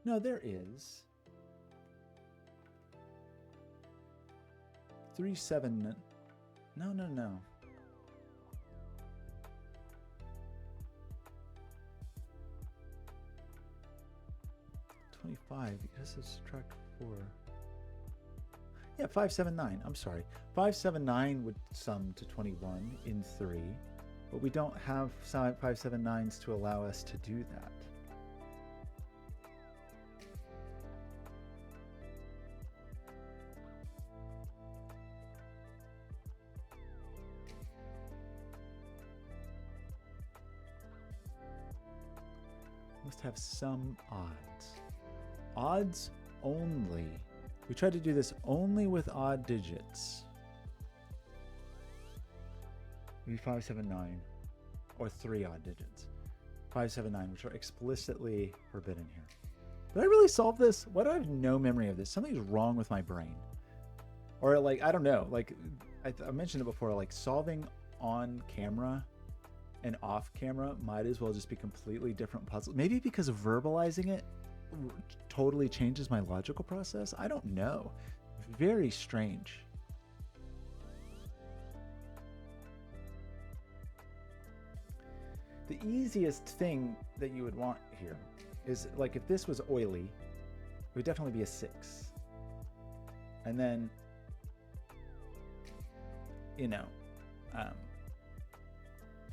No, there is. 3, 7. No. 25. You have to subtract 4. Yeah, 5, 7, 9. I'm sorry. 5, 7, 9 would sum to 21 in 3. But we don't have 5, 7, 9s to allow us to do that. Must have some odds. Odds only. We tried to do this only with odd digits. Maybe 5, 7, 9, or 3 odd digits. 5, 7, 9, which are explicitly forbidden here. Did I really solve this? Why do I have no memory of this? Something's wrong with my brain. Or like, I don't know, like I mentioned it before, like solving on camera and off camera might as well just be completely different puzzles. Maybe because verbalizing it totally changes my logical process. I don't know. Very strange. The easiest thing that you would want here is, like, if this was oily, it would definitely be a 6. And then, you know,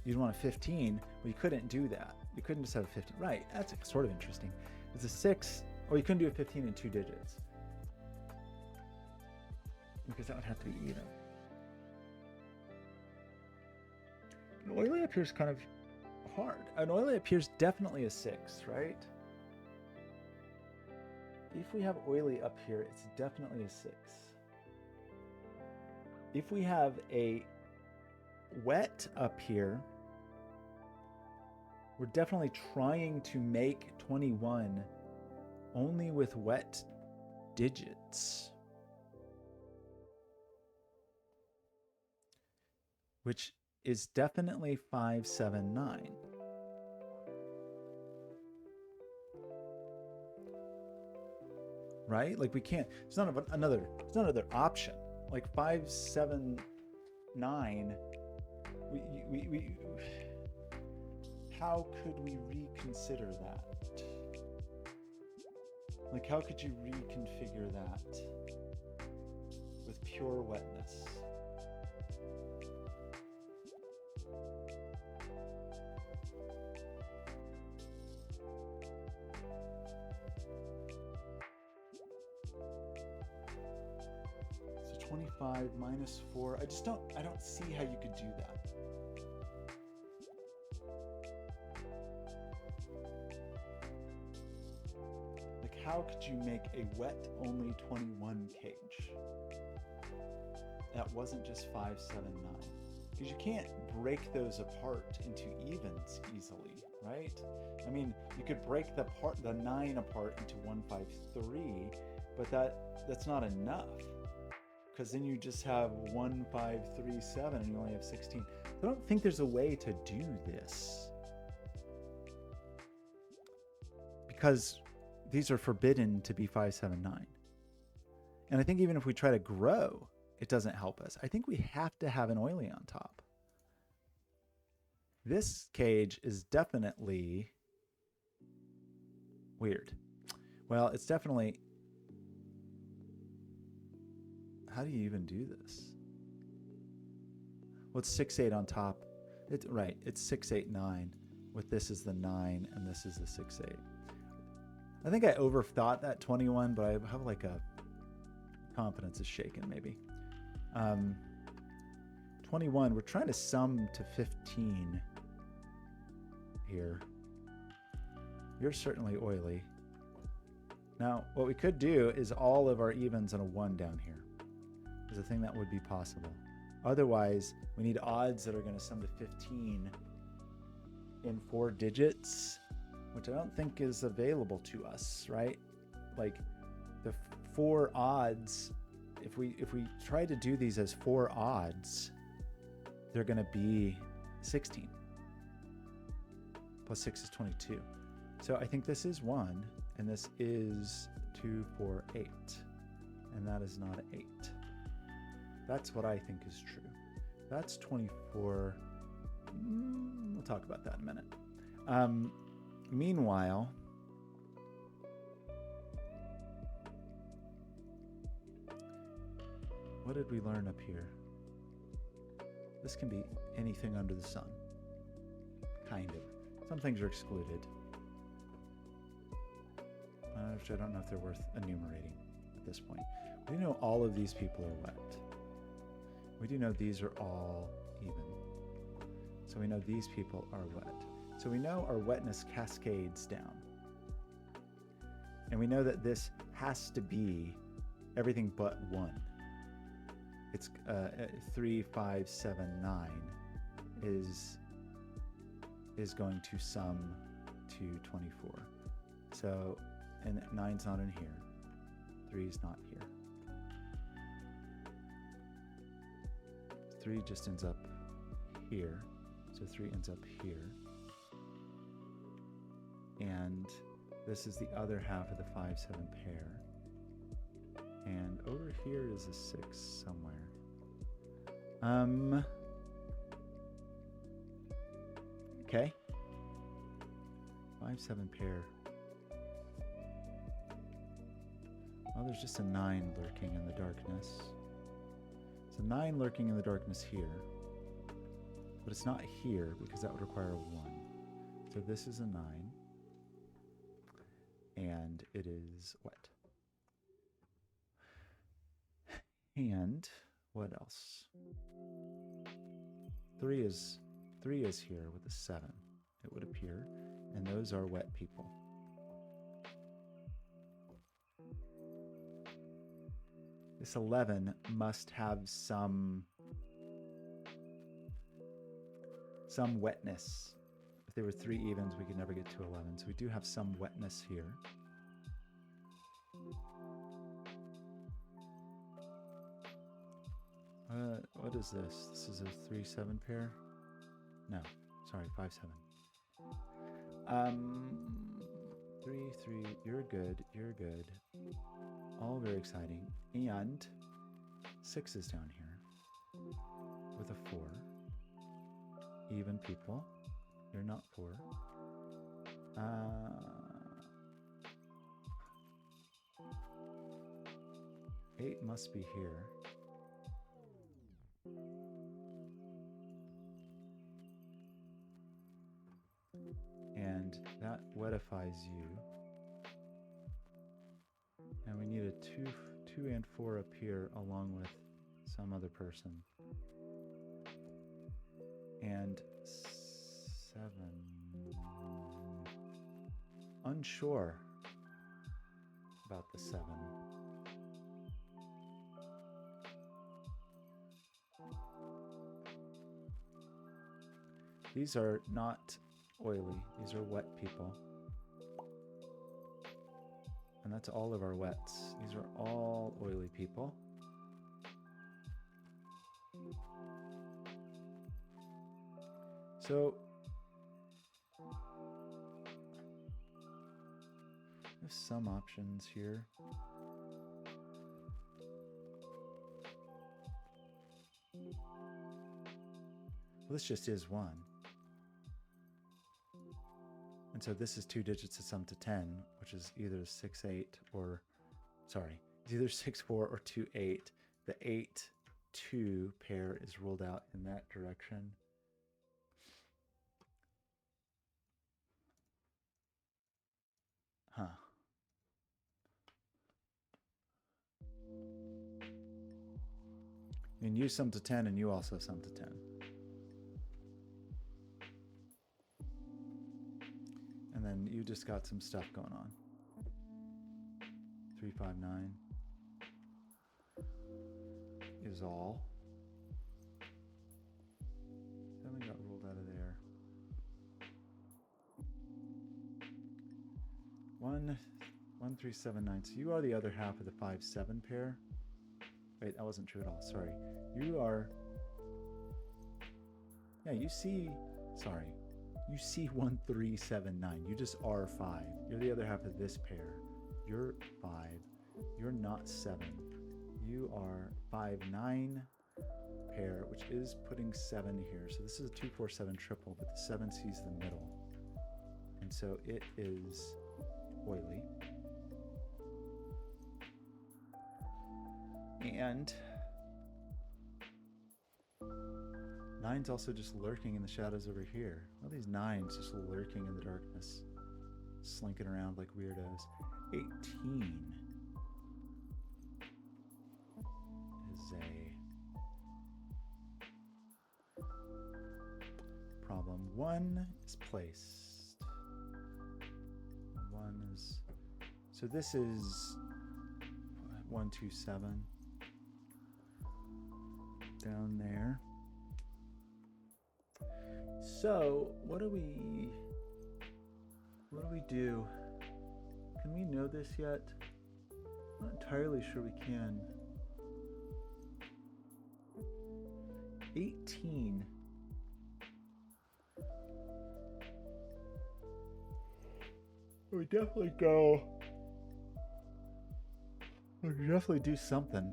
you'd want a 15. Well, you couldn't do that. You couldn't just have a 15. Right, that's sort of interesting. It's a 6, or you couldn't do a 15 in 2 digits. Because that would have to be even. And oily appears kind of hard. An oily appears definitely a 6, right? If we have oily up here, it's definitely a 6. If we have a wet up here, we're definitely trying to make 21 only with wet digits, which is definitely 5, 7, 9. right? Like we can't, it's not another option. Like 5, 7, 9, we how could we reconsider that? Like how could you reconfigure that with pure wetness? So 25 minus 4, I don't see how you could do that. Like how could you make a wet only 21 cage? That wasn't just 5, 7, 9. Because you can't break those apart into evens easily, right? I mean, you could break the 9 apart into 1, 5, 3, but that's not enough. Because then you just have 1, 5, 3, 7, and you only have 16. I don't think there's a way to do this. Because these are forbidden to be 5, 7, 9. And I think even if we try to grow, it doesn't help us. I think we have to have an oily on top. This cage is definitely weird. Well, it's definitely... How do you even do this? Well, it's 6, 8 on top. Right, it's 6, 8, 9. With this is the 9, and this is the 6, 8. I think I overthought that 21, but I have like a confidence is shaken maybe. 21, we're trying to sum to 15 here. You're certainly oily. Now, what we could do is all of our evens on a 1 down here. Is a thing that would be possible. Otherwise, we need odds that are going to sum to 15 in 4 digits, which I don't think is available to us, right? Like the 4 odds, if we try to do these as 4 odds, they're going to be 16. Plus 6 is 22. So I think this is 1, and this is 2, 4, 8. And that is not an 8. That's what I think is true. That's 24. We'll talk about that in a minute. Meanwhile, what did we learn up here? This can be anything under the sun. Kind of. Some things are excluded. Which I don't know if they're worth enumerating at this point. We know all of these people are wet. We do know these are all even. So we know these people are wet. So we know our wetness cascades down. And we know that this has to be everything but 1. It's 3, 5, 7, 9 is going to sum to 24. So, and 9's not in here. 3's not here. 3 just ends up here. So 3 ends up here. And this is the other half of the 5, 7 pair. And over here is a 6 somewhere. Okay. 5, 7 pair. Well, there's just a 9 lurking in the darkness. So 9 lurking in the darkness here. But it's not here because that would require a 1. So this is a 9. And it is wet. And what else? 3 is here with a 7, it would appear. And those are wet people. This 11 must have some wetness. If there were 3 evens, we could never get to 11. So we do have some wetness here. What is this? This is a 3, 7 pair? No, sorry, 5, 7. 3, 3, you're good, you're good. all very exciting. And 6 is down here with a 4. Even people. You're not poor. 8 must be here. And that wetifies you. And we need a 2 and 4 up here along with some other person. And 7. Unsure about the 7. These are not oily. These are wet people. And that's all of our wets. These are all oily people. So there's some options here. Well, this just is 1. And so this is 2 digits that sum to 10, which is either 6, 8, or, sorry, it's either 6, 4 or 2, 8. The 8, 2 pair is ruled out in that direction. Huh. I mean, you sum to 10 and you also sum to 10. And then you just got some stuff going on. 3, 5, 9 is all. 7 got ruled out of there. 1, 3, 7, 9. So you are the other half of the 5, 7 pair. Wait, that wasn't true at all. Sorry. You are. Yeah, you see. Sorry. You see 1, 3, 7, 9. You just are 5. You're the other half of this pair. You're 5. You're not 7. You are 5, 9 pair, which is putting 7 here. So this is a 2, 4, 7 triple, but the 7 sees the middle. And so it is oily. And 9's also just lurking in the shadows over here. All these 9s just lurking in the darkness, slinking around like weirdos. 18 is a problem. 1 is placed. 1 is... So this is 1, 2, 7. Down there. So what do we do? Can we know this yet? I'm not entirely sure we can. 18. We definitely go. We definitely do something.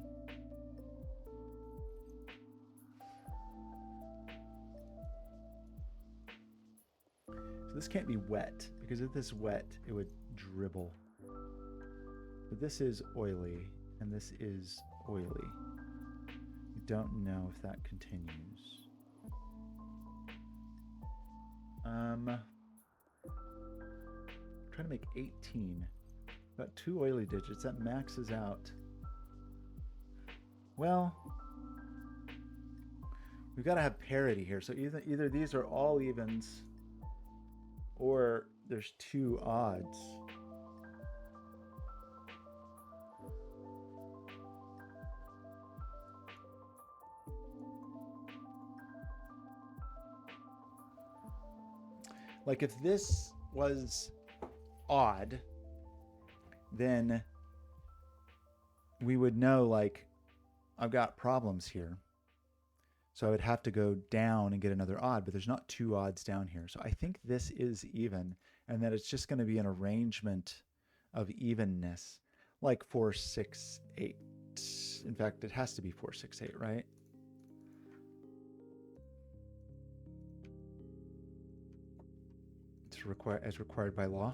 So this can't be wet, because if this wet, it would dribble. But this is oily, and this is oily. We don't know if that continues. Trying to make 18. Got 2 oily digits. That maxes out. Well, we've got to have parity here. So either these are all evens, or there's 2 odds. Like if this was odd, then we would know, like, I've got problems here. So I would have to go down and get another odd, but there's not 2 odds down here. So I think this is even, and that it's just going to be an arrangement of evenness. like 4, 6, 8. In fact, it has to be 4, 6, 8, right? It's as required by law.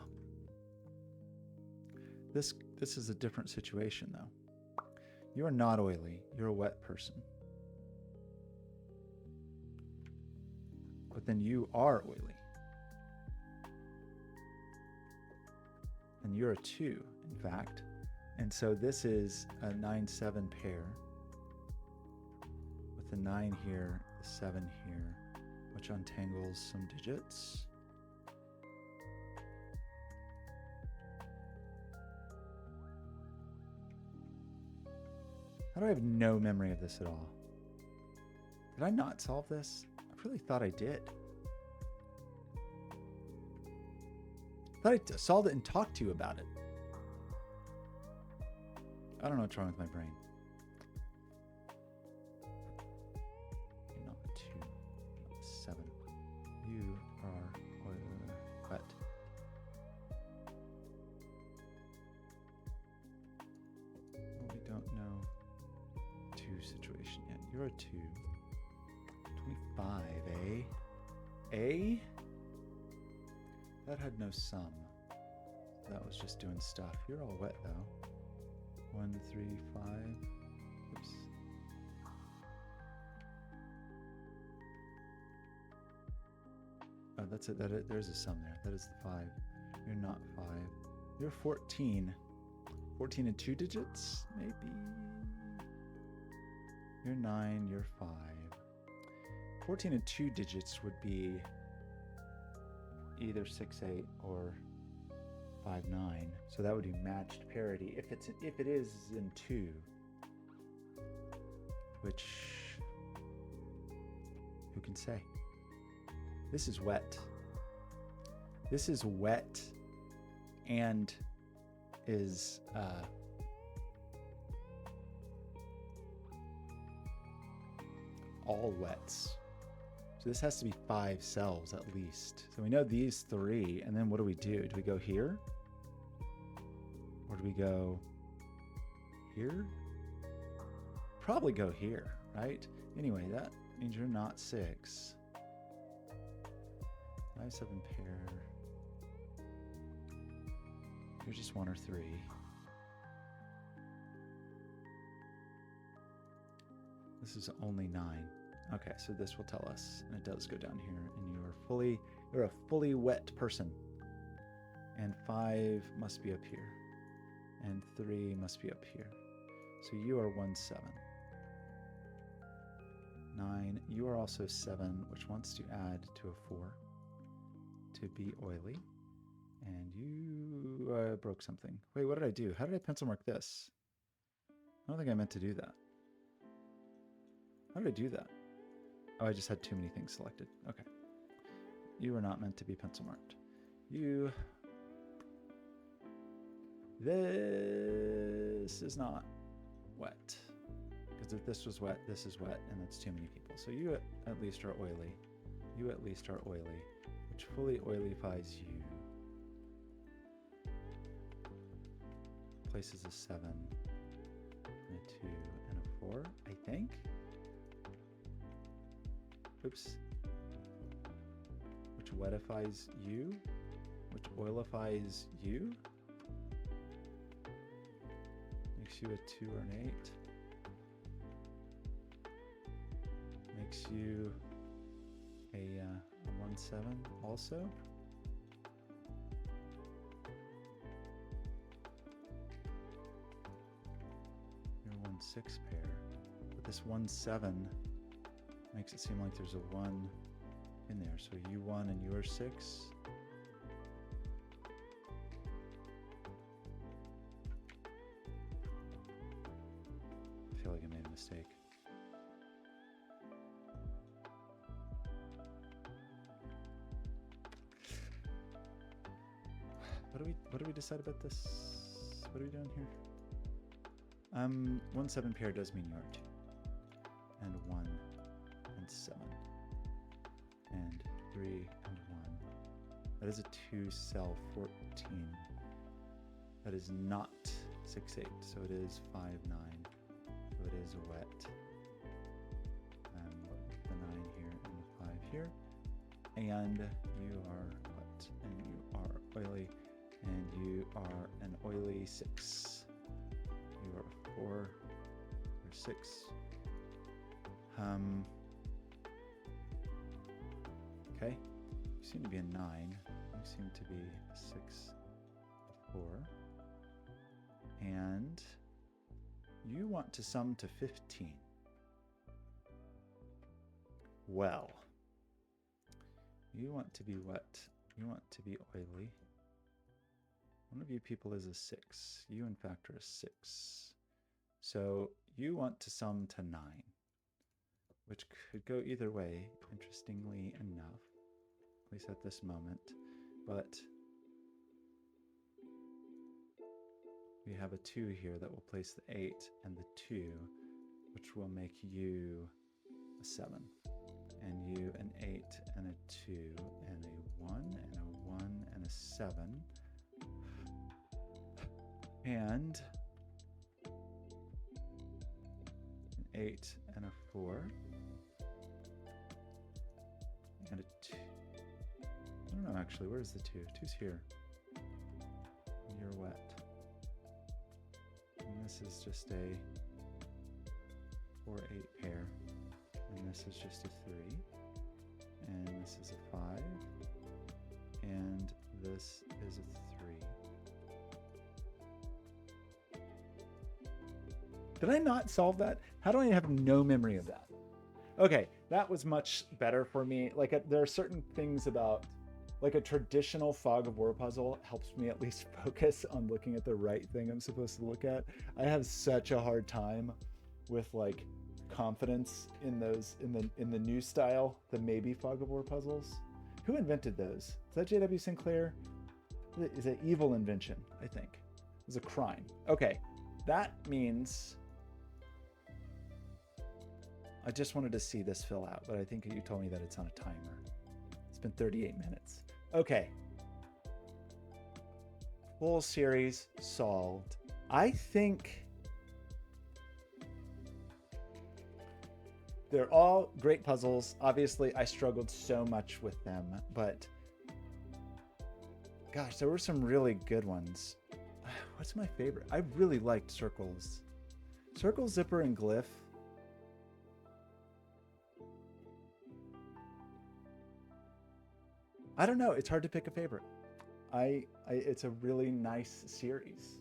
This is a different situation, though. You are not oily. You're a wet person. But then you are oily. And you're a 2, in fact. And so this is a 9-7 pair with the 9 here, the 7 here, which untangles some digits. How do I have no memory of this at all? Did I not solve this? I really thought I did. I thought I solved it and talked to you about it. I don't know what's wrong with my brain. You're not 2, not 7. You are wet. Well, we don't know 2 situation yet. You're a 2. 25, eh? A? That had no sum. That was just doing stuff. You're all wet though. 1, 3, 5. Oops. Oh, that's it. There's a sum there. That is the 5. You're not 5. You're 14. 14 and 2 digits, maybe. You're 9. You're 5. 14 and 2 digits would be either 6, 8 or 5, 9. So that would be matched parity if it is in 2, which who can say? This is wet. This is wet and is all wets. So this has to be 5 cells at least. So we know these 3, and then what do we do? Do we go here? Or do we go here? Probably go here, right? Anyway, that means you're not 6. 5, 7 pair. You're just 1 or 3. This is only 9. Okay, so this will tell us, and it does go down here, and you're a fully wet person. And 5 must be up here. And 3 must be up here. So you are 1, 7. 9, you are also 7, which wants to add to a 4 to be oily. And you broke something. Wait, what did I do? How did I pencil mark this? I don't think I meant to do that. How did I do that? Oh, I just had too many things selected. Okay. You are not meant to be pencil marked. This is not wet. Because if this was wet, this is wet, and that's too many people. So you at least are oily. You at least are oily, which fully oilifies you. Places a 7, and a 2, and a 4, I think. Oops. Which wetifies you, which oilifies you. Makes you a 2 or an 8. Makes you a 1, 7 also. You're a 1, 6 pair. But this 1, 7 makes it seem like there's a 1 in there. So you 1 and you're 6. I feel like I made a mistake. What do we decide about this? What are we doing here? 1, 7 pair does mean you are 2. And 1 and 7. And 3 and 1. That is a 2 cell 14. That is not 6, 8. So it is 5, 9. So it is wet. The 9 here and the 5 here. And you are wet. And you are oily. And you are an oily 6. You are 4 or 6. Okay. You seem to be a 9. You seem to be a 6, 4. And you want to sum to 15. Well, you want to be wet. You want to be oily. One of you people is a 6. You, in fact, are a 6. So you want to sum to 9, which could go either way, interestingly enough, at least at this moment. But we have a 2 here that will place the 8 and the 2, which will make you a 7. And you an 8 and a 2 and a 1 and a 1 and a 7. And an 8 and a 4. And a 2. I don't know actually, where's the 2? 2's here. And you're wet. And this is just a 4, 8 pair. And this is just a 3. And this is a 5. And this is a 3. Did I not solve that? How do I have no memory of that? Okay, that was much better for me. Like there are certain things about like a traditional fog of war puzzle helps me at least focus on looking at the right thing I'm supposed to look at. I have such a hard time with like confidence in those in the new style, the maybe fog of war puzzles. Who invented those? Is that J.W. Sinclair? It's an evil invention, I think. It was a crime. Okay, that means I just wanted to see this fill out, but I think you told me that it's on a timer. It's been 38 minutes. Okay. Full series solved. I think they're all great puzzles. Obviously, I struggled so much with them, but gosh, there were some really good ones. What's my favorite? I really liked Circles. Circle, Zipper, and Glyph. I don't know. It's hard to pick a favorite. It's a really nice series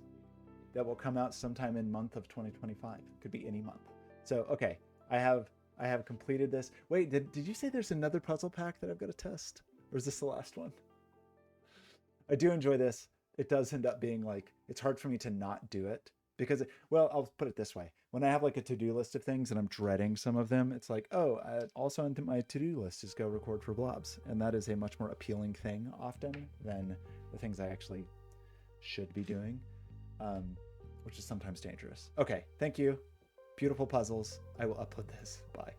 that will come out sometime in month of 2025. Could be any month. So, okay, I have completed this. Wait, did you say there's another puzzle pack that I've got to test? Or is this the last one? I do enjoy this. It does end up being like, it's hard for me to not do it because, well, I'll put it this way. When I have like a to-do list of things and I'm dreading some of them, it's like, oh, also on my to-do list is go record for Blobz. And that is a much more appealing thing often than the things I actually should be doing, which is sometimes dangerous. Okay, thank you. Beautiful puzzles. I will upload this. Bye.